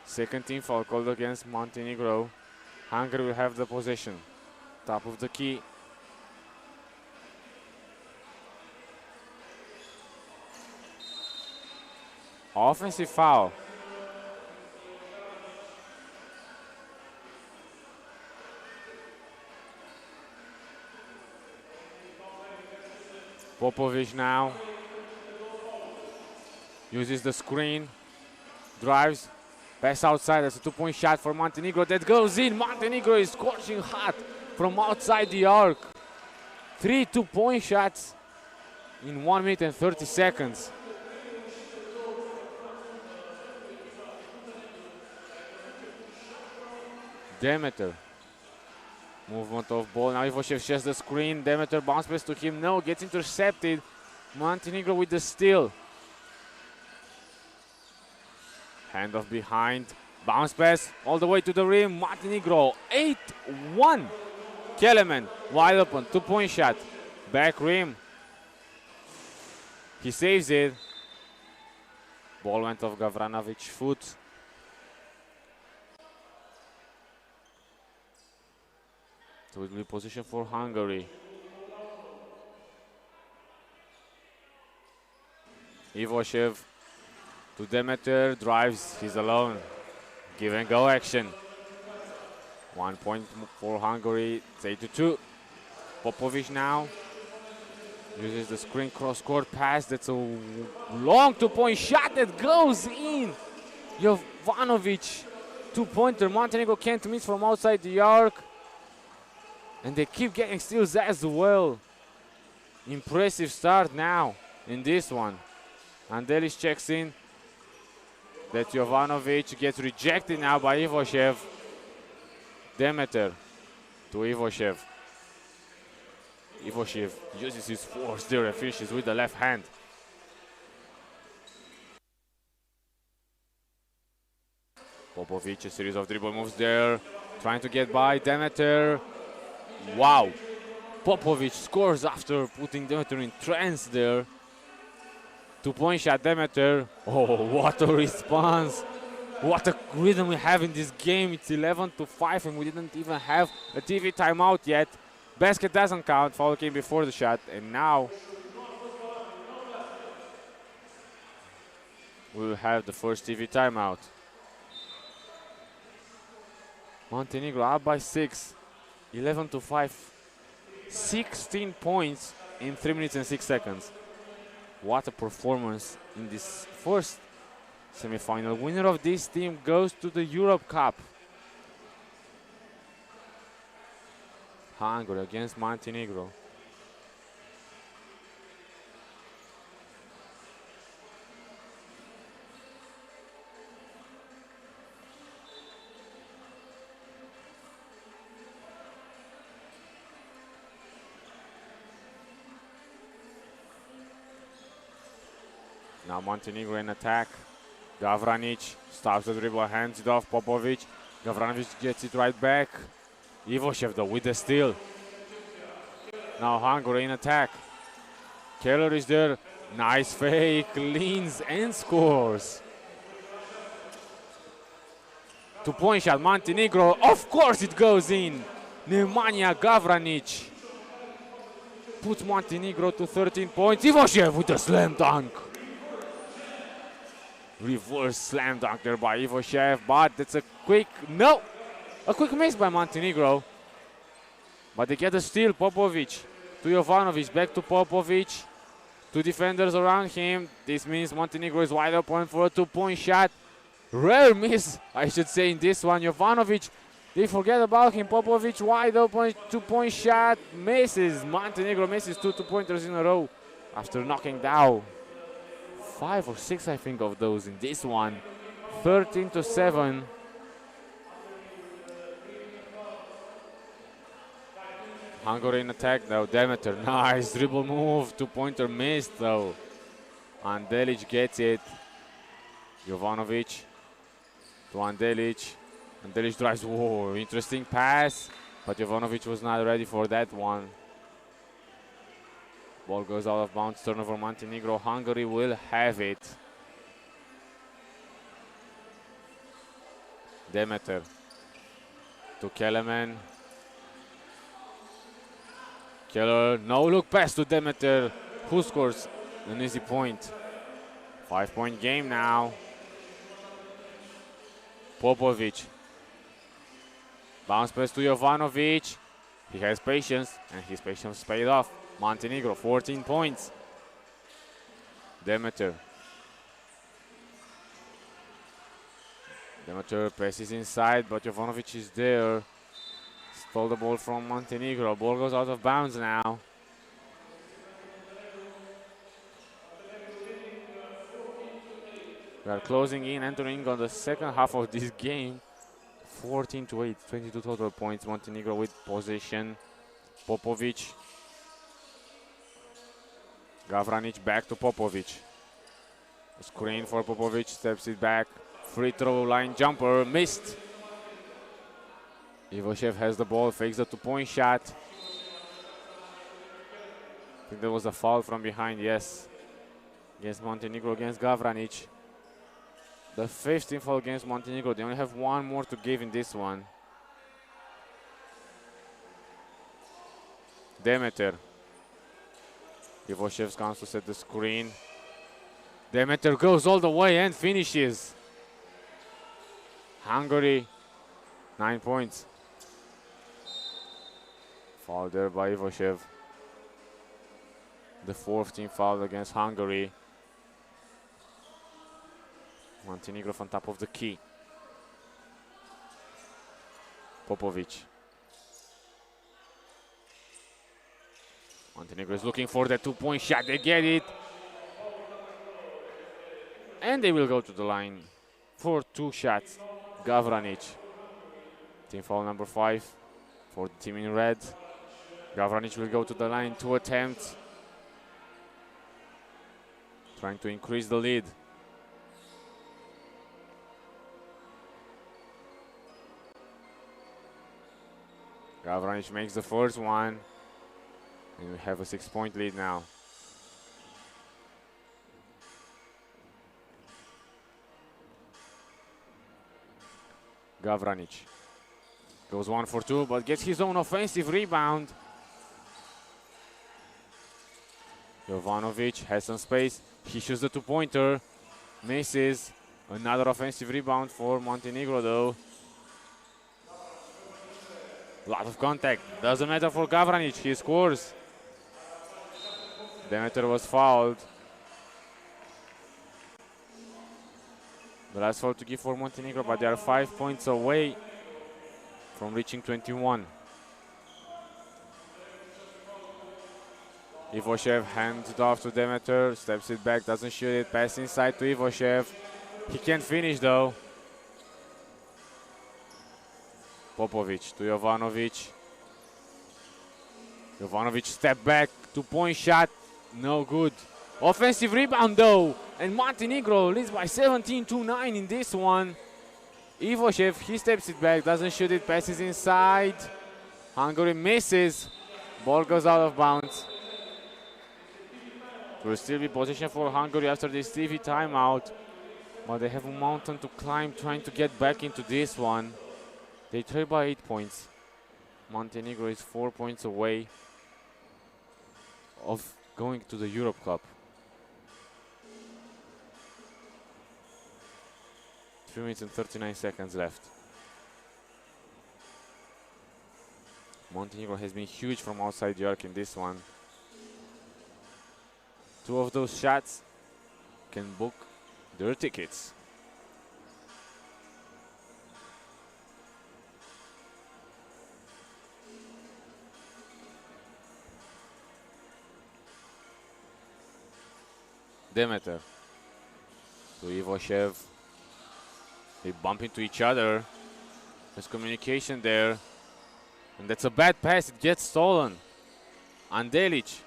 Second team foul called against Montenegro. Hungary will have the possession. Top of the key. Offensive foul. Popovic now uses the screen, drives, pass outside. That's a 2-point shot for Montenegro that goes in. Montenegro is scorching hot from outside the arc. 3 2-point shots in 1 minute and 30 seconds. Demeter. Movement of ball. Now Ivoshev shares the screen. Demeter bounce pass to him. No, gets intercepted. Montenegro with the steal. Hand off behind. Bounce pass all the way to the rim. Montenegro 8-1. Kelemen wide open. 2-point shot. Back rim. He saves it. Ball went off Gavranovic's foot. So it will be position for Hungary. Ivoshev to Demeter, drives, he's alone. Give and go action. 1 point for Hungary, it's 8-2. Popovic now uses the screen cross-court pass. That's a long 2-point shot that goes in. Jovanovic, 2-pointer. Montenegro can't miss from outside the arc. And they keep getting steals as well. Impressive start now in this one. Andelis checks in. That Jovanovic gets rejected now by Ivoshev. Demeter to Ivoshev. Ivoshev uses his force there and finishes with the left hand. Popovic, a series of dribble moves there. Trying to get by Demeter. Wow. Popovic scores after putting Demeter in trance there. 2-point shot, Demeter. Oh, what a response. What a rhythm we have in this game. It's 11-5 and we didn't even have a TV timeout yet. Basket doesn't count. Foul came before the shot. And now we'll have the first TV timeout. Montenegro up by 6. 11-5. 16 points in 3 minutes and 6 seconds. What a performance in this first semi-final. Winner of this team goes to the Europe Cup. Hungary against Montenegro. Now Montenegro in attack. Gavranic stops the dribble, hands it off. Popovic. Gavranovic gets it right back. Ivoshev though with the steal. Now Hungary in attack. Keller is there. Nice fake, leans and scores. 2-point shot, Montenegro. Of course it goes in. Nemanja Gavranic puts Montenegro to 13 points. Ivoshev with a slam dunk. Reverse slam dunk there by Ivoshev, but it's a quick miss by Montenegro. But they get a steal. Popovic to Jovanovic, back to Popovic. Two defenders around him. This means Montenegro is wide open for a two-point shot. Rare miss, I should say, in this one. Jovanovic, they forget about him. Popovic wide open, two-point shot, misses. Montenegro misses two two-pointers in a row after knocking down 5 or 6, I think, of those in this one. 13-7. Hungary in attack though. Demeter, nice dribble move. Two-pointer missed though. Andelic gets it. Jovanovic to Andelic. Andelic drives. Whoa, interesting pass. But Jovanovic was not ready for that one. Ball goes out of bounds. Turnover Montenegro. Hungary will have it. Demeter to Kelemen. Keller, no look pass to Demeter, who scores an easy point. 5-point game now. Popovic. Bounce pass to Jovanovic. He has patience, and his patience paid off. Montenegro, 14 points. Demeter. Demeter passes inside, but Jovanovic is there. Stole the ball from Montenegro. Ball goes out of bounds now. We are closing in, entering on the second half of this game. 14-8, 22 total points. Montenegro with possession. Popovic. Gavranic back to Popovic. Screen for Popovic, steps it back. Free throw line jumper, missed. Ivoshev has the ball, fakes the two-point shot. I think there was a foul from behind, yes. Against Montenegro, against Gavranic. The 15th foul against Montenegro. They only have one more to give in this one. Demeter. Ivoshev comes to set the screen. Demeter goes all the way and finishes. Hungary, 9 points. Foul there by Ivoshev. The 4th team foul against Hungary. Montenegro on top of the key. Popovic. Montenegro is looking for the two-point shot. They get it. And they will go to the line for 2 shots. Gavranic. Team foul number 5 for the team in red. Gavranic will go to the line, 2 attempts. Trying to increase the lead. Gavranic makes the first one. And we have a 6-point lead now. Gavranic goes 1 for 2, but gets his own offensive rebound. Jovanovic has some space. He shoots the two-pointer. Misses. Another offensive rebound for Montenegro, though. Lot of contact. Doesn't matter for Gavranic. He scores. Demeter was fouled. The last foul to give for Montenegro, but they are 5 points away from reaching 21. Ivoshev hands it off to Demeter, steps it back, doesn't shoot it, pass inside to Ivoshev. He can't finish though. Popovic to Jovanovic. Jovanovic step back, two-point shot, no good. Offensive rebound though, and Montenegro leads by 17-9 in this one. Ivoshev, he steps it back, doesn't shoot it, passes inside. Hungary misses, ball goes out of bounds. Will still be possession for Hungary after this TV timeout, but they have a mountain to climb trying to get back into this one. They trail by 8 points. Montenegro is 4 points away of going to the Europe Cup. 3 minutes and 39 seconds left. Montenegro has been huge from outside the arc in this one. 2 of those shots can book their tickets. Demeter to Ivoshev. They bump into each other. There's communication there. And that's a bad pass. It gets stolen. Andelic.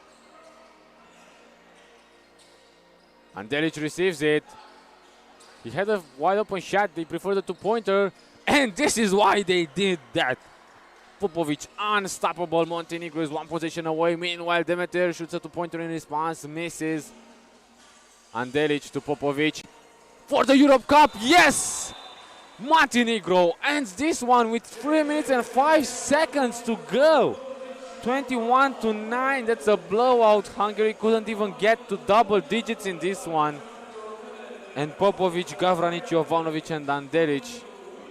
Andelic receives it. He had a wide open shot. They prefer the 2-pointer. And this is why they did that. Popovic unstoppable. Montenegro is 1 possession away. Meanwhile, Demeter shoots a 2-pointer in response. Misses. Andelic to Popovic for the Europe Cup. Yes! Montenegro ends this one with 3 minutes and 5 seconds to go. 21-9. That's a blowout. Hungary couldn't even get to double digits in this one. And Popovic, Gavranic, Jovanovic, and Andelic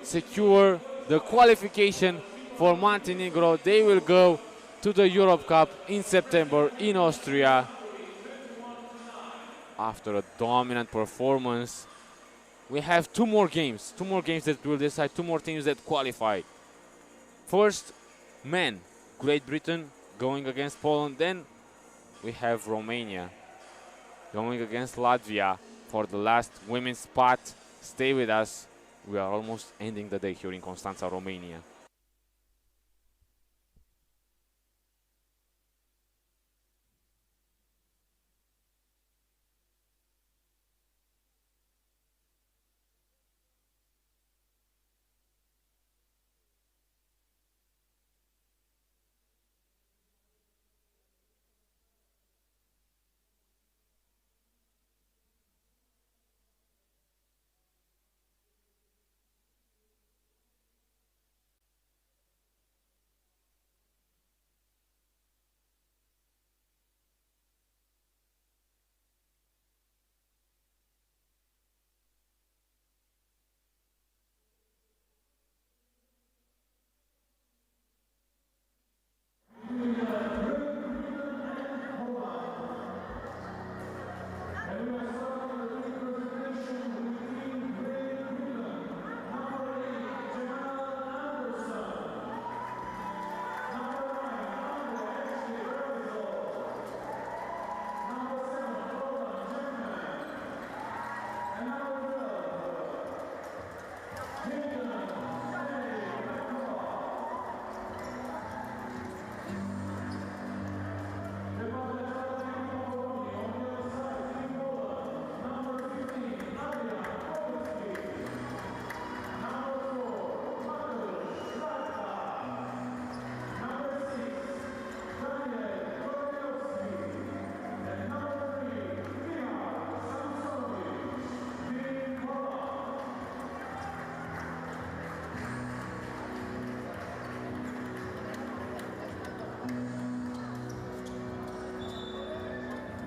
secure the qualification for Montenegro. They will go to the Europe Cup in September in Austria. After a dominant performance, we have 2 more games. 2 more games that will decide 2 more teams that qualify. First, men, Great Britain going against Poland. Then we have Romania going against Latvia for the last women's spot. Stay with us. We are almost ending the day here in Constanta, Romania.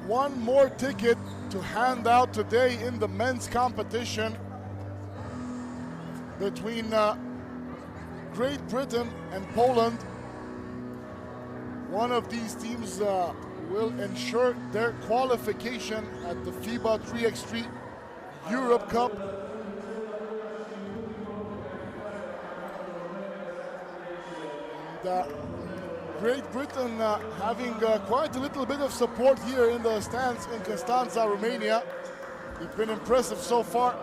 One more ticket to hand out today in the men's competition between Great Britain and Poland. One of these teams will ensure their qualification at the FIBA 3x3 Europe Cup. And, Great Britain having quite a little bit of support here in the stands in Constanta, Romania. They've been impressive so far.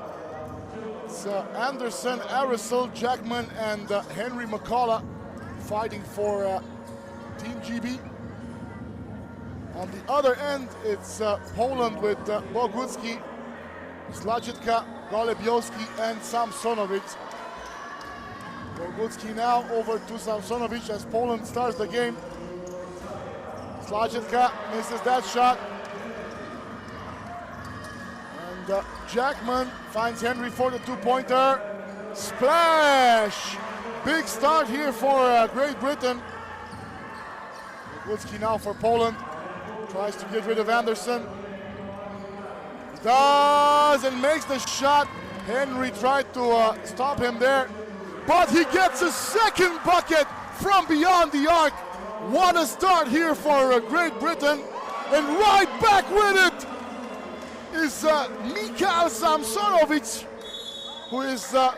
It's Anderson, Arisel, Jackman, and Henry McCullough fighting for Team GB. On the other end, it's Poland with Bogucki, Slajitka, Golebiowski, and Samsonovic. Bogucki now over to Samsonovic as Poland starts the game. Slajitka misses that shot. And Jackman finds Henry for the 2-pointer. Splash! Big start here for Great Britain. Bogucki now for Poland. Tries to get rid of Anderson. Does and makes the shot. Henry tried to stop him there. But he gets a second bucket from beyond the arc. What a start here for Great Britain. And right back with it is Mikhail Samsonovic, who is a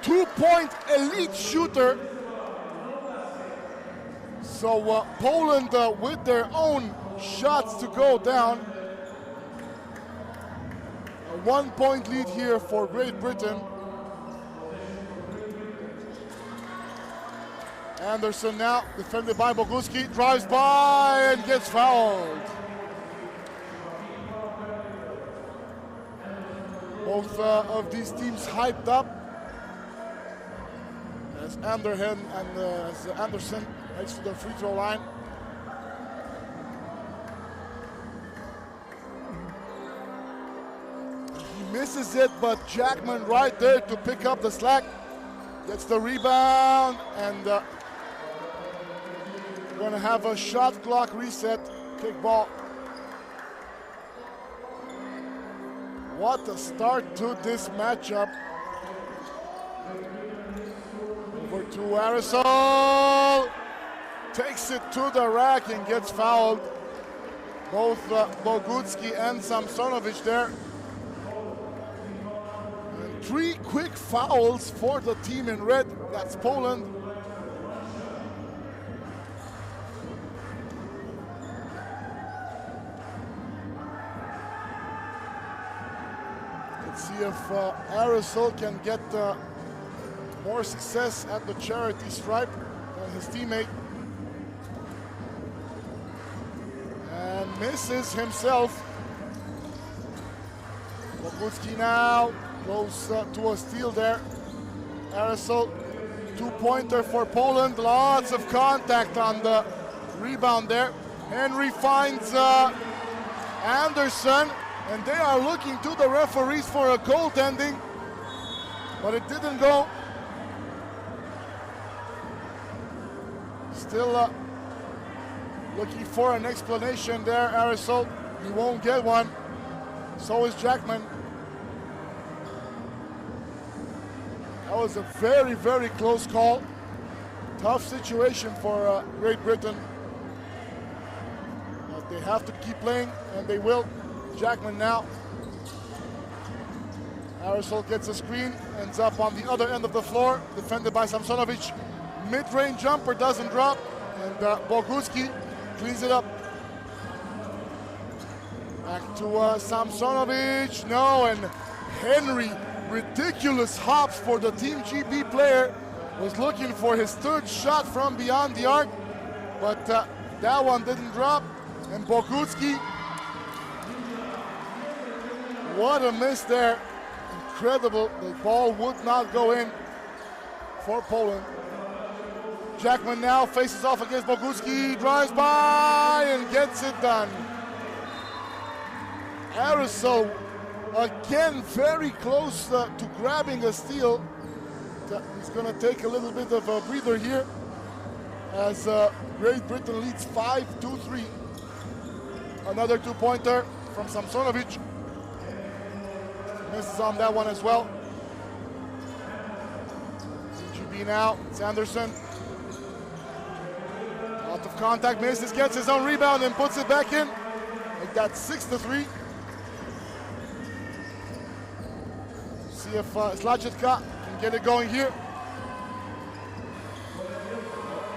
two-point elite shooter. So Poland with their own shots to go down. A 1-point lead here for Great Britain. Anderson now, defended by Boguski, drives by and gets fouled. Both of these teams hyped up as Anderson heads to the free throw line. He misses it, but Jackman right there to pick up the slack. Gets the rebound, and going to have a shot clock reset, kick ball. What a start to this matchup. Over to Arisol. Takes it to the rack and gets fouled. Both Boguski and Samsonovic there. And 3 quick fouls for the team in red. That's Poland. Let's see if Arisol can get more success at the charity stripe than his teammate. And misses himself. Boguski now close to a steal there. Arisol, 2-pointer for Poland. Lots of contact on the rebound there. Henry finds Anderson, and they are looking to the referees for a goaltending, but it didn't go. Still looking for an explanation there, Arisol. He won't get one. So is Jackman. That was a very, very close call. Tough situation for Great Britain. But they have to keep playing, and they will. Jackman now. Arisol gets a screen, ends up on the other end of the floor, defended by Samsonovic. Mid-range jumper doesn't drop, and Boguski cleans it up. Back to Samsonovic. No, and Henry, ridiculous hops for the Team GB player. Was looking for his third shot from beyond the arc, but that one didn't drop. And Boguski, what a miss there. Incredible. The ball would not go in for Poland. Jackman now faces off against Boguski, drives by and gets it done. Arisol again very close to grabbing a steal. He's going to take a little bit of a breather here as Great Britain leads 5-2-3. Another 2-pointer from Samsonovic. Misses on that one as well. GB now, it's Anderson. Lot of contact, misses, gets his own rebound and puts it back in. Like that 6-3. See if Slachetka can get it going here.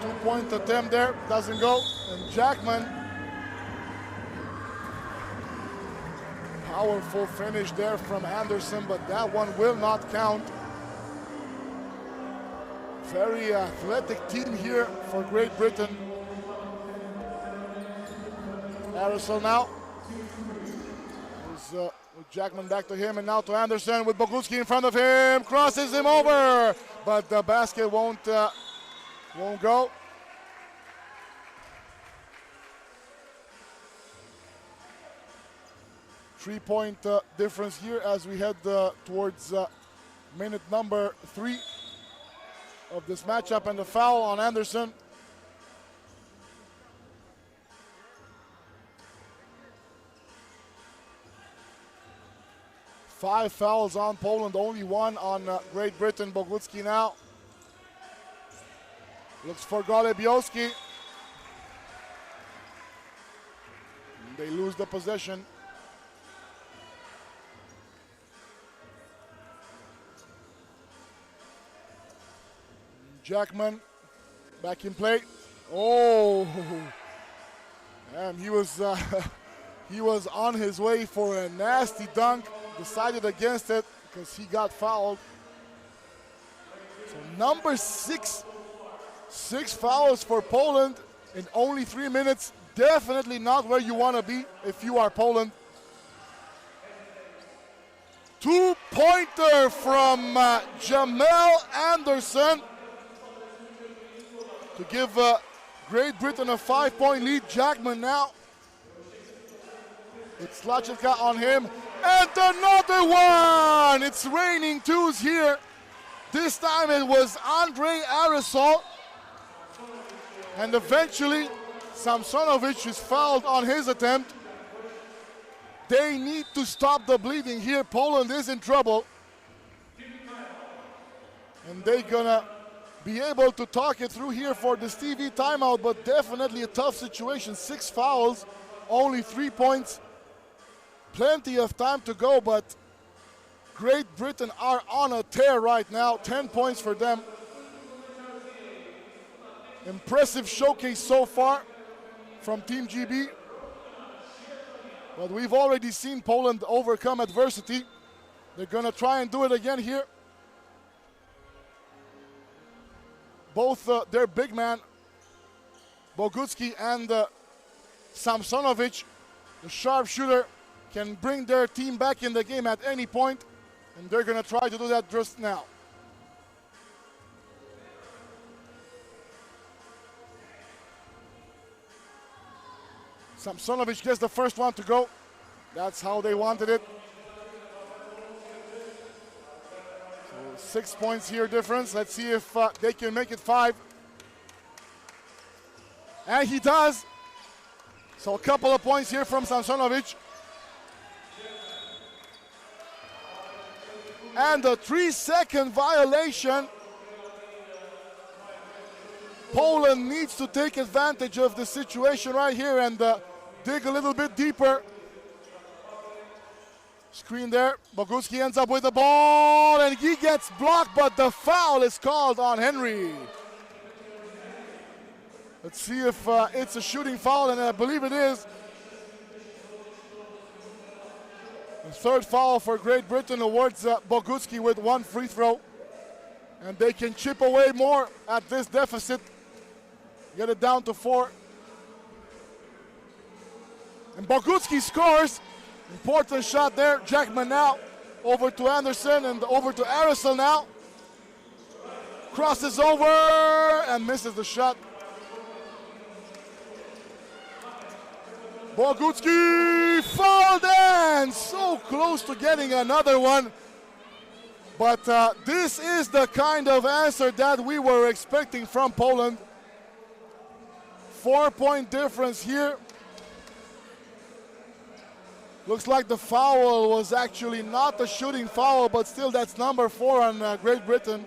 2-point attempt there, doesn't go. And Jackman, powerful finish there from Anderson, but that one will not count. Very athletic team here for Great Britain. Arisol now. With Jackman back to him, and now to Anderson with Boguski in front of him. Crosses him over, but the basket won't go. Three-point difference here as we head towards minute number 3 of this matchup, and the foul on Anderson. Five fouls on Poland, only one on Great Britain. Boguski now. Looks for Golebioski. They lose the possession. Jackman back in play. Oh, and he was he was on his way for a nasty dunk. Decided against it because he got fouled. So number 6 fouls for Poland in only 3 minutes. Definitely not where you want to be if you are Poland. Two-pointer from Jamel Anderson to give Great Britain a 5-point lead. Jackman now. It's Lachevka on him. And another one! It's raining twos here. This time it was Andrei Aerosol. And eventually Samsonovic is fouled on his attempt. They need to stop the bleeding here. Poland is in trouble. And they're gonna be able to talk it through here for this TV timeout, but definitely a tough situation. 6 fouls, only 3 points. Plenty of time to go, but Great Britain are on a tear right now. 10 points for them. Impressive showcase so far from Team GB. But we've already seen Poland overcome adversity. They're gonna try and do it again here. Both their big man, Bogucki and Samsonovic, the sharpshooter, can bring their team back in the game at any point, and they're gonna try to do that just now. Samsonovic gets the first one to go. That's how they wanted it. So 6 points here difference. Let's see if they can make it 5. And he does. So a couple of points here from Samsonovic. And a 3-second violation. Poland needs to take advantage of the situation right here and dig a little bit deeper. Screen there. Bogucki ends up with the ball and he gets blocked, but the foul is called on Henry. Let's see if it's a shooting foul, and I believe it is. The third foul for Great Britain awards Bogucki with 1 free throw. And they can chip away more at this deficit. Get it down to 4. And Bogucki scores. Important shot there. Jackman now over to Anderson and over to Aerosol now. Crosses over and misses the shot. Bogucki fouled and so close to getting another one. But this is the kind of answer that we were expecting from Poland. 4-point difference here. Looks like the foul was actually not a shooting foul, but still that's number 4 on Great Britain.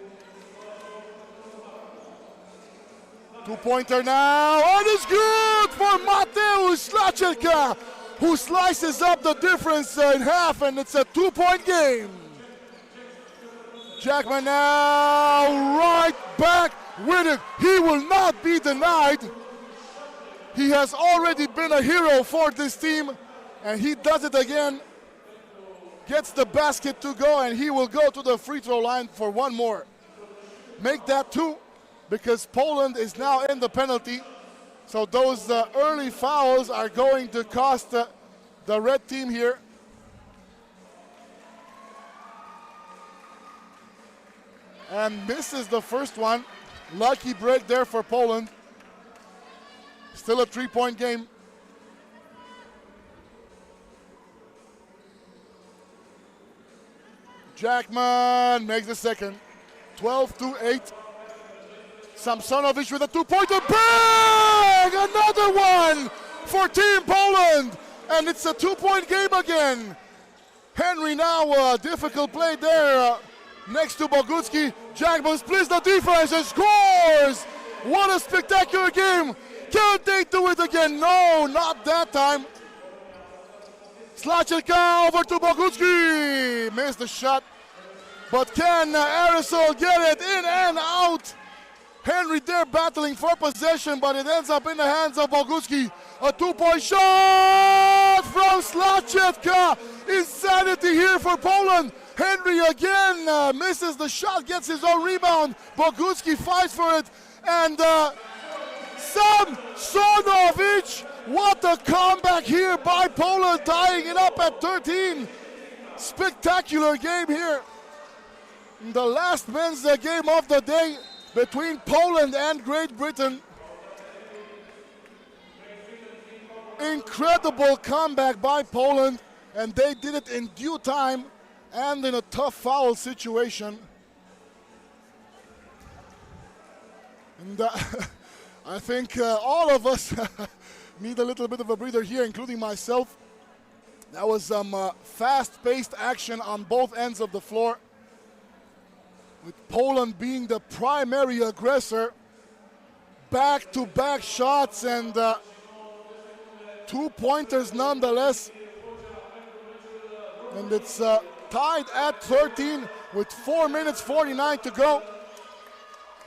2-pointer now, and it's good for Mateusz Lachevka, who slices up the difference in half, and it's a 2-point game. Jackman now right back with it. He will not be denied. He has already been a hero for this team, and he does it again. Gets the basket to go, and he will go to the free throw line for one more. Make that 2, because Poland is now in the penalty. So those early fouls are going to cost the red team here. And misses the first one. Lucky break there for Poland. Still a 3-point game. Jackman makes the second. 12-8. Samsonovic with a 2-pointer. Bang! Another one for Team Poland. And it's a 2-point game again. Henry now a difficult play there next to Bogucki. Jackman splits the defense and scores What a spectacular game. Can they do it again? No, not that time. Slachelka over to Bogucki. Missed the shot. But can Aerosol get it in and out? Henry there battling for possession, but it ends up in the hands of Bogucki. A 2-point shot from Slachelka. Insanity here for Poland. Henry again misses the shot, gets his own rebound. Bogucki fights for it. And Samsonowicz, what a comeback here by Poland, tying it up at 13. Spectacular game here. The last men's game of the day between Poland and Great Britain. Incredible comeback by Poland, and they did it in due time and in a tough foul situation. And I think all of us need a little bit of a breather here, including myself. That was some fast-paced action on both ends of the floor, with Poland being the primary aggressor. Back-to-back shots and 2-pointers nonetheless. And it's tied at 13 with 4 minutes 49 to go.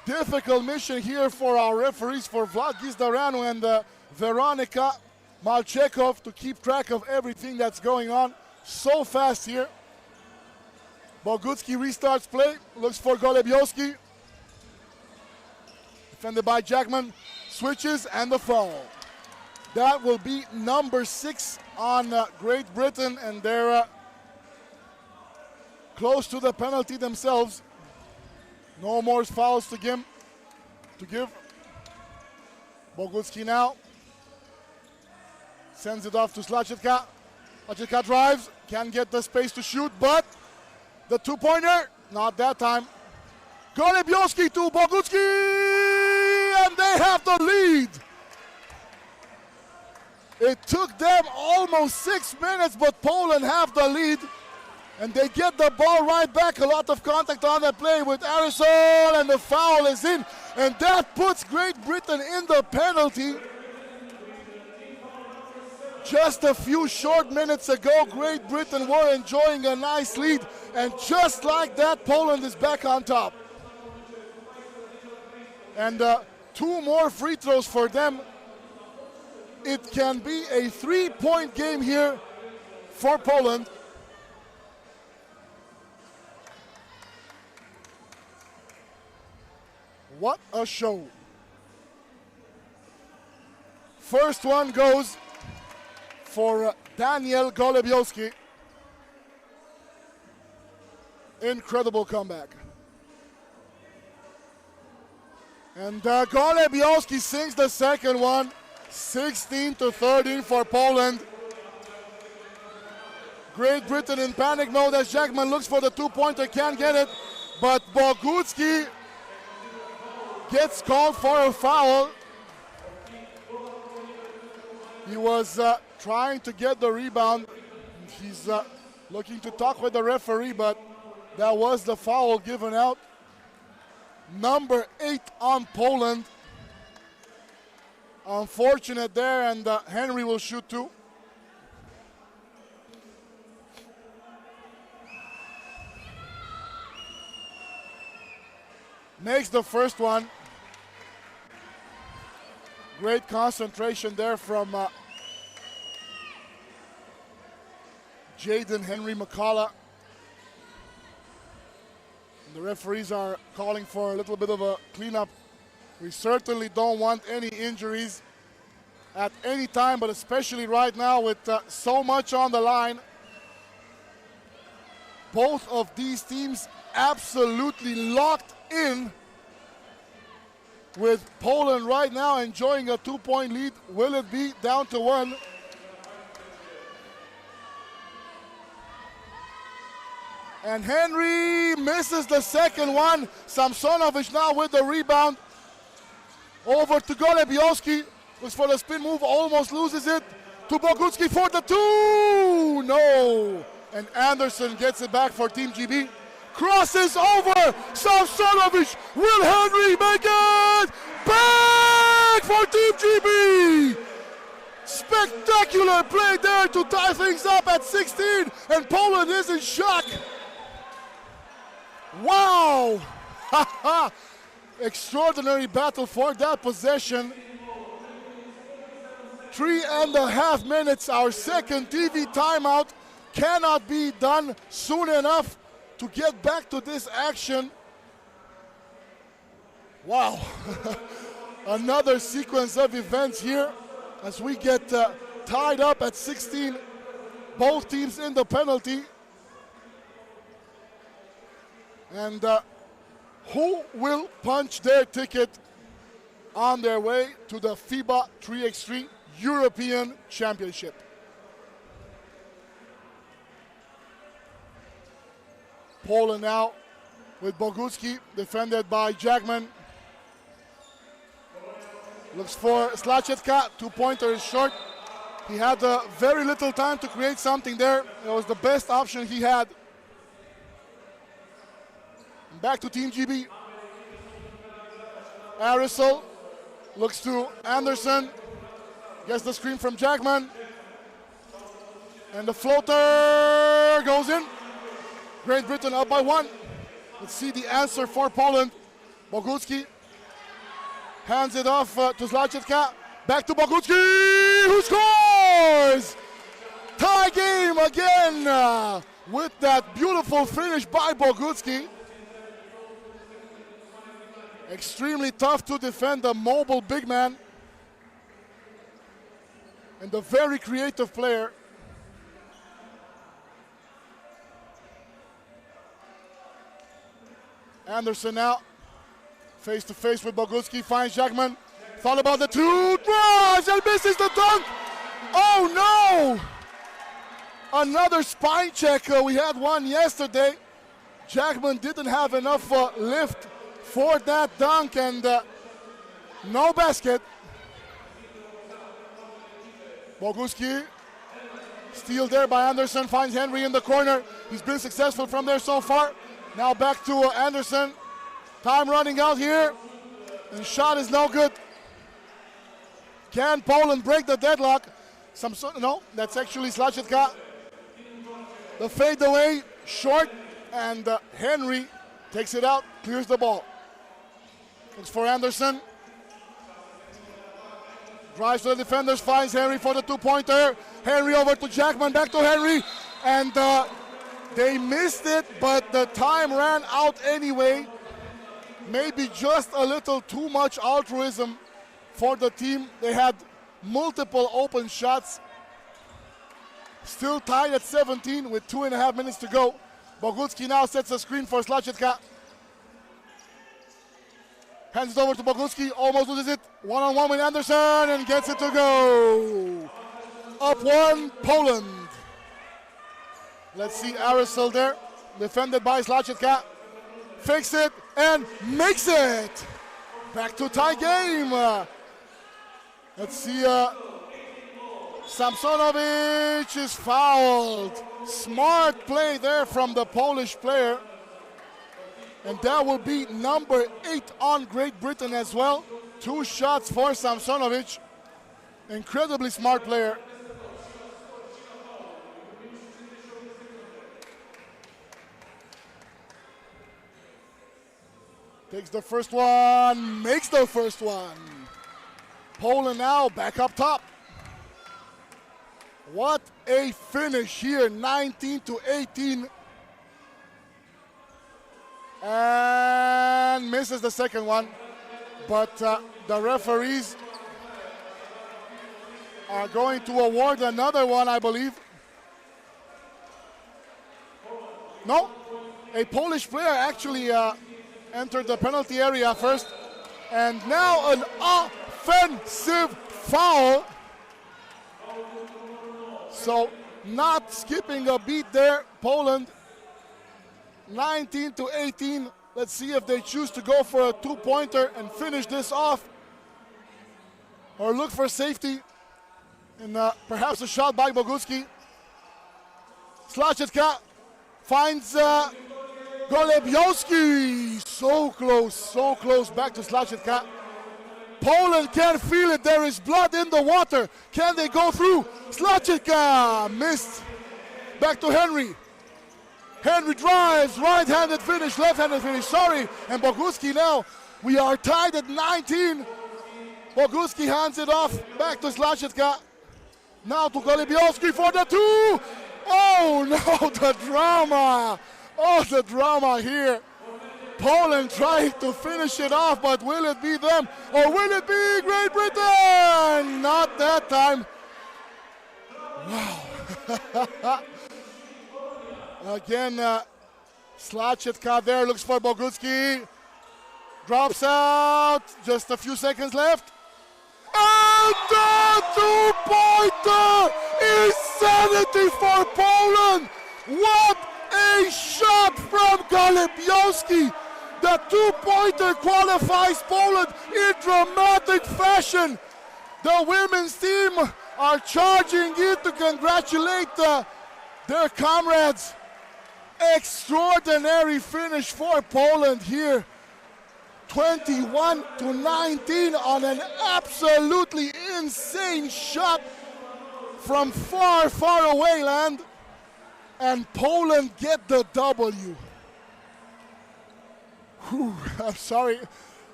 Difficult mission here for our referees, for Vlad Gizdaranu and Veronika Malchekov, to keep track of everything that's going on so fast here. Bogucki restarts play, looks for Golebiowski. Defended by Jackman, switches, and the foul. That will be number 6 on Great Britain, and they're close to the penalty themselves. No more fouls to give. Bogucki now sends it off to Slachelka. Slachelka drives, can't get the space to shoot, but the 2-pointer, not that time. Golebiowski to Bogucki, and they have the lead. It took them almost 6 minutes, but Poland have the lead. And they get the ball right back. A lot of contact on that play with Aerosol, and the foul is in. And that puts Great Britain in the penalty. Just a few short minutes ago, Great Britain were enjoying a nice lead. And just like that, Poland is back on top. And 2 more free throws for them. It can be a 3-point game here for Poland. What a show. First one goes for Daniel Golebiowski. Incredible comeback. And Golebiowski sinks the second one. 16-13 for Poland. Great Britain in panic mode as Jackman looks for the 2-pointer, can't get it. But Bogucki gets called for a foul. He was trying to get the rebound. He's looking to talk with the referee, but that was the foul given out. Number 8 on Poland. Unfortunate there, and Henry will shoot 2. Makes the first one. Great concentration there from Jaden Henry McCullough. The referees are calling for a little bit of a cleanup. We certainly don't want any injuries at any time, but especially right now with so much on the line. Both of these teams absolutely locked in, with Poland right now enjoying a 2-point lead. Will it be down to 1? And Henry misses the second one. Samsonowicz now with the rebound. Over to Golebiowski. Looks for the spin move, almost loses it. To Bogucki for the 2. No. And Anderson gets it back for Team GB. Crosses over. Samsonowicz. Will Henry make it? back for Team GB. Spectacular play there to tie things up at 16, and Poland is in shock. Wow! Extraordinary battle for that possession. 3.5 minutes, our second TV timeout. Cannot be done soon enough to get back to this action. Wow. Another sequence of events here as we get tied up at 16. Both teams in the penalty. And who will punch their ticket on their way to the FIBA 3x3 European Championship? Poland now with Bogucki, defended by Jackman. Looks for Slachetka, two-pointer is short. He had very little time to create something there. It was the best option he had. Back to Team GB. Arisel looks to Anderson. Gets the screen from Jackman. And the floater goes in. Great Britain up by 1. Let's see the answer for Poland. Bogucki hands it off to Zlachetka. Back to Bogucki, who scores! Tie game again with that beautiful finish by Bogucki. Extremely tough to defend, the mobile big man. And a very creative player. Anderson now, face to face with Bogucki, finds Jackman. Thought about the two, drives and misses the dunk. Oh no! Another spine check. We had one yesterday. Jackman didn't have enough lift for that dunk, and no basket. Bogucki, steal there by Anderson, finds Henry in the corner. He's been successful from there so far. Now back to Anderson. Time running out here, and shot is no good. Can Poland break the deadlock? No, that's actually Slachetka. The fade away, short, and Henry takes it out, clears the ball. Looks for Anderson. Drives to the defenders, finds Henry for the two-pointer. Henry over to Jackman, back to Henry, and they missed it, but the time ran out anyway. Maybe just a little too much altruism for the team. They had multiple open shots. Still tied at 17 with 2.5 minutes to go. Bogucki now sets a screen for Slachetka. Hands it over to Bogucki, almost loses it. One-on-one with Anderson and gets it to go. Up 1, Poland. Let's see Arisel there, defended by Slachetka. Fakes it and makes it. Back to tie game. Let's see, Samsonowicz is fouled. Smart play there from the Polish player. And that will be number 8 on Great Britain as well. 2 shots for Samsonowicz. Incredibly smart player. Takes the first one, makes the first one. Poland now back up top. What a finish here, 19-18. And misses the second one. But the referees are going to award another one, I believe. No, a Polish player actually entered the penalty area first, and now an offensive foul. So not skipping a beat there, Poland. 19-18. Let's see if they choose to go for a two-pointer and finish this off, or look for safety and perhaps a shot by Bogucki. Slachetka finds Golebiowski. So close back to Slachetka. Poland can feel it. There is blood in the water. Can they go through? Slačetka missed. Back to Henry. Henry drives, right-handed finish, left-handed finish, sorry. And Boguski now, we are tied at 19. Boguski hands it off, back to Slačetka. Now to Golibiowski for the two. Oh no, the drama. Oh, the drama here. Poland trying to finish it off, but will it be them or will it be Great Britain? Not that time. Wow. Again, Slačetka there looks for Boguski. Drops out. Just a few seconds left. And the two-pointer is sanity for Poland. What a shot from Golibiowski. The two-pointer qualifies Poland in dramatic fashion. The women's team are charging in to congratulate their comrades. Extraordinary finish for Poland here. 21-19 on an absolutely insane shot from far, far away land. And Poland get the W. Whew, I'm sorry,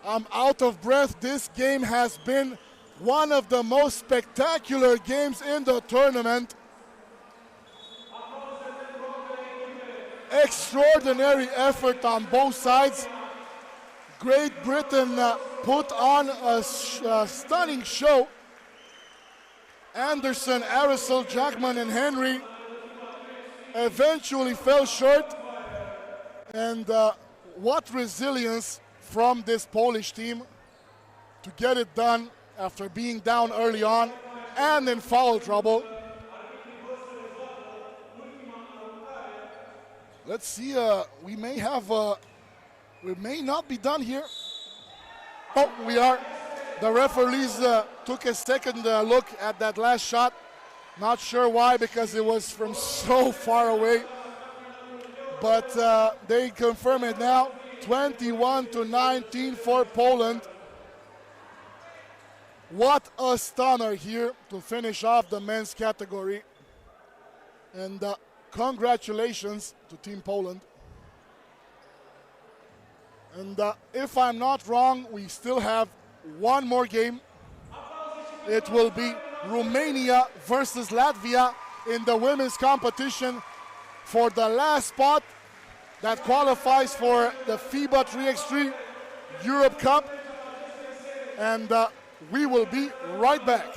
I'm out of breath. This game has been one of the most spectacular games in the tournament. Extraordinary effort on both sides. Great Britain put on a stunning show. Anderson, Arisel, Jackman, and Henry eventually fell short. And what resilience from this Polish team to get it done after being down early on and in foul trouble. Let's see, we may not be done here. Oh, we are. The referees took a second look at that last shot. Not sure why, because it was from so far away. But they confirm it now. 21-19 for Poland. What a stunner here to finish off the men's category. And congratulations to Team Poland. And if I'm not wrong, we still have one more game. It will be Romania versus Latvia in the women's competition for the last spot that qualifies for the FIBA 3x3 Europe Cup. And we will be right back.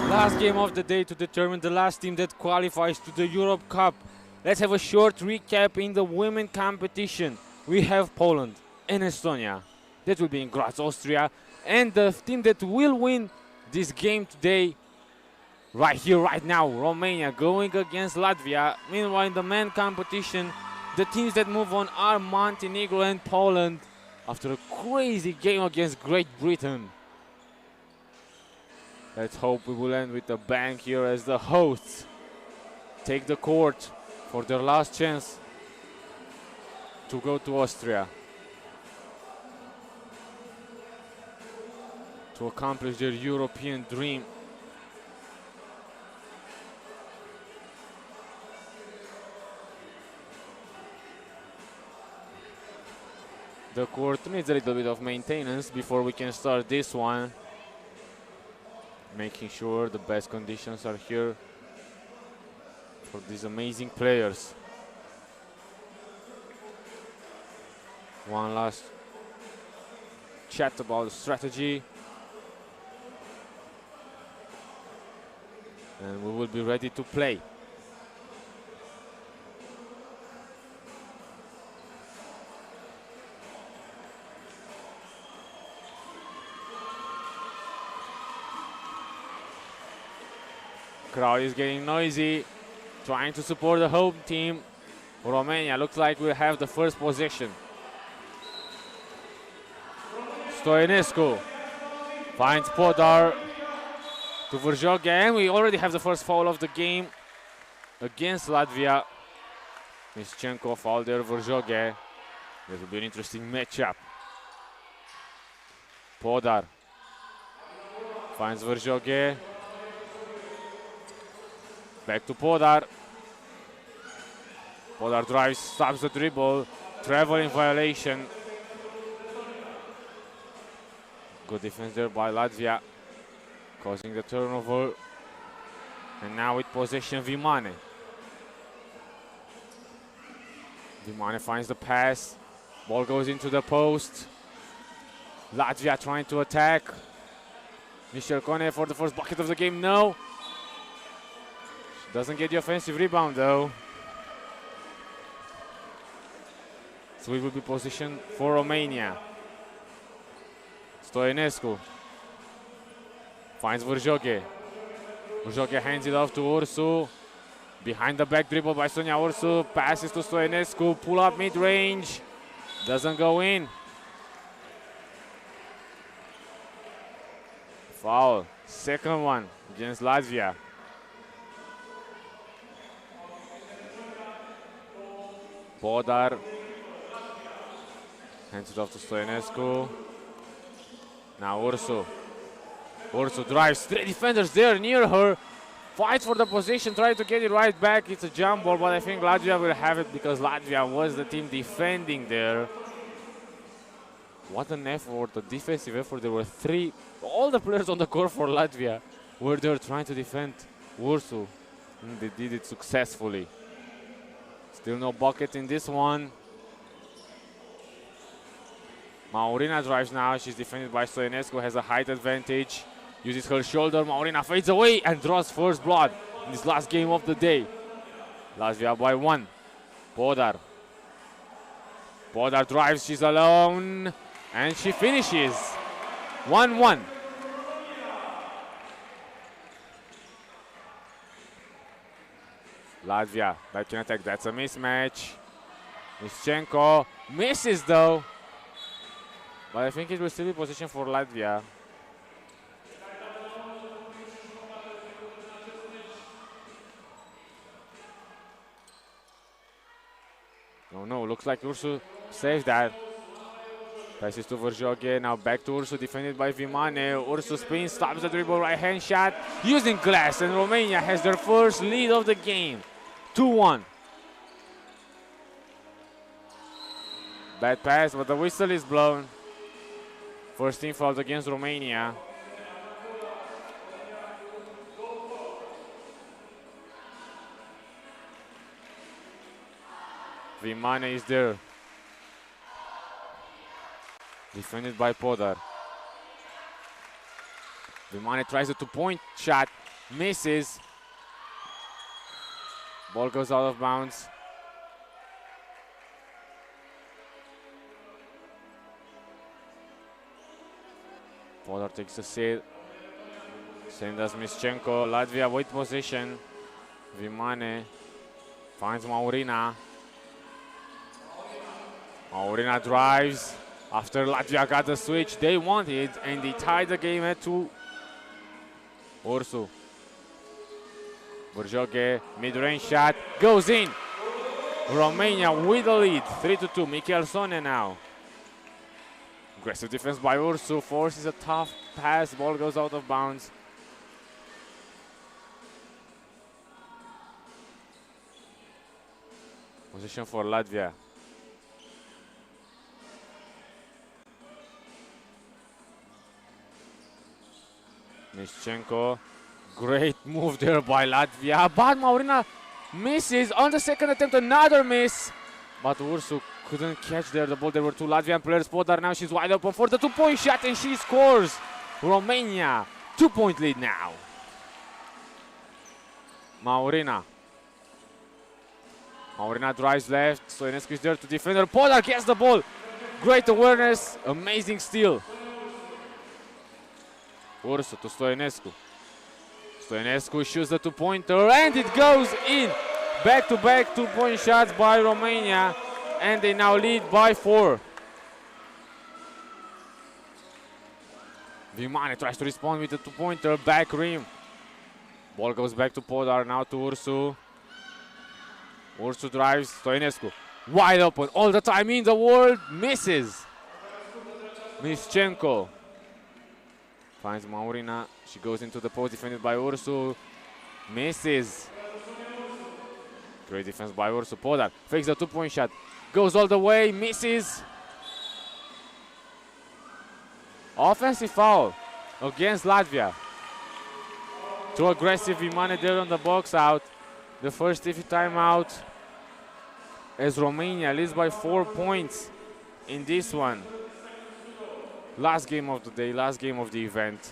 Last game of the day to determine the last team that qualifies to the Europe Cup. Let's have a short recap in the women competition. We have Poland and Estonia. That will be in Graz, Austria. And the team that will win this game today, right here, right now, Romania going against Latvia. Meanwhile, in the men competition, the teams that move on are Montenegro and Poland after a crazy game against Great Britain. Let's hope we will end with a bang here as the hosts take the court for their last chance to go to Austria to accomplish their European dream. The court needs a little bit of maintenance before we can start this one. Making sure the best conditions are here for these amazing players. One last chat about the strategy. And we will be ready to play. Crowd is getting noisy, trying to support the home team. Romania looks like we'll have the first possession. Stoinescu finds Podar to Vrjoghe, and we already have the first foul of the game against Latvia. Mischenko foul there, Vrjoghe. This will be an interesting matchup. Podar finds Vrjoghe. Back to Podar. Podar drives, stops the dribble. Traveling violation. Good defense there by Latvia, causing the turnover. And now with possession, Vimane. Vimane finds the pass. Ball goes into the post. Latvia trying to attack. Michel Kone for the first bucket of the game. No. Doesn't get the offensive rebound though. So it will be position for Romania. Stoinescu finds Vrjoghe. Vrjoghe hands it off to Ursu. Behind the back dribble by Sonia Ursu. Passes to Stoinescu. Pull up mid-range. Doesn't go in. Foul. Second one against Latvia. Podar hands it off to Stoinescu. Now Ursu. Ursu drives. Three defenders there near her. Fights for the position, try to get it right back. It's a jump ball, but I think Latvia will have it because Latvia was the team defending there. What an effort, a defensive effort. There were three, all the players on the court for Latvia were there trying to defend Ursu. And they did it successfully. Still no bucket in this one. Maurina drives now. She's defended by Stoinescu, has a height advantage. Uses her shoulder. Maurina fades away and draws first blood in this last game of the day. Latvia by one. Podar. Podar drives. She's alone. And she finishes. 1-1. Latvia back in attack. That's a mismatch. Mischenko misses though. But I think it will still be position for Latvia. Oh no, looks like Ursu saved that. Passes to Vrjoghe, now back to Ursu, defended by Vimane. Ursu spins, stops the dribble, right hand shot, using glass, and Romania has their first lead of the game. 2-1. Bad pass, but the whistle is blown. First team fouled against Romania. Vimane is there. Defended by Podar. Vimane tries a two-point shot. misses. Ball goes out of bounds. Podar takes a seat. Same does Mischenko. Latvia with position. Vimane finds Maurina. Maurina drives. After Latvia got the switch, they wanted, and they tied the game at 2. Ursu. Burjoge, mid-range shot, goes in. Romania with the lead, 3-2. Michelsone now. Aggressive defense by Ursu, forces a tough pass, ball goes out of bounds. Position for Latvia. Mischenko, great move there by Latvia, but Maurina misses on the second attempt, another miss. But Ursu couldn't catch there the ball. There were 2 Latvian players. Podar now, she's wide open for the 2-point shot and she scores. Romania, 2-point lead now. Maurina. Maurina drives left, Stoinescu is there to defend her. Podar gets the ball. Great awareness, amazing steal. Ursu to Stoinescu. Stoinescu shoots the 2-pointer and it goes in. Back-to-back 2-point shots by Romania, and they now lead by 4. Vimane tries to respond with the 2-pointer, back rim. Ball goes back to Podar, now to Ursu. Ursu drives, Stoinescu wide open all the time in the world, misses. Mischenko finds Maurina, she goes into the post, defended by Ursu, misses. Great defense by Ursu. Podar fakes the 2-point shot, goes all the way, misses. Offensive foul against Latvia. Too aggressive, Vimane there on the box out. The first Tiffy timeout as Romania leads by 4 points in this one. Last game of the day, last game of the event.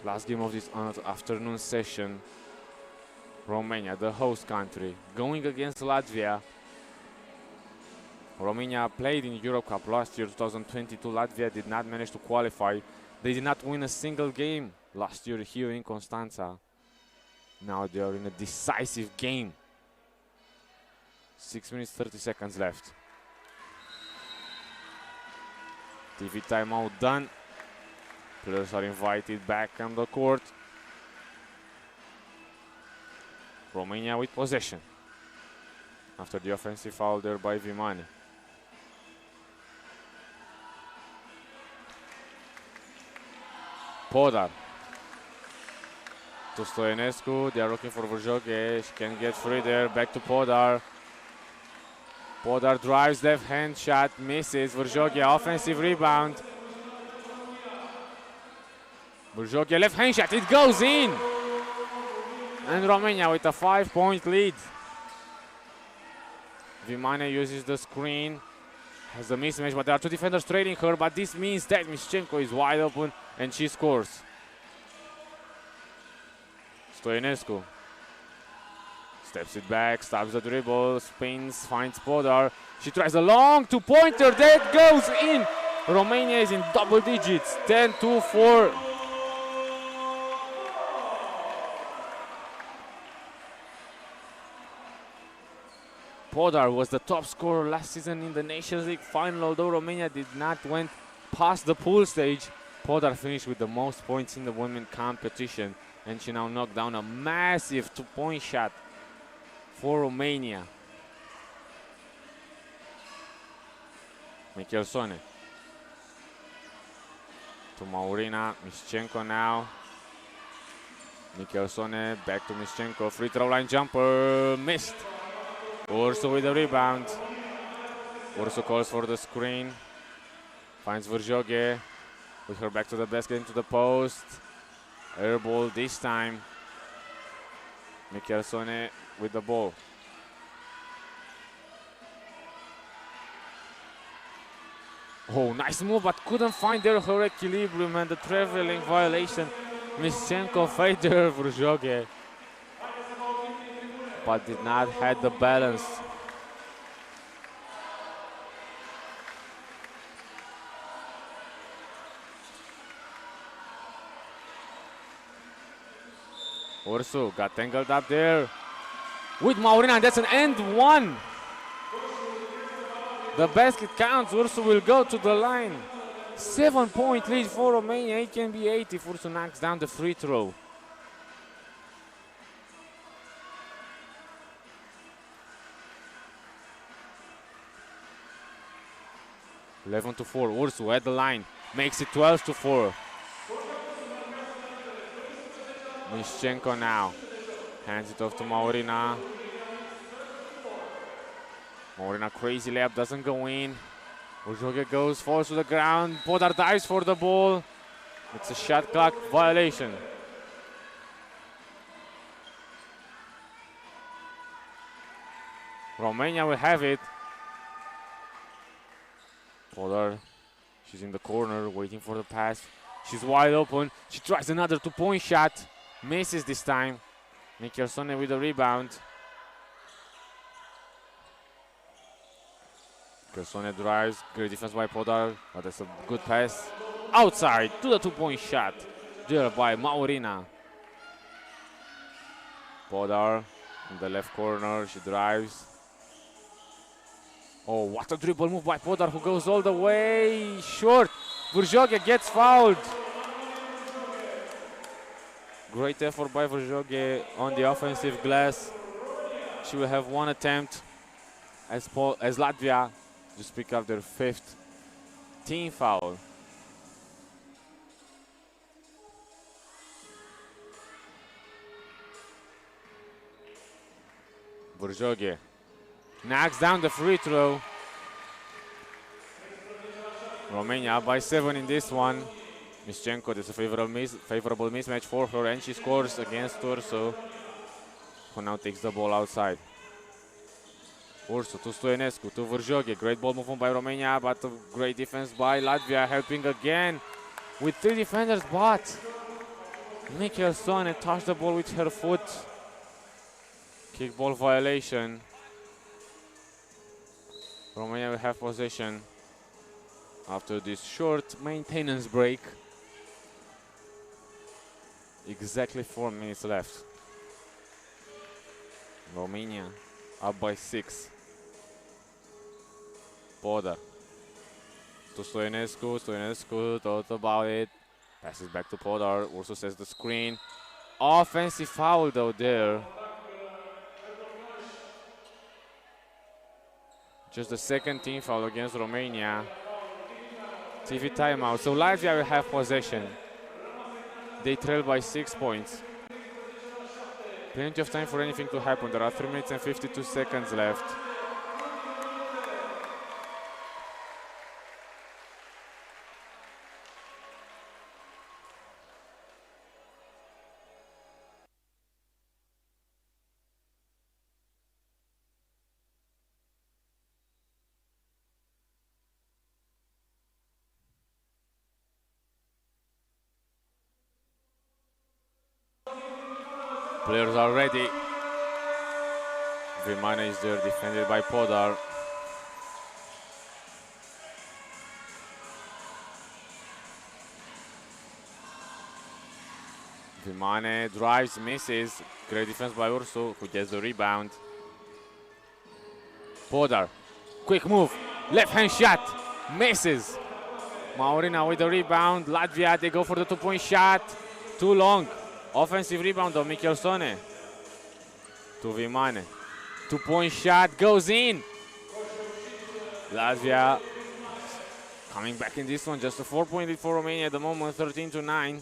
Last game of this afternoon session. Romania, the host country, going against Latvia. Romania played in Europe Cup last year, 2022. Latvia did not manage to qualify. They did not win a single game last year here in Constanta. Now they are in a decisive game. 6 minutes, 30 seconds left. TV timeout done. Players are invited back on the court. Romania with possession after the offensive foul there by Vimane. Podar to Stoinescu, they are looking for Burjoge, she can get free there, back to Podar. Podar drives, left hand shot, misses. Burjoge, offensive rebound. Burjoge, left hand shot, it goes in! And Romania with a 5-point lead. Vimane uses the screen, has a mismatch, but there are 2 defenders trailing her, but this means that Mischenko is wide open and she scores. Stoinescu steps it back, stops the dribble, spins, finds Podar. She tries a long 2-pointer, that goes in! Romania is in double digits, 10-4. Podar was the top scorer last season in the Nations League final, although Romania did not went past the pool stage. Podar finished with the most points in the women's competition, and she now knocked down a massive 2-point shot for Romania. Michelsone to Maurina, Mischenko now. Michelsone back to Mischenko, free throw line jumper, missed. Ursu with the rebound. Ursu calls for the screen. Finds Burjoge. With her back to the basket, into the post. Air ball this time. Michelsone with the ball. Oh, nice move, but couldn't find there her equilibrium, and the traveling violation Mischenko faded Vrjoge, but did not have the balance. Ursu got tangled up there with Maurina, and that's an end one. The basket counts. Ursu will go to the line. 7-point lead for Romania. It can be 8 if Ursu knocks down the free throw. (11 to 4). Ursu at the line makes it 12 to 4. Mischenko now hands it off to Maurina. Maurina crazy layup doesn't go in. Vrjoge goes, falls to the ground. Podar dives for the ball. It's a shot clock violation. Romania will have it. Podar, she's in the corner waiting for the pass. She's wide open. She tries another 2-point shot. Misses this time. Michelsone with the rebound. Michelsone drives. Great defense by Podar, but that's a good pass. Outside to the 2-point shot. There by Maurina. Podar in the left corner. She drives. Oh, what a dribble move by Podar, who goes all the way short. Vrjoge gets fouled. Great effort by Vrjoge on the offensive glass. She will have one attempt as Latvia just pick up their 5th team foul. Vrjoge knocks down the free throw. Romania up by 7 in this one. Mischenko, there's a favorable mismatch for her, and she scores against Ursu, who now takes the ball outside. Ursu to Stoinescu, to Vrjoge. Great ball movement by Romania, but a great defense by Latvia, helping again with 3 defenders, but Michelsone touched the ball with her foot. Kickball violation. Romania will have possession after this short maintenance break. Exactly 4 minutes left. Romania up by 6. Podar to Stoinescu. Stoinescu thought about it. Passes back to Podar. Ursu sets the screen. Offensive foul though there. Just the 2nd team foul against Romania. TV timeout. So Latvia will have possession. They trail by 6 points. Plenty of time for anything to happen. There are 3 minutes and 52 seconds left. Players are ready. Vimane is there, defended by Podar. Vimane drives, misses. Great defense by Ursu, who gets the rebound. Podar, quick move, left hand shot, misses. Maurina with the rebound. Latvia, they go for the 2-point shot. Too long. Offensive rebound of Michelsone to Vimane. 2-point shot goes in. Latvia coming back in this one. Just a 4-point lead for Romania at the moment, 13 to 9.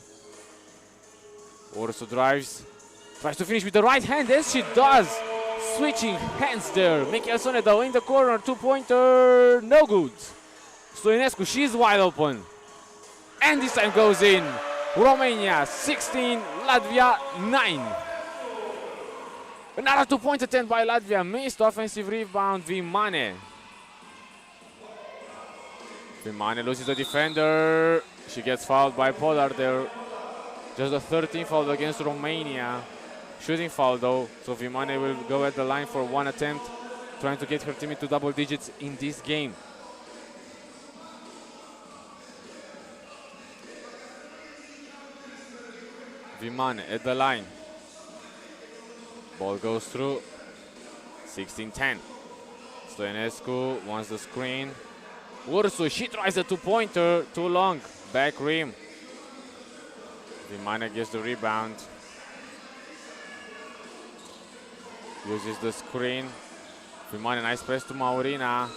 Ursu drives, tries to finish with the right hand, as she does. Switching hands there. Michelsone though in the corner, 2-pointer, no good. Stoinescu, she's wide open. And this time goes in. Romania 16, Latvia 9. Another 2-point attempt by Latvia. Missed offensive rebound, Vimane. Vimane loses the defender. She gets fouled by Podar there. Just the 13th foul against Romania. Shooting foul though, so Vimane will go at the line for one attempt, trying to get her team into double digits in this game. Vimane at the line. Ball goes through. 16-10. Stoinescu wants the screen. Ursu, she tries the two-pointer, too long. Back rim. Vimane gets the rebound. Uses the screen. Vimane, nice press to Maurina.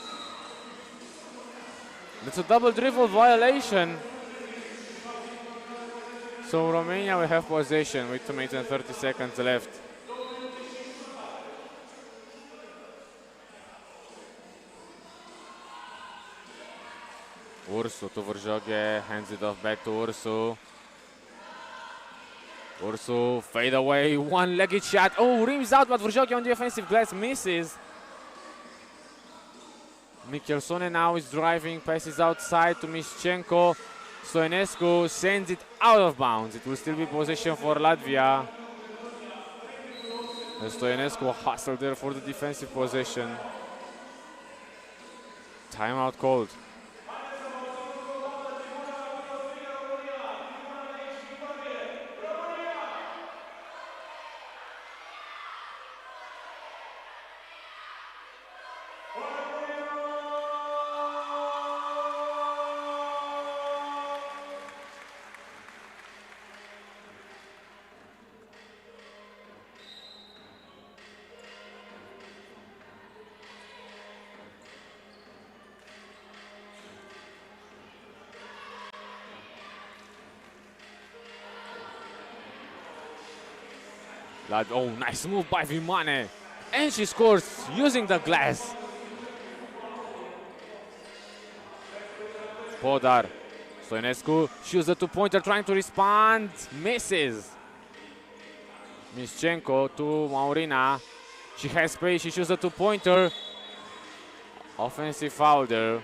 It's a double dribble violation. So Romania will have possession with 2 minutes and 30 seconds left. Ursu to Vrjoge, hands it off back to Ursu. Ursu, fade away, one-legged shot. Oh, rims out, but Vrjoge on the offensive glass misses. Michelsone now is driving, passes outside to Mischenko. Stoinescu sends it out of bounds. It will still be possession for Latvia. Stoinescu hustled there for the defensive possession. Timeout called. Oh, nice move by Vimane. And she scores using the glass. Podar. Stoinescu shoots the two-pointer, trying to respond. Misses. Mischenko to Maurina. She has space. She shoots the two-pointer. Offensive foul there.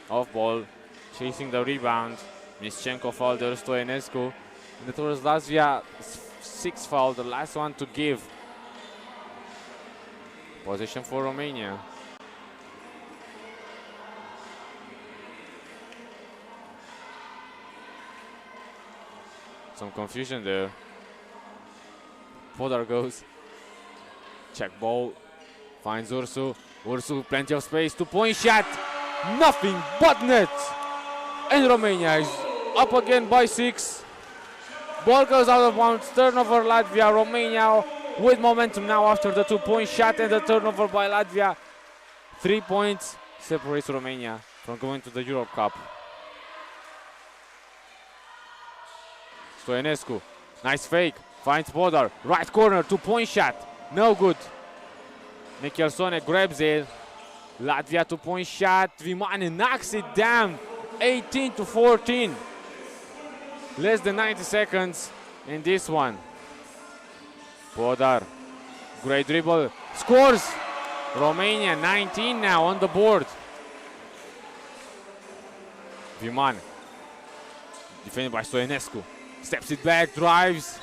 Off ball. Chasing the rebound. Mischenko foul there. Stoinescu. And that was Latvia. 6th foul, the last one to give. Possession for Romania. Some confusion there. Podar goes. Check ball. Finds Ursu. Ursu, plenty of space. Two-point shot. Nothing but net. And Romania is up again by 6. Ball goes out of bounds, turnover Latvia. Romania with momentum now after the two-point shot and the turnover by Latvia. 3 points separates Romania from going to the Europe Cup. Stoinescu, nice fake, finds Podar, right corner, two-point shot, no good. Michelsone grabs it. Latvia two-point shot, Vimane knocks it down, 18-14. Less than 90 seconds in this one. Podar, great dribble, scores! Romania 19 now on the board. Vimane, defended by Stoinescu, steps it back, drives.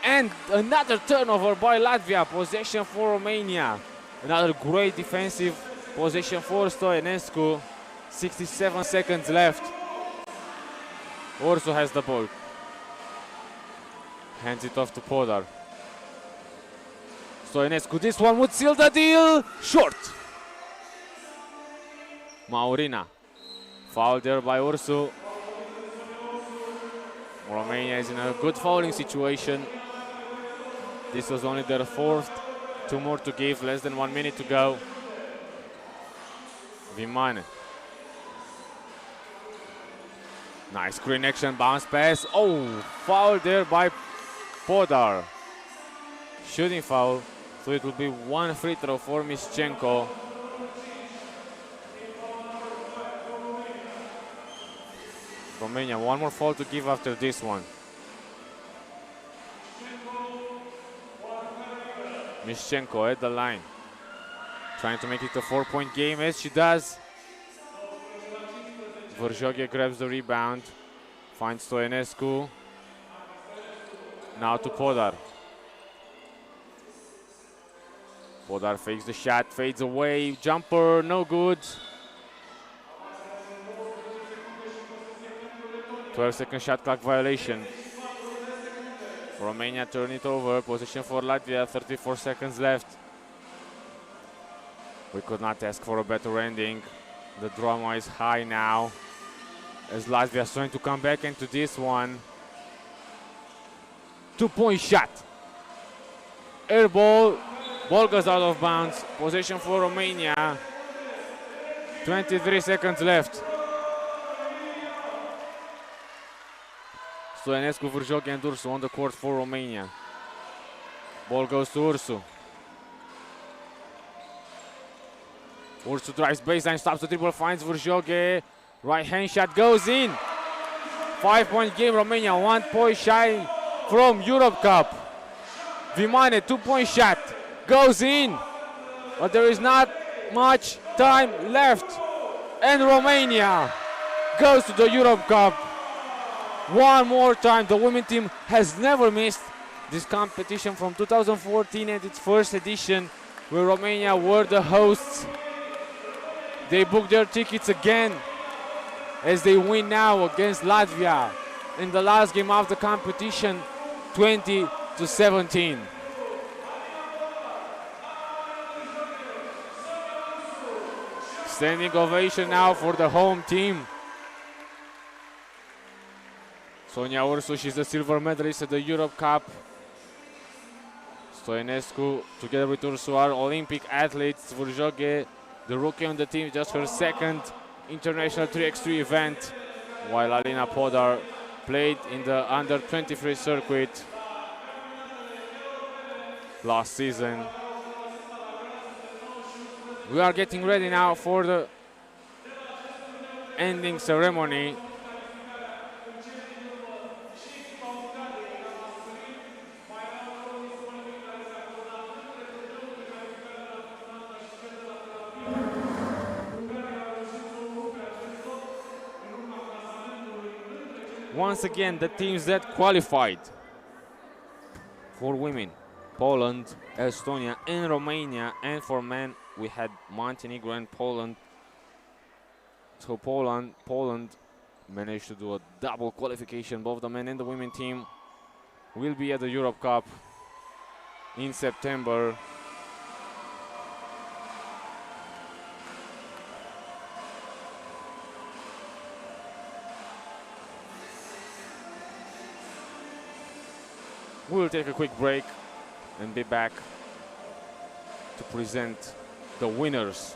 And another turnover by Latvia, possession for Romania. Another great defensive possession for Stoinescu. 67 seconds left. Ursu has the ball. Hands it off to Podar. Stoinescu, this one would seal the deal. Short. Maurina. Foul there by Ursu. Romania is in a good fouling situation. This was only their 4th. 2 more to give, less than 1 minute to go. Vimane. Nice screen action, bounce pass. Oh, foul there by Podar. Shooting foul, so it will be 1 free throw for Mischenko. Romania, 1 more foul to give after this one. Mischenko at the line. Trying to make it a 4-point game, as she does. Vrjoge grabs the rebound, finds Stoinescu. Now to Podar. Podar fakes the shot, fades away. Jumper, no good. 12-second shot clock violation. Romania turn it over. Position for Latvia, 34 seconds left. We could not ask for a better ending. The drama is high now, as Latvia is trying to come back into this one. 2-point shot. Air ball. Ball goes out of bounds. Possession for Romania. 23 seconds left. Stoinescu, Vârjoghe and Ursu on the court for Romania. Ball goes to Ursu. Ursu drives baseline, stops the dribble, finds Vârjoghe. Right hand shot goes in. 5-point game, Romania 1 point shy from Europe Cup. Vimane, 2-point shot, goes in. But there is not much time left. And Romania goes to the Europe Cup. One more time, the women team has never missed this competition from 2014 and its first edition, where Romania were the hosts. They booked their tickets again as they win now against Latvia in the last game of the competition, 20-17. Standing ovation now for the home team. Sonia Ursu, she's the silver medalist at the Europe Cup. Stoinescu, together with Ursu, are Olympic athletes. Vârjoghe, the rookie on the team, just her second international 3x3 event, while Alina Podar played in the under-23 circuit last season. We are getting ready now for the ending ceremony. Once again, the teams that qualified for women: Poland, Estonia, and Romania. And for men, we had Montenegro and Poland. So Poland managed to do a double qualification. Both the men and the women team will be at the Europe Cup in September. We'll take a quick break and be back to present the winners.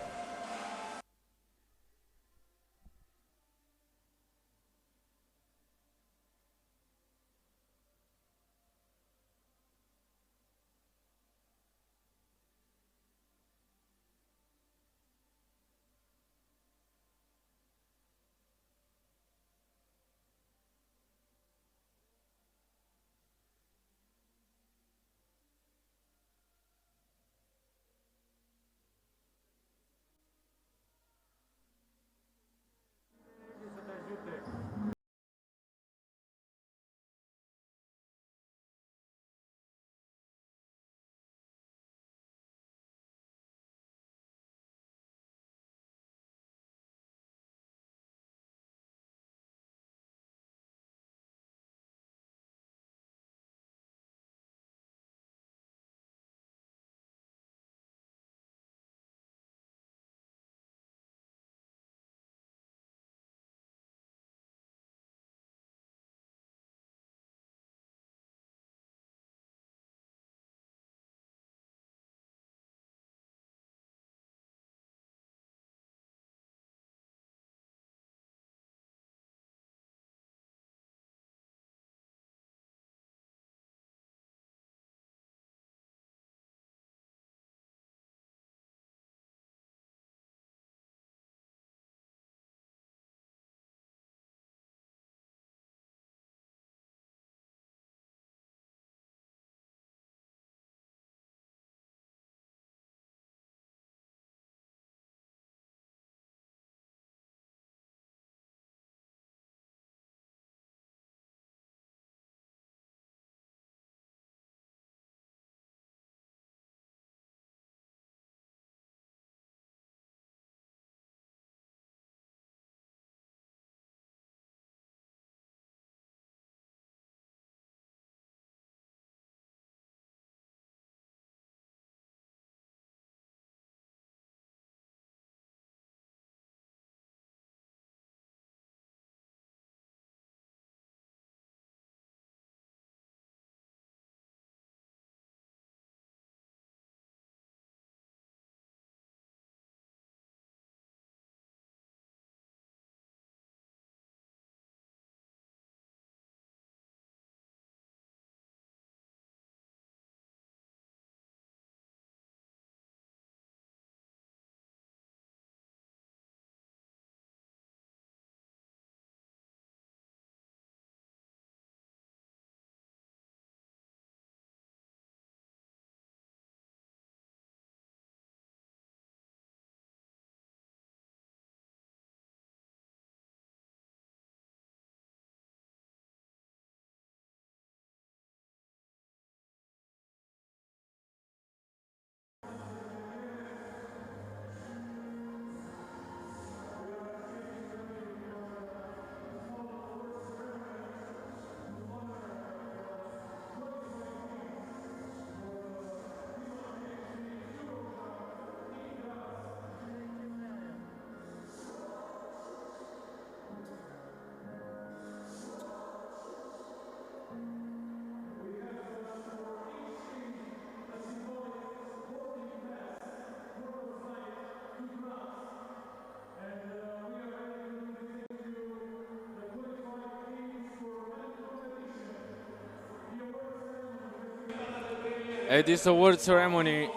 At this award ceremony,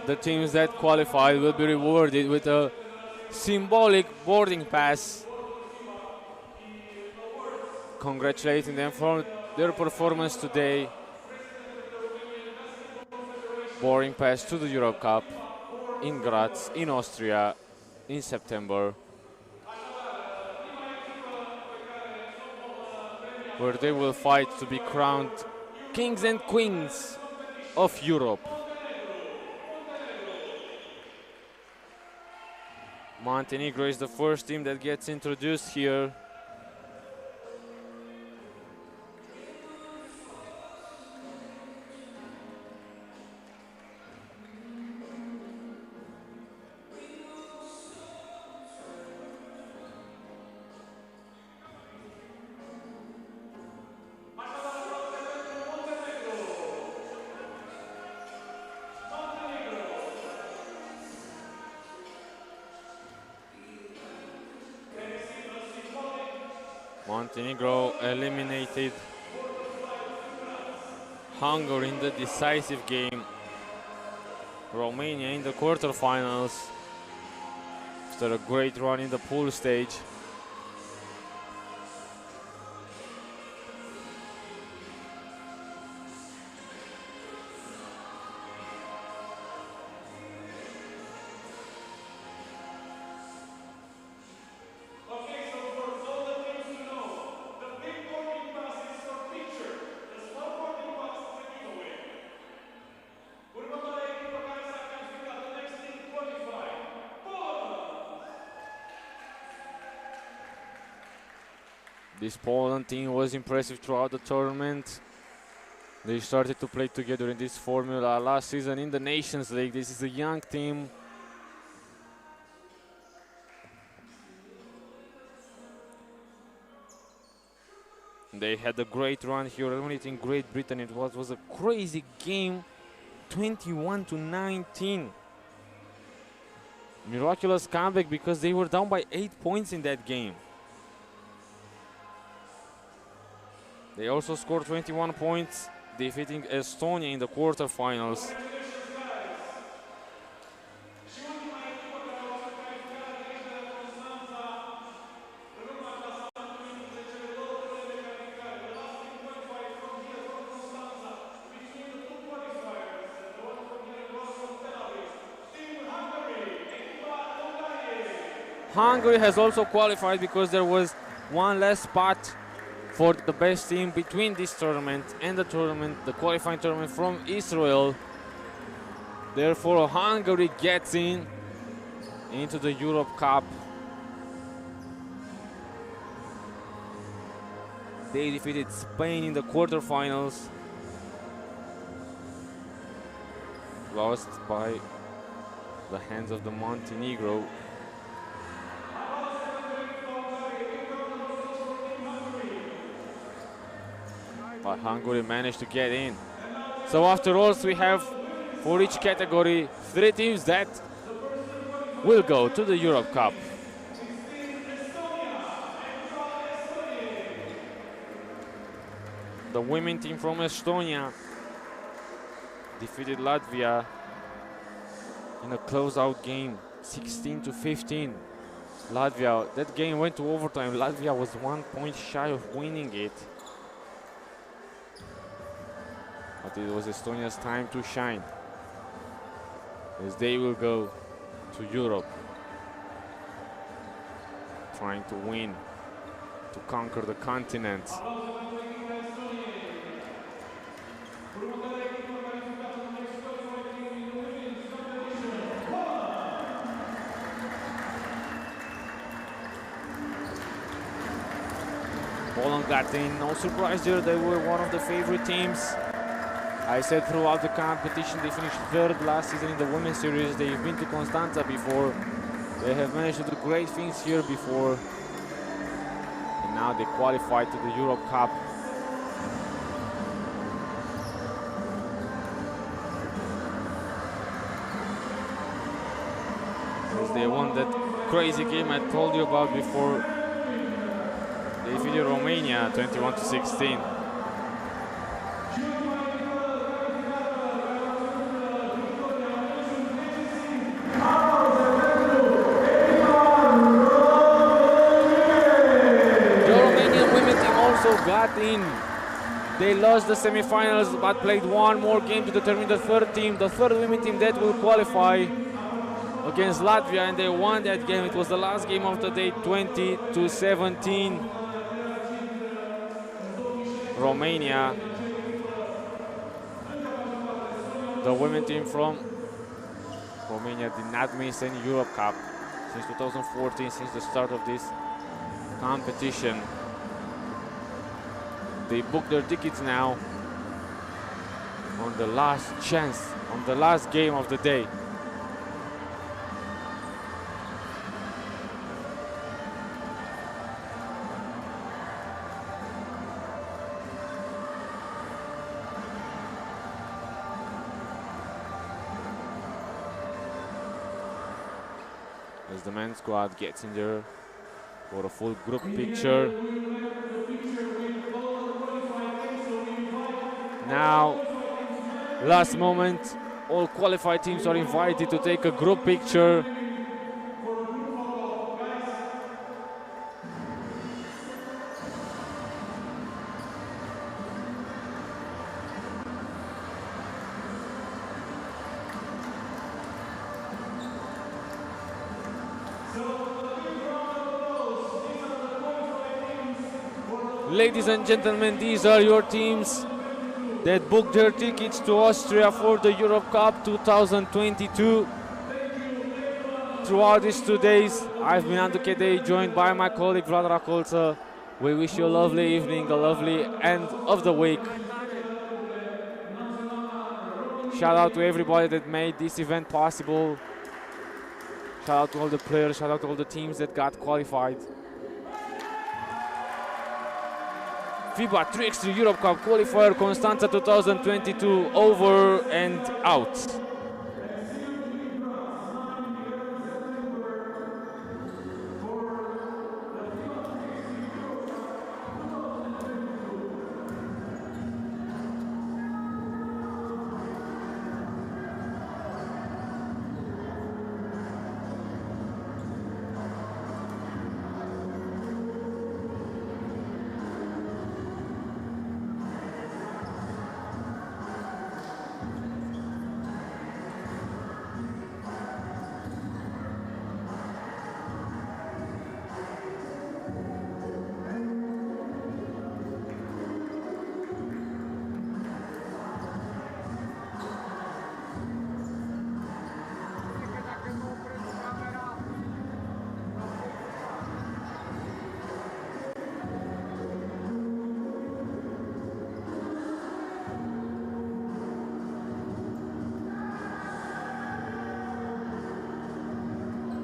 the teams that qualified will be rewarded with a symbolic boarding pass, congratulating them for their performance today. Boarding pass to the Europe Cup in Graz, in Austria, in September, where they will fight to be crowned kings and queens of Europe. Montenegro is the first team that gets introduced here. Montenegro eliminated Hungary in the decisive game. Romania in the quarterfinals after a great run in the pool stage. This Poland team was impressive throughout the tournament. They started to play together in this formula last season in the Nations League. This is a young team. They had a great run here, eliminating Great Britain. It was a crazy game, 21-19. Miraculous comeback because they were down by 8 points in that game. They also scored 21 points, defeating Estonia in the quarterfinals. Hungary has also qualified because there was one less spot for the best team between this tournament and the qualifying tournament from Israel. Therefore, Hungary gets into the Europe Cup. They defeated Spain in the quarterfinals, lost by the hands of the Montenegro. But Hungary managed to get in. So after all, we have for each category 3 teams that will go to the Europe Cup. The women team from Estonia defeated Latvia in a closeout game, 16-15. Latvia, that game went to overtime. Latvia was 1 point shy of winning it. But it was Estonia's time to shine, as they will go to Europe, trying to win, to conquer the continent. Poland got in, no surprise there, they were one of the favorite teams. I said throughout the competition they finished 3rd last season in the women's series. They've been to Constanta before. They have managed to do great things here before. And now they qualified to the Europe Cup. As they won that crazy game I told you about before. They defeated Romania 21-16. got in. They lost the semifinals but played one more game to determine the third team, the third women team that will qualify against Latvia, and they won that game. It was the last game of the day, 20-17. Romania, the women team from Romania, did not miss any Europe Cup since 2014, since the start of this competition. They booked their tickets now on the last chance, on the last game of the day. As the men's squad gets in there for a full group picture. Now, last moment, all qualified teams are invited to take a group picture. Ladies and gentlemen, these are your teams that booked their tickets to Austria for the Europe Cup 2022. Throughout these 2 days, I've been Andu Kedei, joined by my colleague Vlad Rakolca. We wish you a lovely evening, a lovely end of the week. Shout out to everybody that made this event possible. Shout out to all the players, shout out to all the teams that got qualified. FIBA 3x3 Europe Cup Qualifier Constanta 2022 over and out.